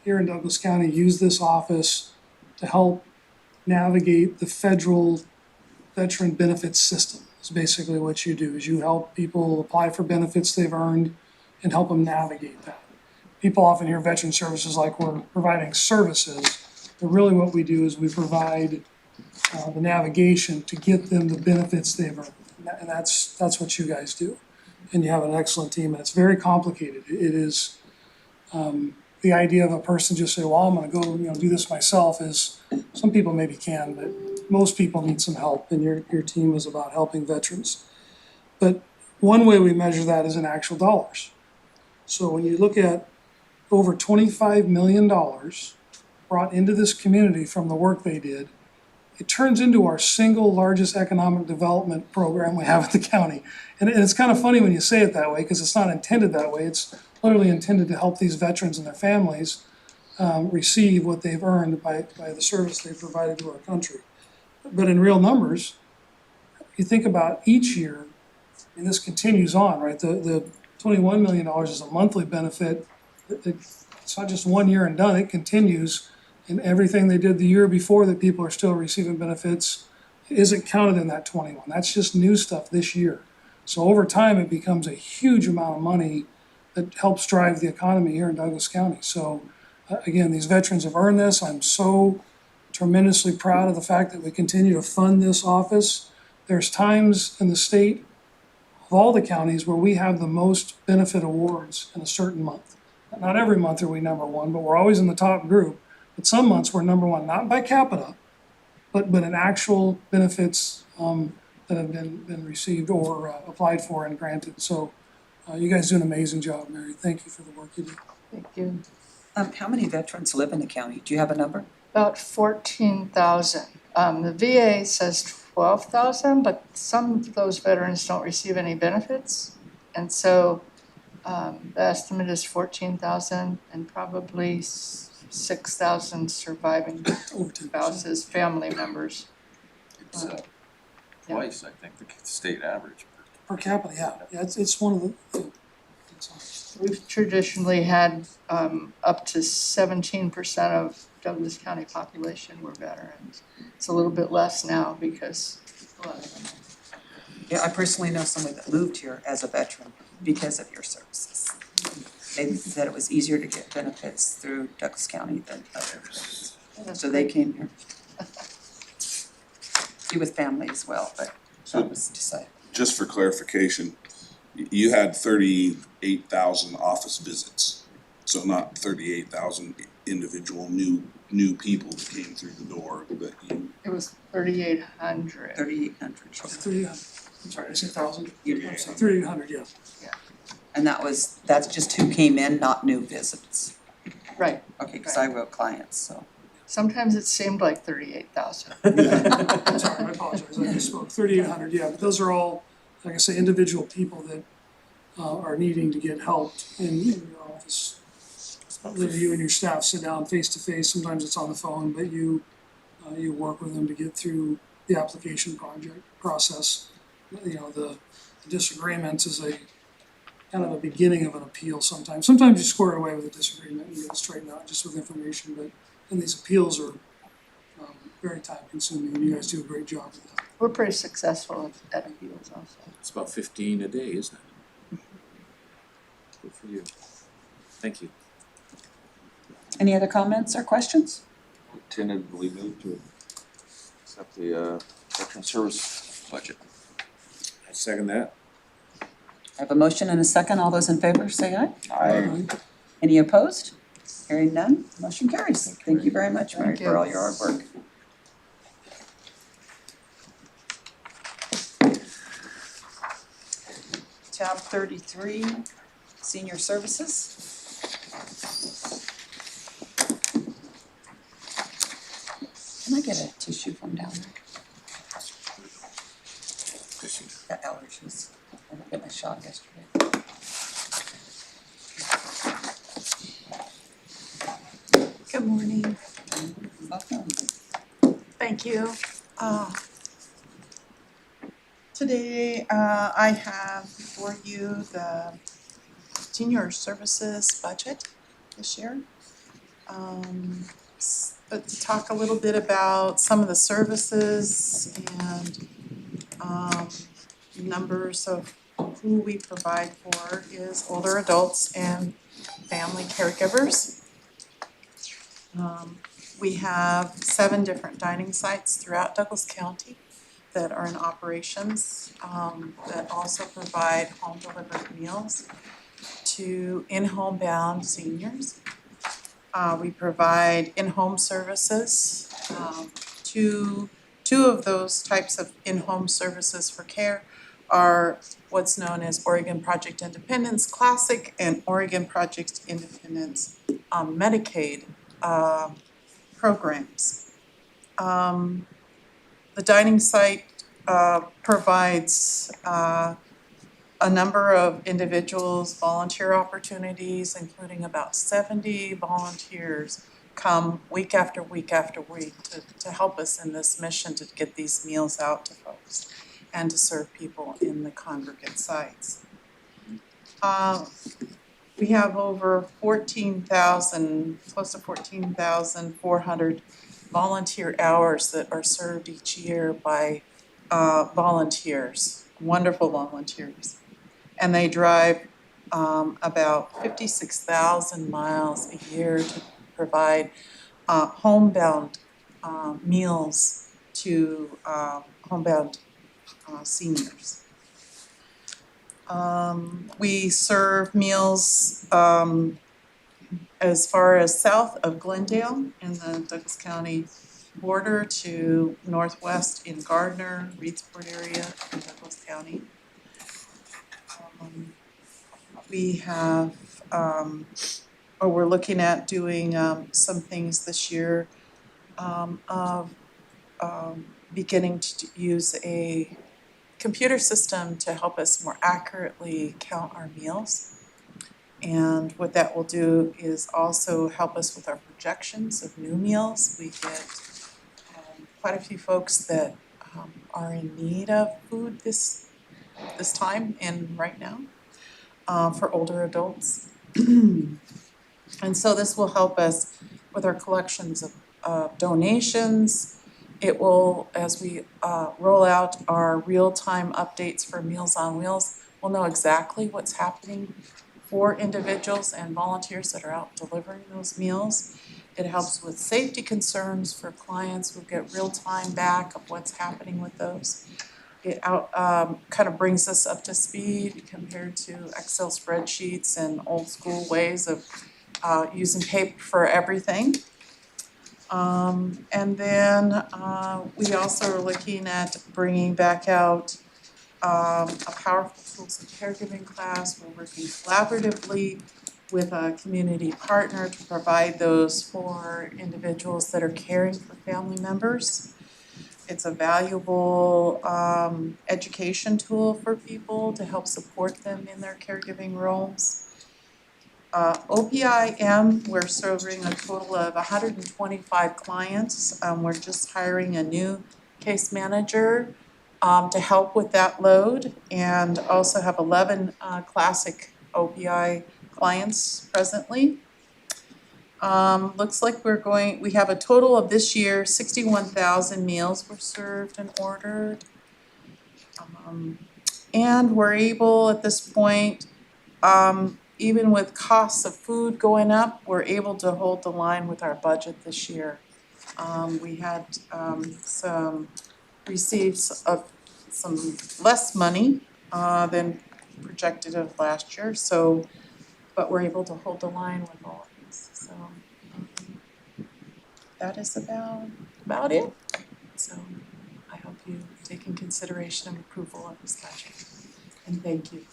here in Douglas County use this office to help navigate the federal veteran benefits system. Is basically what you do, is you help people apply for benefits they've earned and help them navigate that. People often hear veteran services like we're providing services, but really what we do is we provide the navigation to get them the benefits they've earned. And that's what you guys do. And you have an excellent team, and it's very complicated. It is, the idea of a person just say, well, I'm gonna go, do this myself is, some people maybe can, but most people need some help, and your team is about helping veterans. But one way we measure that is in actual dollars. So when you look at over $25 million brought into this community from the work they did, it turns into our single largest economic development program we have at the county. And it's kind of funny when you say it that way, because it's not intended that way. It's literally intended to help these veterans and their families receive what they've earned by the service they've provided to our country. But in real numbers, you think about each year, and this continues on, right? The $21 million is a monthly benefit. It's not just 1 year and done, it continues. And everything they did the year before that people are still receiving benefits isn't counted in that 21. That's just new stuff this year. So over time, it becomes a huge amount of money that helps drive the economy here in Douglas County. So again, these veterans have earned this. I'm so tremendously proud of the fact that we continue to fund this office. There's times in the state of all the counties where we have the most benefit awards in a certain month. Not every month are we number one, but we're always in the top group. But some months we're number one, not by capita, but in actual benefits that have been received or applied for and granted. So you guys do an amazing job, Mary. Thank you for the work you do. Thank you. How many veterans live in the county? Do you have a number? About 14,000. The VA says 12,000, but some of those veterans don't receive any benefits. And so the estimate is 14,000 and probably 6,000 surviving spouses, family members. It's twice, I think, the state average. Per capita, yeah, it's one of the. We've traditionally had up to 17% of Douglas County population were veterans. It's a little bit less now because a lot of them. Yeah, I personally know someone that moved here as a veteran because of your services. They said it was easier to get benefits through Douglas County than other veterans. So they came here. Be with family as well, but that was decided. Just for clarification, you had 38,000 office visits, so not 38,000 individual new people that came through the door, but you. It was 3,800. 3,800. I'm sorry, I said 1,000. You- 3,800, yeah. And that's just who came in, not new visits. Right. Okay, because I wrote clients, so. Sometimes it seemed like 38,000. I'm sorry, I apologize, I just spoke, 3,800, yeah, but those are all, like I say, individual people that are needing to get helped in your office. Whether you and your staff sit down face to face, sometimes it's on the phone, but you work with them to get through the application process. The disagreements is a kind of a beginning of an appeal sometimes. Sometimes you square it away with a disagreement and get it straightened out just with information, but and these appeals are very time consuming, and you guys do a great job with that. We're pretty successful at appeals also. It's about 15 a day, isn't it? Good for you. Thank you. Any other comments or questions? Tentatively move to accept the veteran service budget. I second that. I have a motion and a second. All those in favor say aye. Aye. Any opposed? Hearing none, motion carries. Thank you very much, Mary, Thank for you. all your hard work. Tab 33, Senior Services. Can I get a tissue from down there? Got allergies. I didn't get my shot yesterday. Good morning. Welcome. Thank you. Today, I have before you the senior services budget this year. But to talk a little bit about some of the services and numbers of who we provide for is older adults and family caregivers. We have 7 different dining sites throughout Douglas County that are in operations, that also provide home delivered meals to in-home bound seniors. We provide in-home services. Two of those types of in-home services for care are what's known as Oregon Project Independence Classic and Oregon Project Independence Medicaid programs. The dining site provides a number of individuals, volunteer opportunities, including about 70 volunteers come week after week after week to help us in this mission to get these meals out to folks and to serve people in the congregate sites. We have over 14,000, close to 14,400 volunteer hours that are served each year by volunteers, wonderful volunteers. And they drive about 56,000 miles a year to provide homebound meals to homebound seniors. We serve meals as far as south of Glendale in the Douglas County border to northwest in Gardner, Reedsport area in Douglas County. We have, we're looking at doing some things this year of beginning to use a computer system to help us more accurately count our meals. And what that will do is also help us with our projections of new meals. We get quite a few folks that are in need of food this time and right now for older adults. And so this will help us with our collections of donations. It will, as we roll out our real-time updates for Meals on Wheels, we'll know exactly what's happening for individuals and volunteers that are out delivering those meals. It helps with safety concerns for clients. We'll get real-time back of what's happening with those. It kind of brings us up to speed compared to Excel spreadsheets and old school ways of using paper for everything. And then we also are looking at bringing back out a powerful tools of caregiving class. We're working collaboratively with a community partner to provide those for individuals that are caring for family members. It's a valuable education tool for people to help support them in their caregiving roles. OPIM, we're serving a total of 125 clients. We're just hiring a new case manager to help with that load, and also have 11 classic OPI clients presently. Looks like we have a total of this year 61,000 meals were served and ordered. And we're able at this point, even with costs of food going up, we're able to hold the line with our budget this year. We had received some less money than projected of last year, so, but we're able to hold the line with all of these, so. That is about it. So I hope you take in consideration and approval of this budget, and thank you.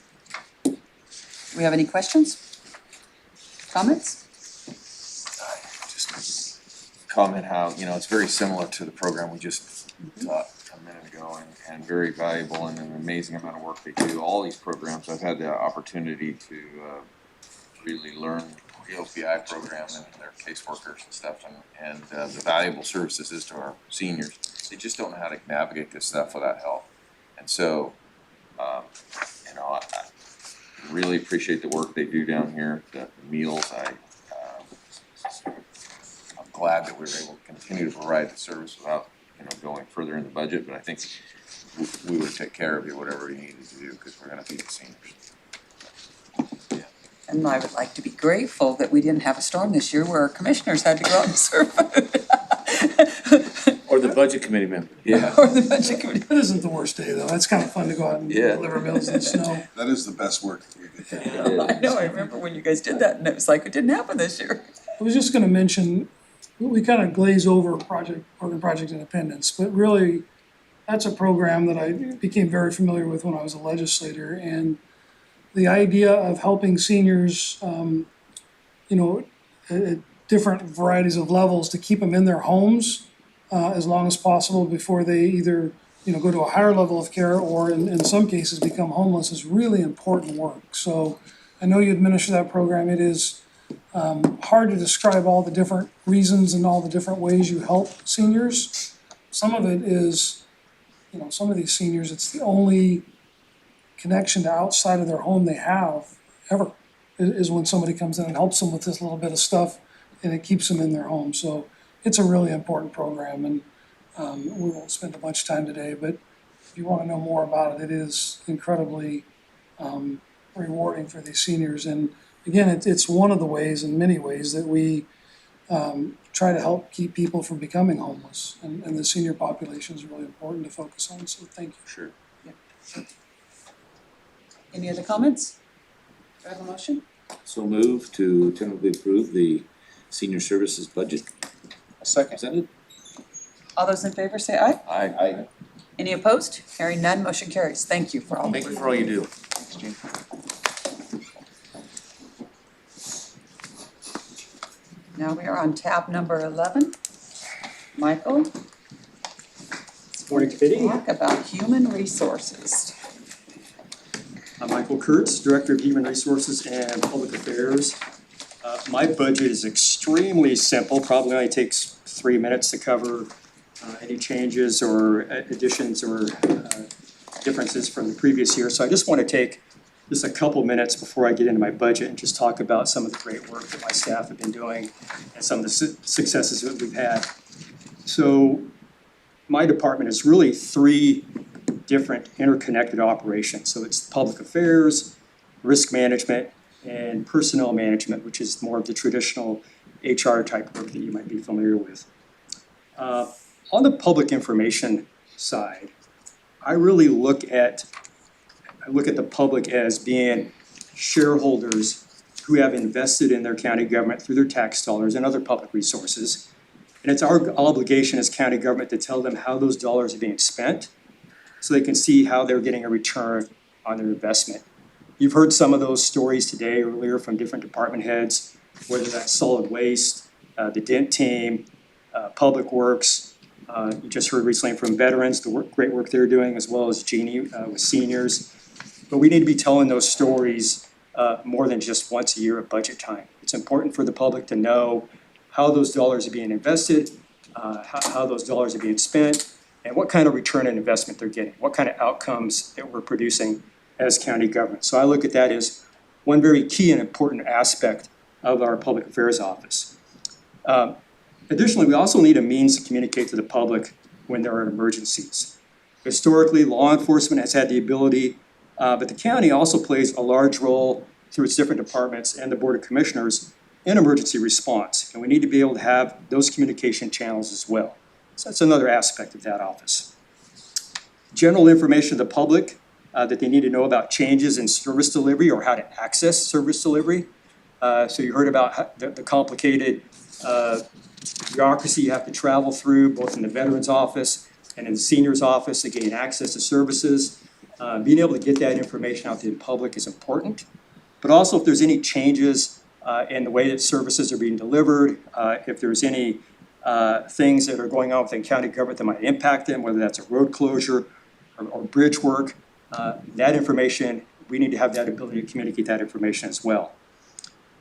Do we have any questions? Comments? Just comment how, it's very similar to the program we just taught a minute ago, and very valuable, and an amazing amount of work they do. All these programs, I've had the opportunity to really learn the OPI program and their caseworkers and stuff, and the valuable services is to our seniors. They just don't know how to navigate this stuff without help. And so, I really appreciate the work they do down here, the meals. I'm glad that we were able to continue to provide the service without, going further in the budget, but I think we would take care of you, whatever you needed to do, because we're gonna feed the seniors. And I would like to be grateful that we didn't have a storm this year where our commissioners had to go out and serve food. Or the budget committee member. Yeah. Or the budget committee. That isn't the worst day though. That's kind of fun to go out and Yeah. deliver meals in the snow. That is the best work we could do. I know, I remember when you guys did that and it was like, it didn't happen this year. I was just gonna mention, we kind of glaze over Oregon Project Independence, but really, that's a program that I became very familiar with when I was a legislator, and the idea of helping seniors, at different varieties of levels, to keep them in their homes as long as possible before they either, go to a higher level of care or in some cases become homeless is really important work. So I know you administer that program. It is hard to describe all the different reasons and all the different ways you help seniors. Some of it is, some of these seniors, it's the only connection to outside of their home they have ever, is when somebody comes in and helps them with this little bit of stuff, and it keeps them in their home. So it's a really important program, and we won't spend a bunch of time today, but if you want to know more about it, it is incredibly rewarding for these seniors. And again, it's one of the ways, in many ways, that we try to help keep people from becoming homeless, and the senior population is really important to focus on, so thank you. Sure. Any other comments? Do I have a motion? So move to tentatively approve the senior services budget. Second. Presented. All those in favor say aye. Aye. Any opposed? Hearing none, motion carries. Thank you for all. Thank you for all you do. Now we are on tab number 11. Michael, Morning, committee. talk about human resources. I'm Michael Kurtz, Director of Human Resources and Public Affairs. My budget is extremely simple, probably only takes 3 minutes to cover any changes or additions or differences from the previous year. So I just want to take just a couple minutes before I get into my budget and just talk about some of the great work that my staff have been doing and some of the successes that we've had. So my department is really 3 different interconnected operations. So it's public affairs, risk management, and personnel management, which is more of the traditional HR type work that you might be familiar with. On the public information side, I really look at the public as being shareholders who have invested in their county government through their tax dollars and other public resources. And it's our obligation as county government to tell them how those dollars are being spent so they can see how they're getting a return on their investment. You've heard some of those stories today earlier from different department heads, whether that's solid waste, the DENT team, Public Works. You just heard recently from veterans, the great work they're doing, as well as Jeannie with seniors. But we need to be telling those stories more than just once a year at budget time. It's important for the public to know how those dollars are being invested, how those dollars are being spent, and what kind of return on investment they're getting, what kind of outcomes that we're producing as county government. So I look at that as one very key and important aspect of our public affairs office. Additionally, we also need a means to communicate to the public when there are emergencies. Historically, law enforcement has had the ability, but the county also plays a large role through its different departments and the Board of Commissioners in emergency response. And we need to be able to have those communication channels as well. So that's another aspect of that office. General information to the public that they need to know about changes in service delivery or how to access service delivery. So you heard about the complicated bureaucracy you have to travel through, both in the Veterans Office and in the Seniors Office to gain access to services. Being able to get that information out to the public is important. But also if there's any changes in the way that services are being delivered, if there's any things that are going on within county government that might impact them, whether that's a road closure or bridge work, that information, we need to have that ability to communicate that information as well.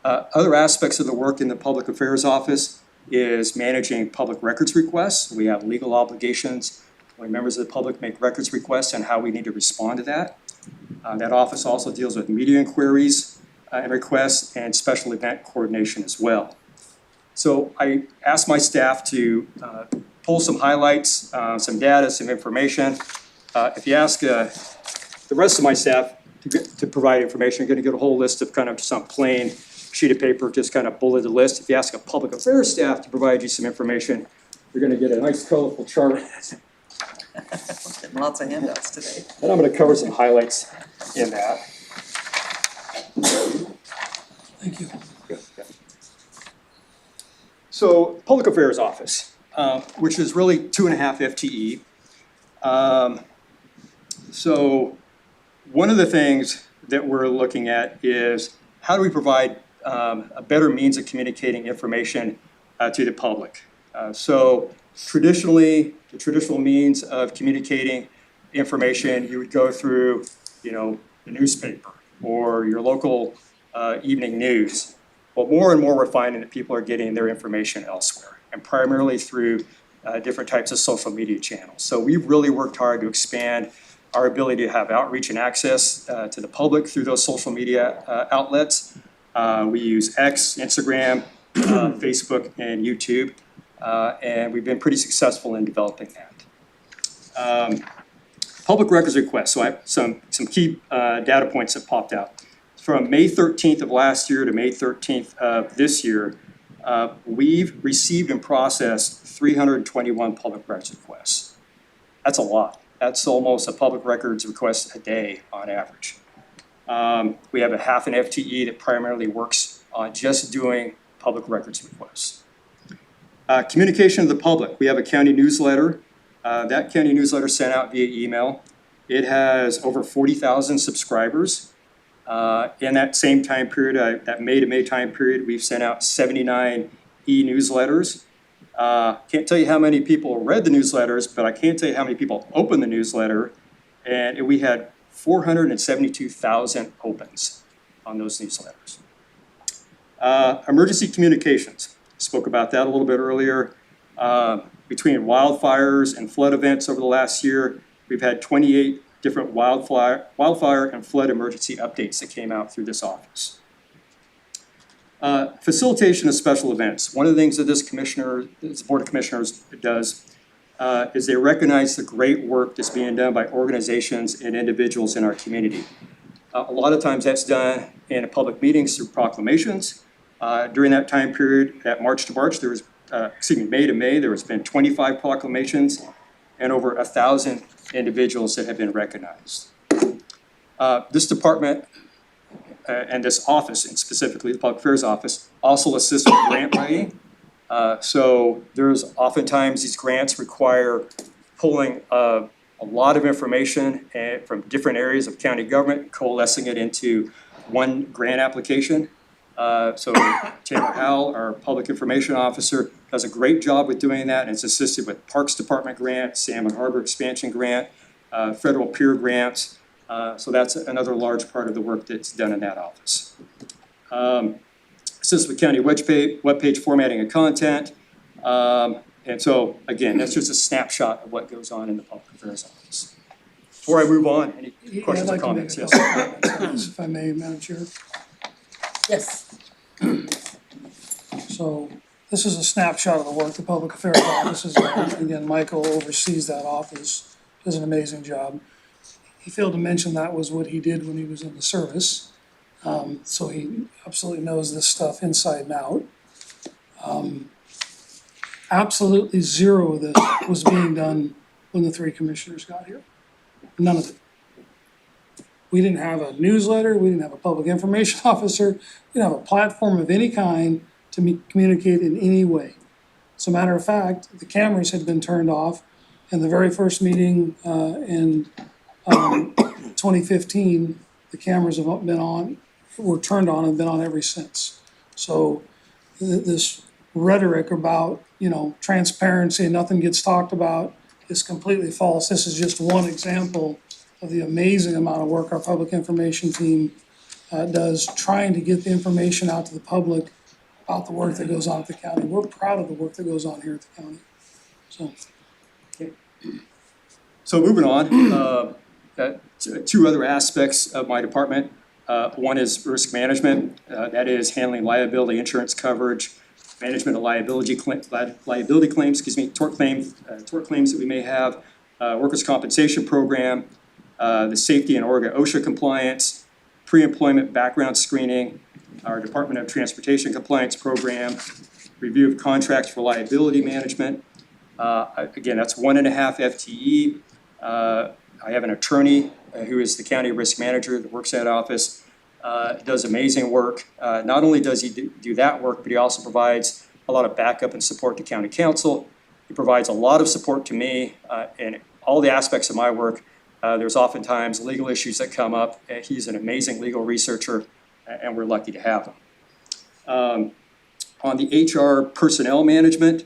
Other aspects of the work in the Public Affairs Office is managing public records requests. We have legal obligations when members of the public make records requests and how we need to respond to that. That office also deals with media inquiries and requests and special event coordination as well. So I asked my staff to pull some highlights, some data, some information. If you ask the rest of my staff to provide information, you're going to get a whole list of kind of some plain sheet of paper, just kind of bulleted list. If you ask a public affairs staff to provide you some information, you're going to get a nice colorful chart. Getting lots of handouts today. And I'm going to cover some highlights in that. Thank you. Good, yeah. So, Public Affairs Office, which is really 2.5 FTE. So, one of the things that we're looking at is how do we provide a better means of communicating information to the public. So, traditionally, the traditional means of communicating information, you would go through, the newspaper or your local evening news. Well, more and more we're finding that people are getting their information elsewhere, and primarily through different types of social media channels. So we've really worked hard to expand our ability to have outreach and access to the public through those social media outlets. We use X, Instagram, Facebook, and YouTube, and we've been pretty successful in developing that. Public records requests, so I have some key data points that popped out. From May 13th of last year to May 13th of this year, we've received and processed 321 public records requests. That's a lot. That's almost a public records request a day on average. We have a half an FTE that primarily works on just doing public records requests. Communication to the public. We have a county newsletter. That county newsletter sent out via email. It has over 40,000 subscribers. In that same time period, that May to May time period, we've sent out 79 e-newsletters. Can't tell you how many people read the newsletters, but I can tell you how many people opened the newsletter. And we had 472,000 opens on those newsletters. Emergency communications. Spoke about that a little bit earlier. Between wildfires and flood events over the last year, we've had 28 different wildfire and flood emergency updates that came out through this office. Facilitation of special events. One of the things that this Board of Commissioners does is they recognize the great work that's being done by organizations and individuals in our community. A lot of times that's done in public meetings through proclamations. During that time period, that March to March, there was, May to May, there has been 25 proclamations and over 1,000 individuals that have been recognized. This department and this office, and specifically the Public Affairs Office, also assists with grant writing. So there's oftentimes these grants require pulling a lot of information from different areas of county government, coalescing it into one grant application. So Taylor Howell, our Public Information Officer, does a great job with doing that, and it's assisted with Parks Department grant, Salmon Harbor Expansion grant, federal peer grants. So that's another large part of the work that's done in that office. Assists with county webpage formatting and content. And so, again, that's just a snapshot of what goes on in the Public Affairs Office. Before I move on, any questions or comments? Yes. If I may, Madam Chair. Yes. So this is a snapshot of the work the Public Affairs Office is doing. Again, Michael oversees that office, does an amazing job. He failed to mention that was what he did when he was in the service. So he absolutely knows this stuff inside and out. Absolutely zero of this was being done when the three commissioners got here. None of it. We didn't have a newsletter, we didn't have a public information officer, we didn't have a platform of any kind to communicate in any way. As a matter of fact, the cameras had been turned off, and the very first meeting in 2015, the cameras have been on, were turned on and been on ever since. So this rhetoric about, transparency and nothing gets talked about is completely false. This is just one example of the amazing amount of work our public information team does trying to get the information out to the public about the work that goes on at the county. We're proud of the work that goes on here at the county. So moving on, two other aspects of my department. One is risk management, that is handling liability insurance coverage, management of liability claims, tort claims that we may have, workers' compensation program, the safety and Oregon OSHA compliance, pre-employment background screening, our Department of Transportation compliance program, review of contracts for liability management. Again, that's 1.5 FTE. I have an attorney who is the county risk manager that works at office, does amazing work. Not only does he do that work, but he also provides a lot of backup and support to county council. He provides a lot of support to me in all the aspects of my work. There's oftentimes legal issues that come up. He's an amazing legal researcher, and we're lucky to have him. On the HR personnel management,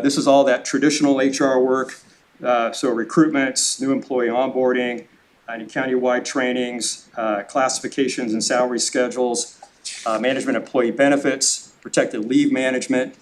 this is all that traditional HR work. So recruitments, new employee onboarding, any countywide trainings, classifications and salary schedules, management of employee benefits, protected leave management,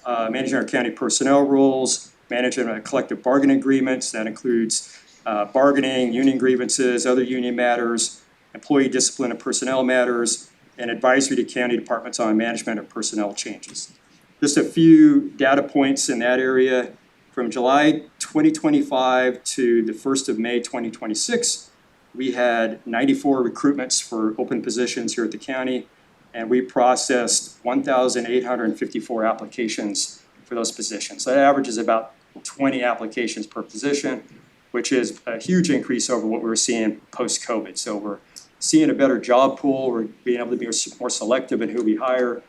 managing our county personnel rules, managing collective bargaining agreements. That includes bargaining, union grievances, other union matters, employee discipline and personnel matters, and advisory to county departments on management of personnel changes. Just a few data points in that area. From July 2025 to the 1st of May 2026, we had 94 recruitments for open positions here at the county, and we processed 1,854 applications for those positions. So that averages about 20 applications per position, which is a huge increase over what we were seeing post-COVID. So we're seeing a better job pool, we're being able to be more selective in who we hire,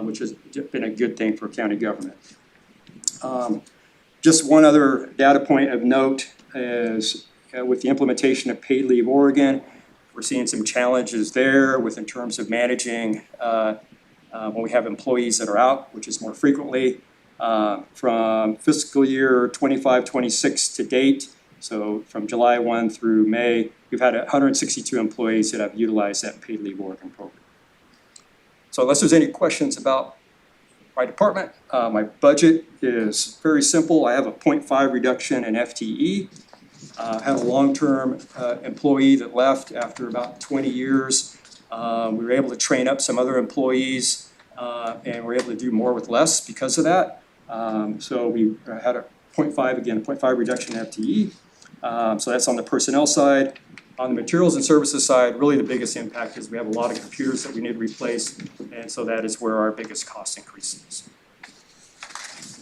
which has been a good thing for county government. Just one other data point of note is with the implementation of Paid Leave Oregon, we're seeing some challenges there in terms of managing when we have employees that are out, which is more frequently. From fiscal year 25-26 to date, so from July 1 through May, we've had 162 employees that have utilized that Paid Leave Oregon program. So unless there's any questions about my department, my budget is very simple. I have a 0.5 reduction in FTE. I had a long-term employee that left after about 20 years. We were able to train up some other employees and we're able to do more with less because of that. So we had a 0.5 reduction in FTE. So that's on the personnel side. On the materials and services side, really the biggest impact is we have a lot of computers that we need to replace, and so that is where our biggest cost increase is.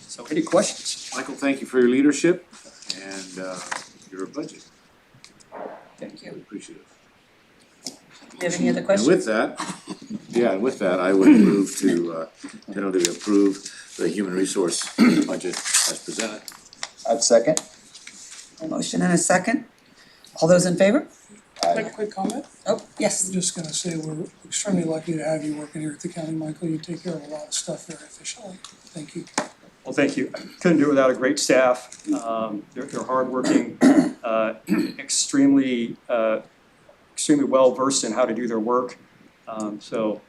So any questions? Michael, thank you for your leadership and your budget. Thank you. Appreciate it. Do you have any other And questions? with that, I would move to tentatively approve the human resource budget as presented. I'd second. A motion and a second. All those in favor? Make a quick comment. Oh, yes. I'm just gonna say we're extremely lucky to have you working here at the county, Michael. You take care of a lot of stuff very efficiently. Thank you. Well, thank you. Couldn't do it without a great staff. They're hardworking, extremely well versed in how to do their work. So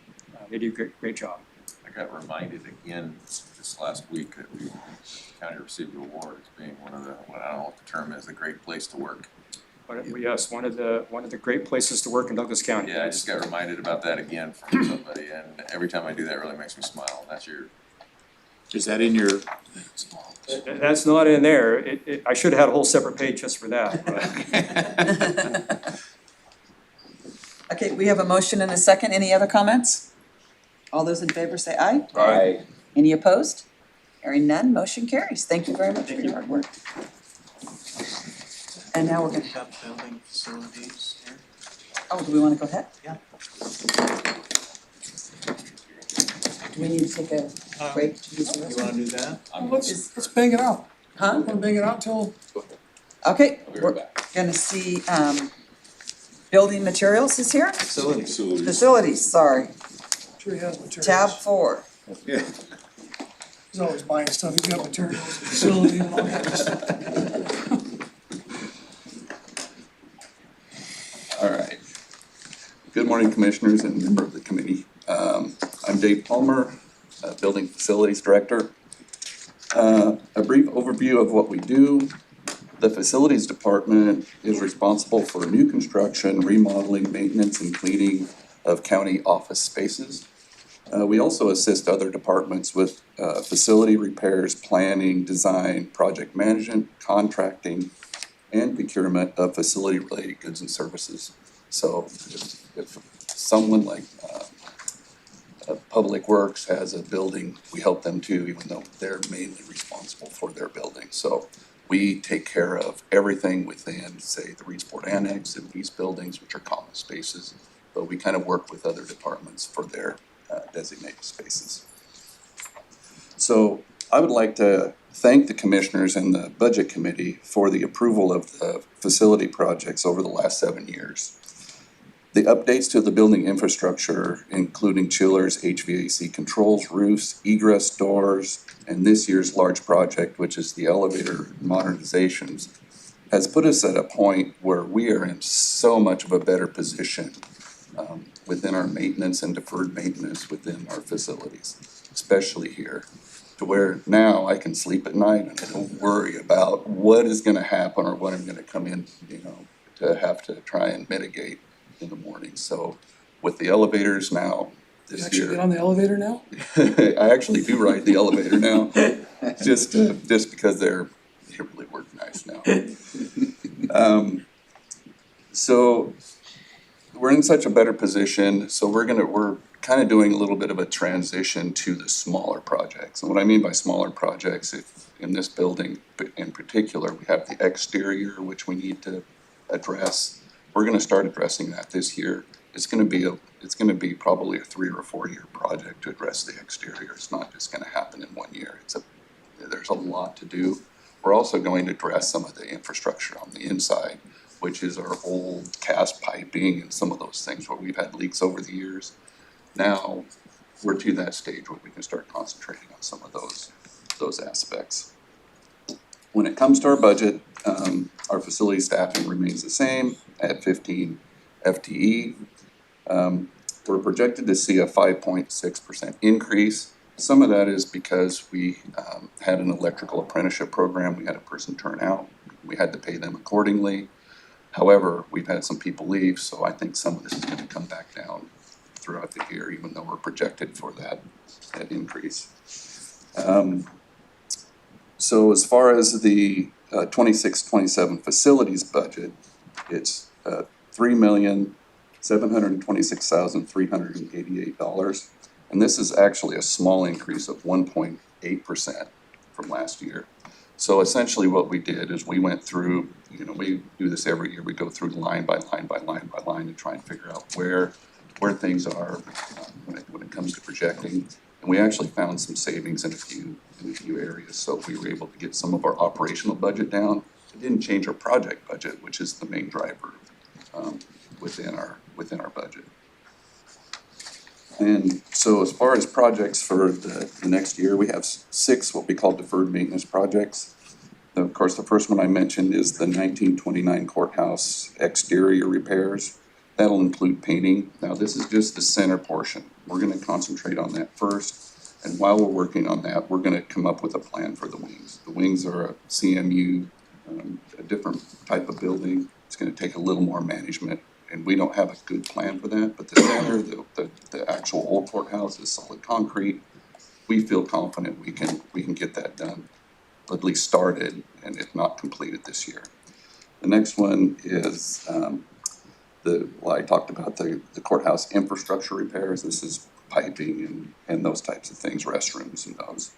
they do a great job. I got reminded again this last week that the county received an award as being one of the, I don't know what the term is, a great place to work. Yes, one of the great places to work in Douglas County. Yeah, I just got reminded about that again from somebody, and every time I do that, it really makes me smile. That's your. Is that in your? That's not in there. I should have had a whole separate page just for that. Okay, we have a motion and a second. Any other comments? All those in favor say aye. Aye. Any opposed? Hearing none, motion carries. Thank you very much for your hard work. And now we're gonna Have building facilities here. Oh, do we wanna go ahead? Yeah. Do we need to take a break to use the You restroom? wanna do that? Let's bang it out. Huh? Wanna bang it out till, Okay, I'll be we're right back. gonna see, building materials is here? Facilities. Facilities, sorry, sure he has materials. tab 4. He's always buying stuff, he's got materials, facility and all kinds of stuff. All right. Good morning, Commissioners and member of the committee. I'm Dave Palmer, Building Facilities Director. A brief overview of what we do. The Facilities Department is responsible for new construction, remodeling, maintenance, and cleaning of county office spaces. We also assist other departments with facility repairs, planning, design, project management, contracting, and procurement of facility-related goods and services. So if someone like Public Works has a building, we help them too, even though they're mainly responsible for their building. So we take care of everything within, say, the Reedsport Annex and these buildings, which are common spaces. But we kind of work with other departments for their designated spaces. So I would like to thank the commissioners and the budget committee for the approval of the facility projects over the last 7 years. The updates to the building infrastructure, including chillers, HVAC controls, roofs, egress doors, and this year's large project, which is the elevator modernizations, has put us at a point where we are in so much of a better position within our maintenance and deferred maintenance within our facilities, especially here, to where now I can sleep at night and I don't worry about what is gonna happen or what I'm gonna come in, to have to try and mitigate in the morning. So with the elevators now, You this actually year. get on the elevator now? I actually do ride the elevator now, just because they really work nice now. So we're in such a better position, so we're kind of doing a little bit of a transition to the smaller projects. And what I mean by smaller projects, if in this building in particular, we have the exterior, which we need to address. We're gonna start addressing that this year. It's gonna be probably a 3 or 4 year project to address the exterior. It's not just gonna happen in 1 year. There's a lot to do. We're also going to address some of the infrastructure on the inside, which is our old cast piping and some of those things where we've had leaks over the years. Now, we're to that stage where we can start concentrating on some of those aspects. When it comes to our budget, our facility staffing remains the same at 15 FTE. We're projected to see a 5.6% increase. Some of that is because we had an electrical apprenticeship program. We had a person turn out. We had to pay them accordingly. However, we've had some people leave, so I think some of this is gonna come back down throughout the year, even though we're projected for that increase. So as far as the 26-27 facilities budget, it's $3,726,388. And this is actually a small increase of 1.8% from last year. So essentially what we did is we went through, we do this every year, we go through line by line by line by line and try and figure out where things are when it comes to projecting. And we actually found some savings in a few areas, so we were able to get some of our operational budget down. It didn't change our project budget, which is the main driver within our budget. And so as far as projects for the next year, we have 6 what we call deferred maintenance projects. Of course, the first one I mentioned is the 1929 courthouse exterior repairs. That'll include painting. Now, this is just the center portion. We're gonna concentrate on that first. And while we're working on that, we're gonna come up with a plan for the wings. The wings are a CMU, a different type of building. It's gonna take a little more management, and we don't have a good plan for that. But the center, the actual old courthouse is solid concrete. We feel confident we can get that done, at least started, and if not completed this year. The next one is I talked about the courthouse infrastructure repairs. This is piping and those types of things, restrooms and those.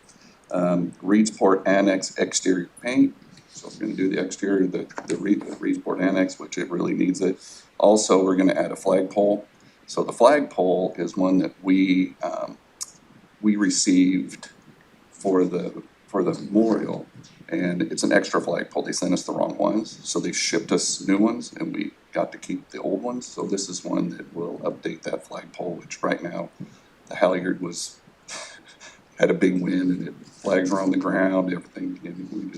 Reedsport Annex exterior paint. So we're gonna do the exterior, the Reedsport Annex, which it really needs it. Also, we're gonna add a flagpole. So the flagpole is one that we received for the memorial. And it's an extra flagpole. They sent us the wrong ones, so they shipped us new ones and we got to keep the old ones. So this is one that will update that flagpole, which right now, the halyard had a big wind and it flags are on the ground, everything, and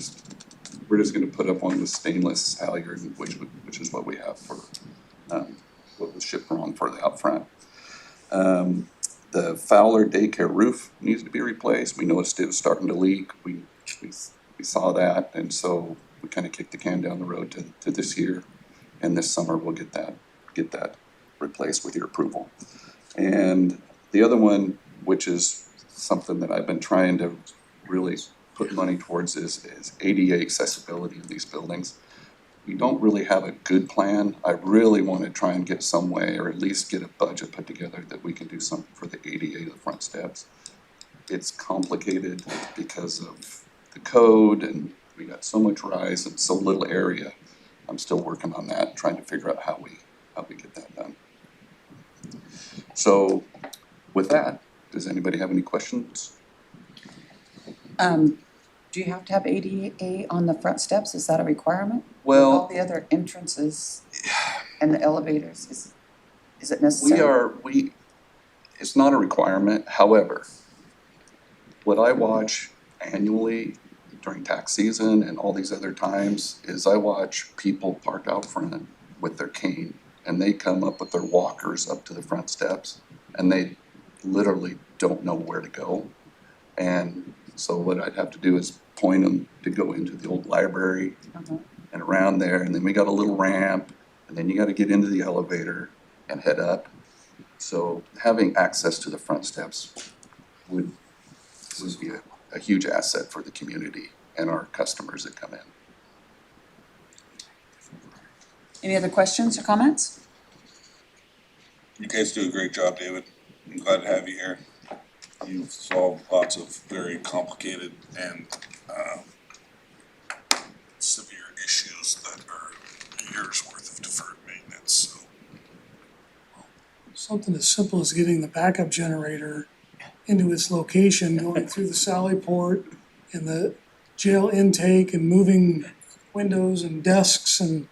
we're just gonna put up one with stainless halyard, which is what we have for, what was shipped wrong for the out front. The Fowler daycare roof needs to be replaced. We noticed it was starting to leak. We saw that, and so we kind of kicked the can down the road to this year. And this summer we'll get that replaced with your approval. And the other one, which is something that I've been trying to really put money towards, is ADA accessibility in these buildings. We don't really have a good plan. I really want to try and get some way, or at least get a budget put together that we can do something for the ADA, the front steps. It's complicated because of the code, and we got so much rise and so little area. I'm still working on that, trying to figure out how we get that done. So with that, does anybody have any questions? Do you have to have ADA on the front steps? Is that a requirement? Well, All the other entrances and the elevators, is it necessary? It's not a requirement. However, what I watch annually during tax season and all these other times is I watch people park out front with their cane, and they come up with their walkers up to the front steps, and they literally don't know where to go. And so what I'd have to do is point them to go into the old library and around there, and then we got a little ramp, and then you gotta get into the elevator and head up. So having access to the front steps would be a huge asset for the community and our customers that come in. Any other questions or comments? You guys do a great job, David. I'm glad to have you here. You've solved lots of very complicated and severe issues that are years worth of deferred maintenance, so. Something as simple as getting the backup generator into its location, going through the sally port and the jail intake and moving windows and desks and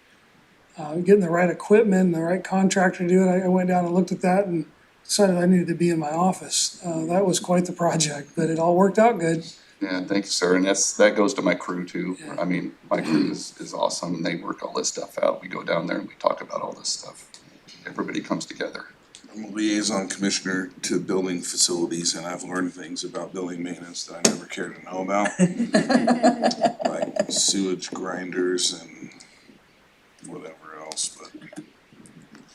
getting the right equipment and the right contractor to do it. I went down and looked at that and decided I needed to be in my office. That was quite the project, but it all worked out good. Yeah, thank you, sir. And that goes to my crew too. Yeah. I mean, my crew is awesome, and they work all this stuff out. We go down there and we talk about all this stuff. Everybody comes together. I'm a liaison commissioner to building facilities, and I've learned things about building maintenance that I never cared to know about. Like sewage grinders and whatever else, but.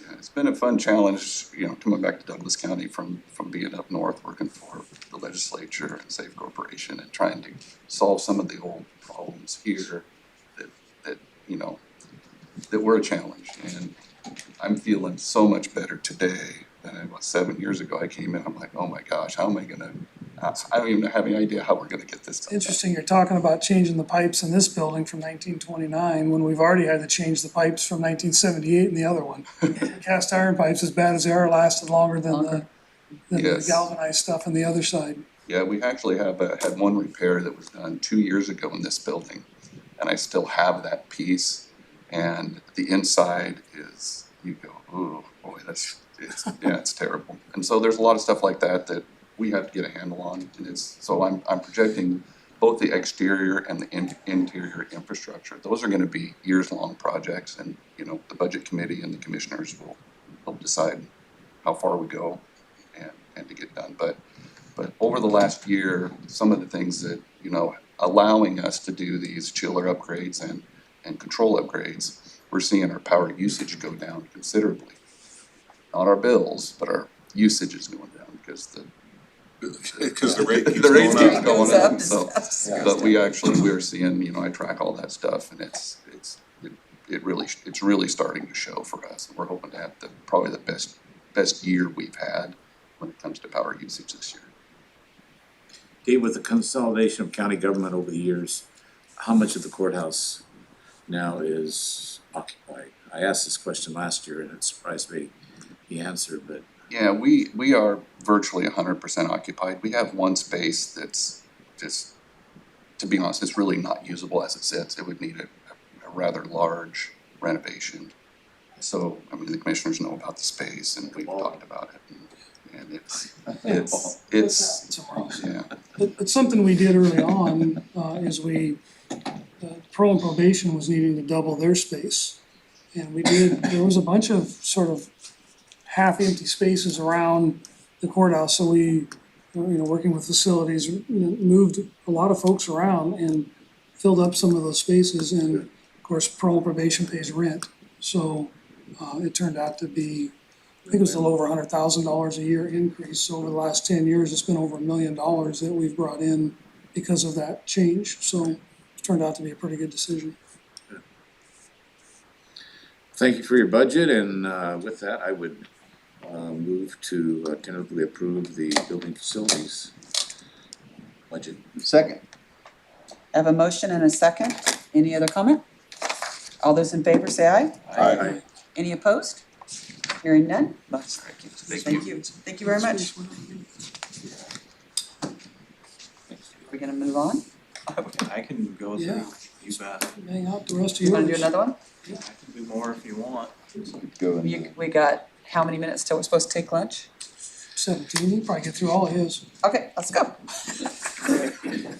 Yeah, it's been a fun challenge, coming back to Douglas County from being up north, working for the legislature and Safe Corporation and trying to solve some of the old problems here that were a challenge. And I'm feeling so much better today than I was 7 years ago. I came in, I'm like, oh my gosh, how am I gonna, I don't even have any idea how we're gonna get this done. Interesting, you're talking about changing the pipes in this building from 1929, when we've already had to change the pipes from 1978 in the other one. Cast iron pipes, as bad as they are, lasted longer than the galvanized stuff on the other side. Yeah, we actually had one repair that was done 2 years ago in this building, and I still have that piece. And the inside is, you go, oh boy, it's terrible. And so there's a lot of stuff like that we have to get a handle on. And so I'm projecting both the exterior and the interior infrastructure. Those are gonna be years-long projects, and the budget committee and the commissioners will help decide how far we go and to get done. But over the last year, some of the things that, allowing us to do these chiller upgrades and control upgrades, we're seeing our power usage go down considerably. Not our bills, but our usage is going down because the rate keeps going up. So, but we're seeing, I track all that stuff, and it's really starting to show for us. And we're hoping to have probably the best year we've had when it comes to power usage this year. Dave, with the consolidation of county government over the years, how much of the courthouse now is occupied? I asked this question last year and it surprised me, the answer, but Yeah, we are virtually 100% occupied. We have one space that's just, to be honest, it's really not usable as it sits. It would need a rather large renovation. So, I mean, the commissioners know about the space and we've talked about it. And it's, yeah. It's something we did early on, is parole and probation was needing to double their space. And there was a bunch of sort of half-empty spaces around the courthouse, so we, working with facilities, moved a lot of folks around and filled up some of those spaces, and of course, parole and probation pays rent. So, it turned out to be, I think it was a little over $100,000 a year increase. So over the last 10 years, it's been over $1 million that we've brought in because of that change. So it's turned out to be a pretty good decision. thank you for your budget, and with that, I would move to tentatively approve the building facilities budget. Second. I have a motion and a second. Any other comment? All those in favor say aye. Aye. Any opposed? Hearing none? Thank Thank you. Thank you very much. Are we gonna move on? I can go through, Yeah. you bet. Hang out the rest of You wanna do yours. another one? I can do more if you want. Go We got how many minutes till we're supposed to take lunch? 17, you probably get through all of his. Okay, let's go.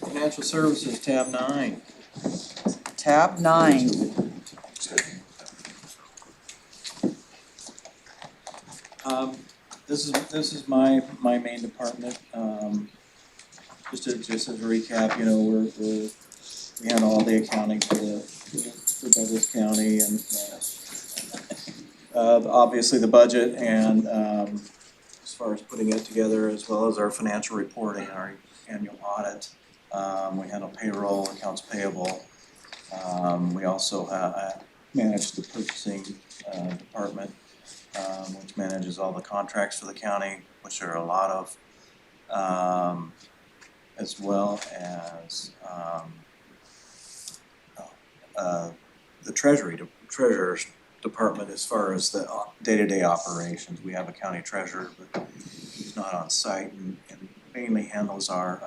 Financial Services, tab 9. Tab 9. This is my main department. Just as a recap, we handle all the accounting for Douglas County and obviously the budget and as far as putting it together, as well as our financial reporting, our annual audit. We handle payroll, accounts payable. We also manage the purchasing department, which manages all the contracts for the county, which there are a lot of, as well as the treasurer's department as far as the day-to-day operations. We have a county treasurer, but he's not on site and mainly handles our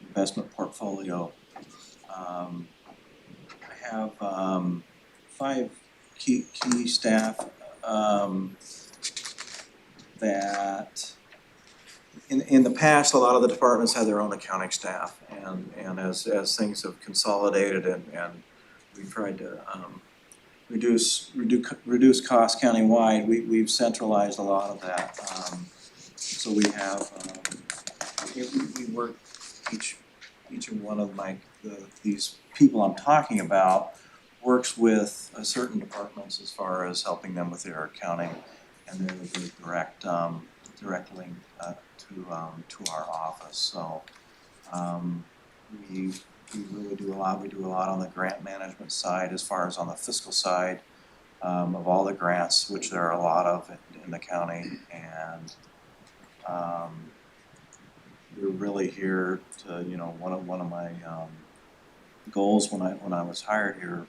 investment portfolio. I have 5 key staff that in the past, a lot of the departments had their own accounting staff, and as things have consolidated and we've tried to reduce costs countywide, we've centralized a lot of that. So we have we work each and one of these people I'm talking about works with certain departments as far as helping them with their accounting, and then we do direct link to our office. So we really do a lot. We do a lot on the grant management side as far as on the fiscal side of all the grants, which there are a lot of in the county, and we're really here to, one of my goals when I was hired here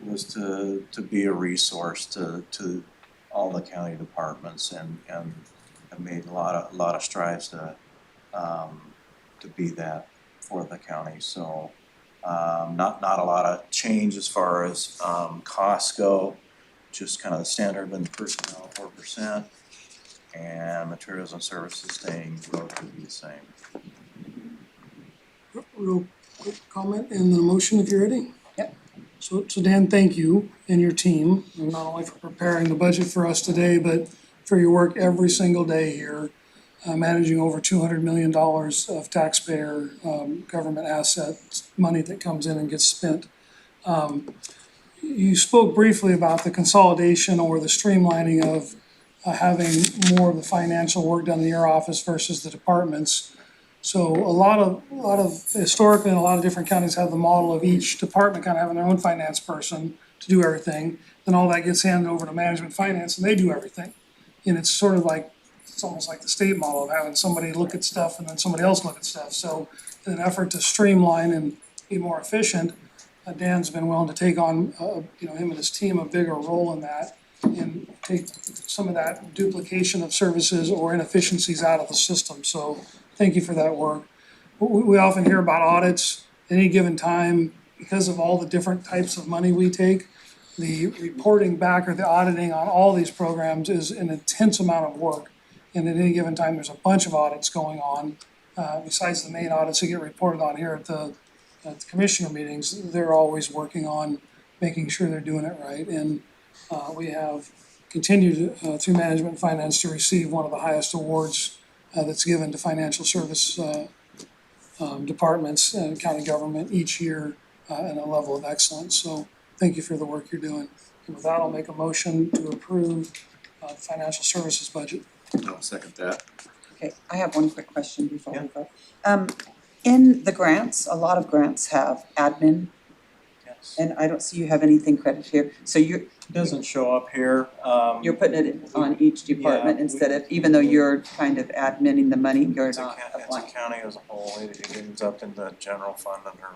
was to be a resource to all the county departments, and have made a lot of strides to be that for the county. So not a lot of change as far as costs go, just kind of the standard in personnel 4%, and materials and services staying relatively the same. Real quick comment and the motion if you're ready. Yep. So Dan, thank you and your team, not only for preparing the budget for us today, but for your work every single day here, managing over $200 million of taxpayer government assets, money that comes in and gets spent. You spoke briefly about the consolidation or the streamlining of having more of the financial work done in your office versus the departments. So a lot of historically in a lot of different counties have the model of each department kind of having their own finance person to do everything. Then all that gets handed over to management finance and they do everything. And it's sort of like, it's almost like the state model of having somebody look at stuff and then somebody else look at stuff. So in an effort to streamline and be more efficient, Dan's been willing to take on, him and his team, a bigger role in that and take some of that duplication of services or inefficiencies out of the system. So thank you for that work. We often hear about audits at any given time because of all the different types of money we take. The reporting back or the auditing on all these programs is an intense amount of work. And at any given time, there's a bunch of audits going on. Besides the main audits that get reported on here at the commissioner meetings, they're always working on making sure they're doing it right. And we have continued through management and finance to receive one of the highest awards that's given to financial service departments and county government each year in a level of excellence. So thank you for the work you're doing. And with that, I'll make a motion to approve the financial services budget. I'll second that. Okay, I have one quick question before we go. In the grants, a lot of grants have admin, Yes. and I don't see you have anything credited here. So It doesn't show up here. you're putting it on each department Yeah, instead of, even though you're kind of adminning the money, you're It's a not it's a applying. county as a whole, it ends up in the general fund under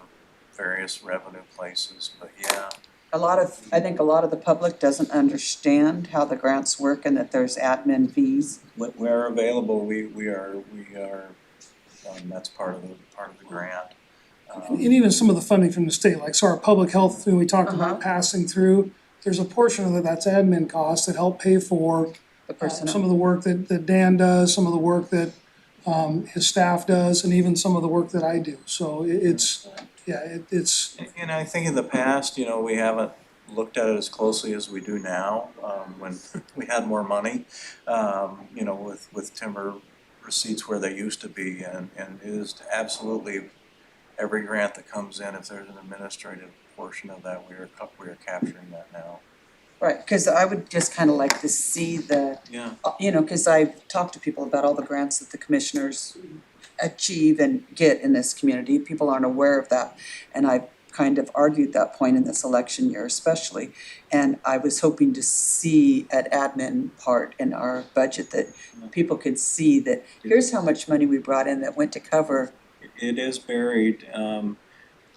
various revenue places, but yeah. I think a lot of the public doesn't understand how the grants work and that there's admin fees. Where available, we are, that's part of the grant. And even some of the funding from the state, like so our public health, when we talked Uh-huh. about passing through, there's a portion of it that's admin costs that help pay for The personnel. some of the work that Dan does, some of the work that his staff does, and even some of the work that I do. So it's And I think in the past, we haven't looked at it as closely as we do now, when we had more money, with timber receipts where they used to be, and it is absolutely every grant that comes in, if there's an administrative portion of that, we are capturing that now. Right, cause I would just kinda like to see Yeah. Cause I've talked to people about all the grants that the commissioners achieve and get in this community. People aren't aware of that. And I've kind of argued that point in this election year especially. And I was hoping to see an admin part in our budget that people could see that here's how much money we brought in that went to cover. It is buried,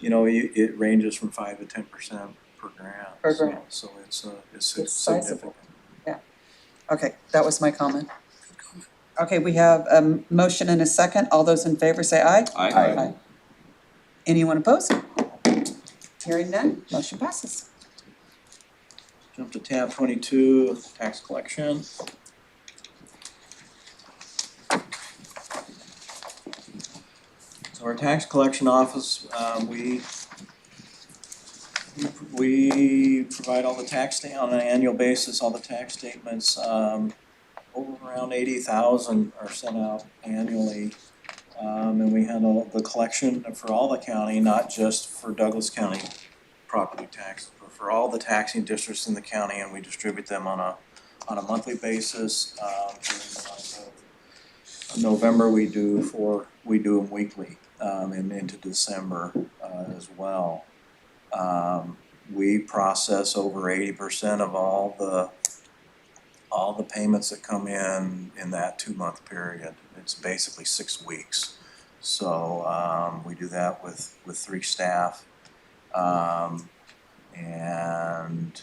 it ranges from 5 to 10% per grant. Per grant. So it's It's significant. sizable. Okay, that was my comment. Okay, we have a motion and a second. All those in favor say aye. Aye. Anyone opposed? Hearing none, motion passes. Jump to tab 22, tax collection. So our tax collection office, we provide all the tax on an annual basis, all the tax statements. Over around 80,000 are sent out annually. And we handle the collection for all the county, not just for Douglas County property tax, but for all the taxing districts in the county, and we distribute them on a monthly basis. During the month of November, we do them weekly, and into December as well. We process over 80% of all the payments that come in that 2-month period. It's basically 6 weeks. So we do that with 3 staff. And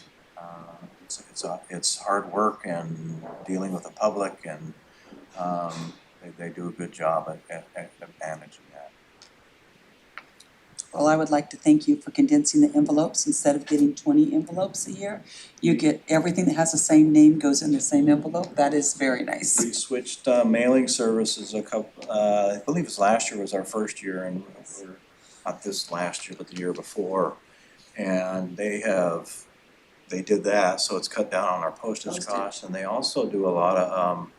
it's hard work and dealing with the public, and they do a good job at managing that. Well, I would like to thank you for condensing the envelopes. Instead of getting 20 envelopes a year, you get everything that has the same name goes in the same envelope. That is very nice. We switched mailing services I believe it was last year was our first year, and we're not this last year, but the year before. And they did that, so it's cut down on our postage costs, and they also do a lot of,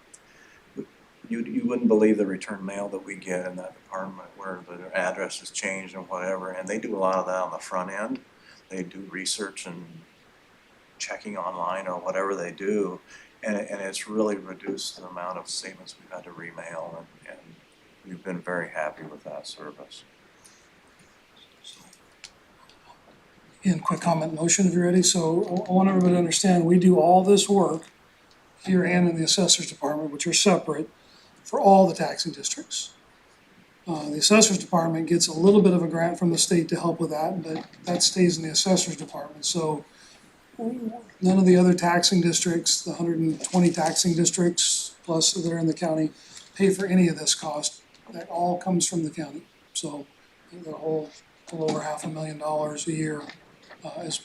you wouldn't believe the return mail that we get in that department where the address is changed and whatever, and they do a lot of that on the front end. They do research and checking online or whatever they do, and it's really reduced the amount of statements we've had to remail, and we've been very happy with that service. Again, quick comment motion if you're ready. So I want everybody to understand, we do all this work here and in the assessor's department, which are separate, for all the taxing districts. The assessor's department gets a little bit of a grant from the state to help with that, but that stays in the assessor's department, so none of the other taxing districts, the 120 taxing districts plus that are in the county, pay for any of this cost. That all comes from the county, so the whole, little over $500,000 a year is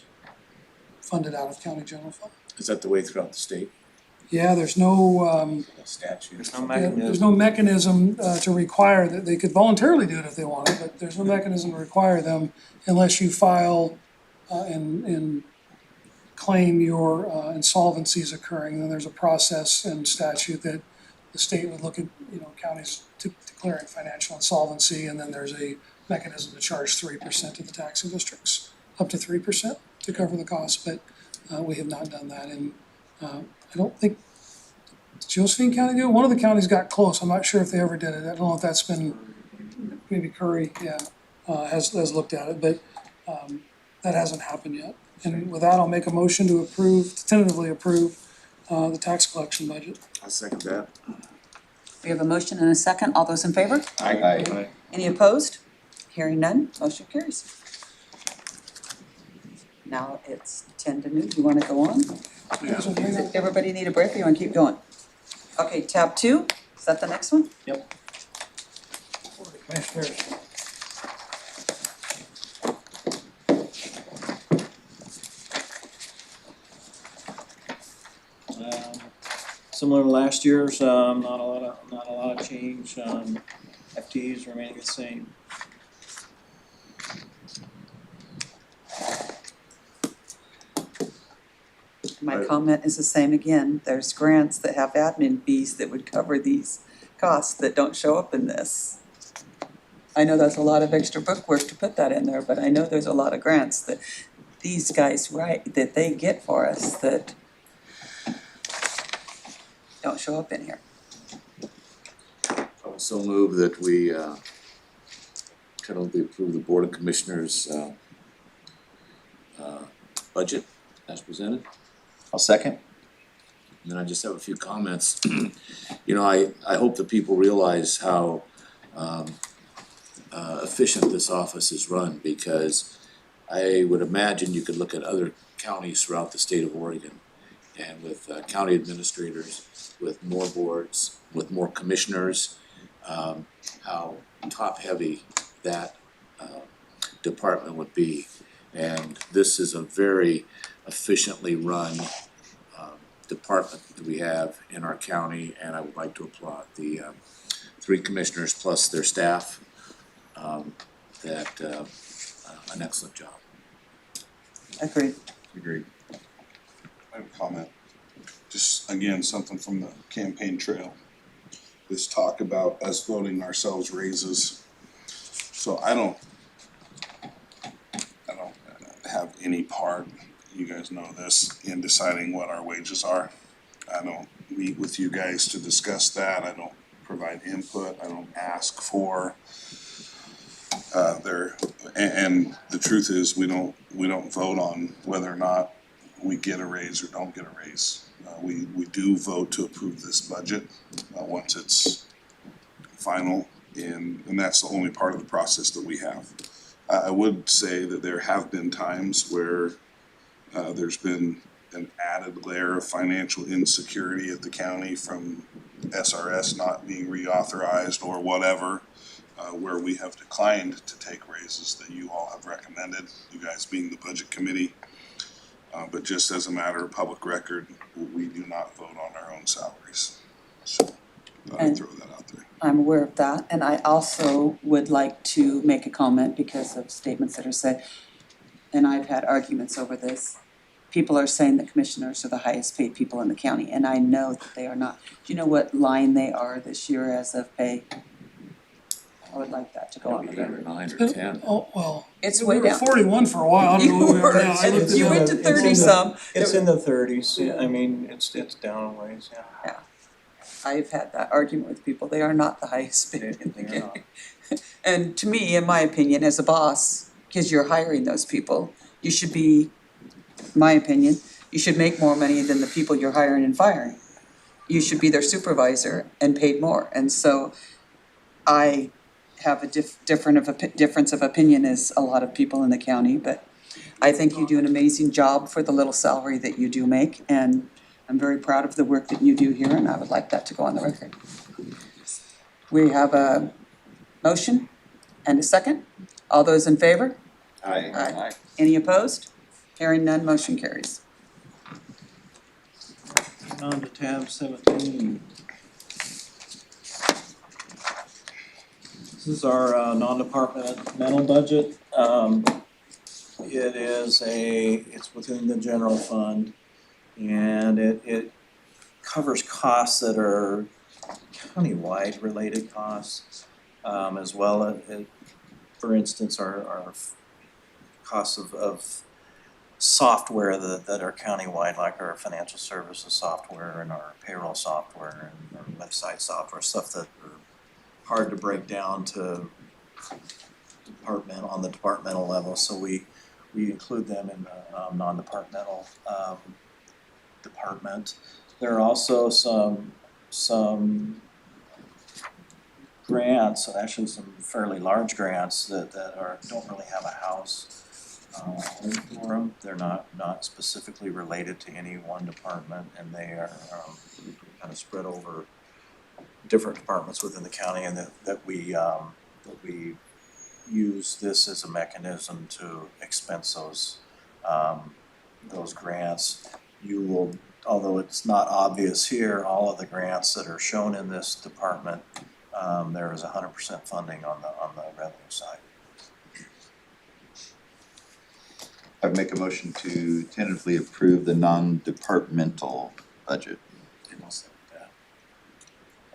funded out of county general fund. Is that the way throughout the state? Yeah, there's no, Statute? There's no there's no mechanism to require that. They could voluntarily do it if they wanted, but there's no mechanism to require them unless you file and claim your insolvencies occurring. Then there's a process and statute that the state would look at, counties declaring financial insolvency, and then there's a mechanism to charge 3% to the taxing districts, up to 3% to cover the cost, but we have not done that, and I don't think, did Josephine County do it? One of the counties got close, I'm not sure if they ever did it, I don't know if that's been, maybe Curry, has looked at it, but that hasn't happened yet. And with that, I'll make a motion to tentatively approve the tax collection budget. I'll second that. We have a motion and a second. All those in favor? Aye. Any opposed? Hearing none, motion carries. Now it's 10 to noon. Do you want to go on? Does everybody need a break or you want to keep going? Okay, tab 2, is that the next one? Yep. Commissioners. Similar to last year's, not a lot of change, FTEs remaining the same. My comment is the same again. There's grants that have admin fees that would cover these costs that don't show up in this. I know that's a lot of extra bookwork to put that in there, but I know there's a lot of grants that these guys write, that they get for us that don't show up in here. I would so move that we tentatively approve the Board of Commissioners budget as presented. I'll second. And then I just have a few comments. I hope that people realize how efficient this office is run, because I would imagine you could look at other counties throughout the state of Oregon, and with county administrators, with more boards, with more commissioners, how top-heavy that department would be. And this is a very efficiently run department that we have in our county, and I would like to applaud the 3 commissioners plus their staff that an excellent job. Agreed. Agreed. I have a comment. Just again, something from the campaign trail. This talk about us voting ourselves raises. So I don't have any part, you guys know this, in deciding what our wages are. I don't meet with you guys to discuss that. I don't provide input. I don't ask for and the truth is we don't vote on whether or not we get a raise or don't get a raise. We do vote to approve this budget once it's final, and that's the only part of the process that we have. I would say that there have been times where there's been an added layer of financial insecurity at the county from SRS not being reauthorized or whatever, where we have declined to take raises that you all have recommended, you guys being the budget committee. But just as a matter of public record, we do not vote on our own salaries. So I'd throw that out there. I'm aware of that, and I also would like to make a comment because of statements that are said, and I've had arguments over this. People are saying that commissioners are the highest paid people in the county, and I know that they are not. Do you know what line they are this year as of pay? I would like that to go on the record. 9 or 10. Oh, well. It's We way were down. 41 for a while, I don't know where we are now. I looked it You up. went to 30 some. It's in the 30s, yeah, I mean, it's down a ways, yeah. Yeah. I've had that argument with people. They are not the highest paid in the They're county. And to me, in my opinion, as a boss, because you're hiring those people, you should be, my opinion, you should make more money than the people you're hiring and firing. You should be their supervisor and paid more. And so I have a difference of opinion as a lot of people in the county, but I think you do an amazing job for the little salary that you do make, and I'm very proud of the work that you do here, and I would like that to go on the record. We have a motion and a second. All those in favor? Aye. Any opposed? Hearing none, motion carries. On to tab 17. This is our non-departmental budget. It's within the general fund, and it covers costs that are county-wide related costs, as well as, for instance, our costs of software that are countywide, like our financial services software and our payroll software and our website software, stuff that are hard to break down to on the departmental level, so we include them in the non-departmental department. There are also some grants, actually some fairly large grants that don't really have a house for them. They're not specifically related to any one department, and they are kind of spread over different departments within the county, and that we use this as a mechanism to expense those grants. You will, although it's not obvious here, all of the grants that are shown in this department, there is 100% funding on the revenue side. I'd make a motion to tentatively approve the non-departmental budget.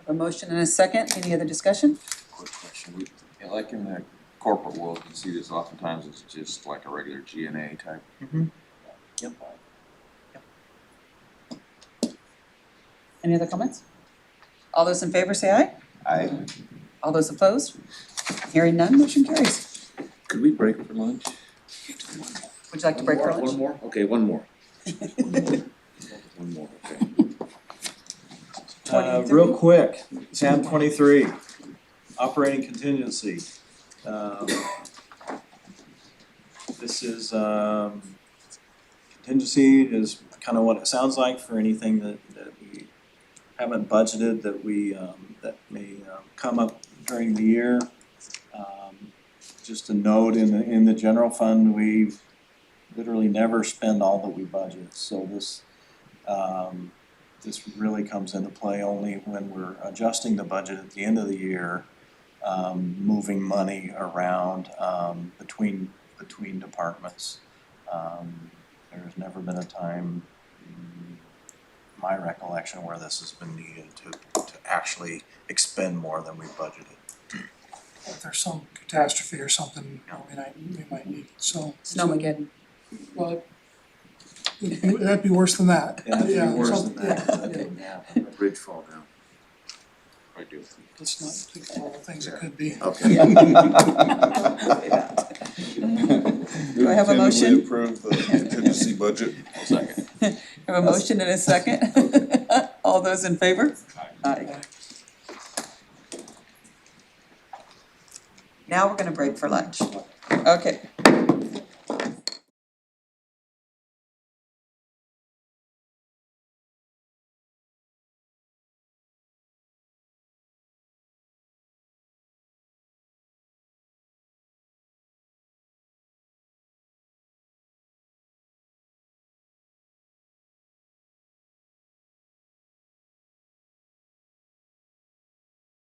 A motion and a second. Any other discussion? Quick question, like in the corporate world, you see this oftentimes, it's just like a regular G&A type. Yep. Any other comments? All those in favor say aye. Aye. All those opposed? Hearing none, motion carries. Could we break for lunch? Would you like to break for lunch? One more? Okay, one more. One more, okay. Real quick, tab 23, operating contingency. This is, contingency is kind of what it sounds like for anything that we haven't budgeted, that may come up during the year. Just a note, in the general fund, we literally never spend all that we budget, so this really comes into play only when we're adjusting the budget at the end of the year, moving money around between departments. There's never been a time, in my recollection, where this has been needed to actually expend more than we budgeted. If there's some catastrophe or something, we might need, so. Snowmageddon. Well, that'd be worse than that. Yeah, it'd be worse some- than that. yeah. A bridge fall down. I do. Let's not think of all the things it could be. Okay. Do I have a motion? Tentatively approve the contingency budget. Second. I have a motion and a second. All those in favor? Aye. Now we're gonna break for lunch. Okay.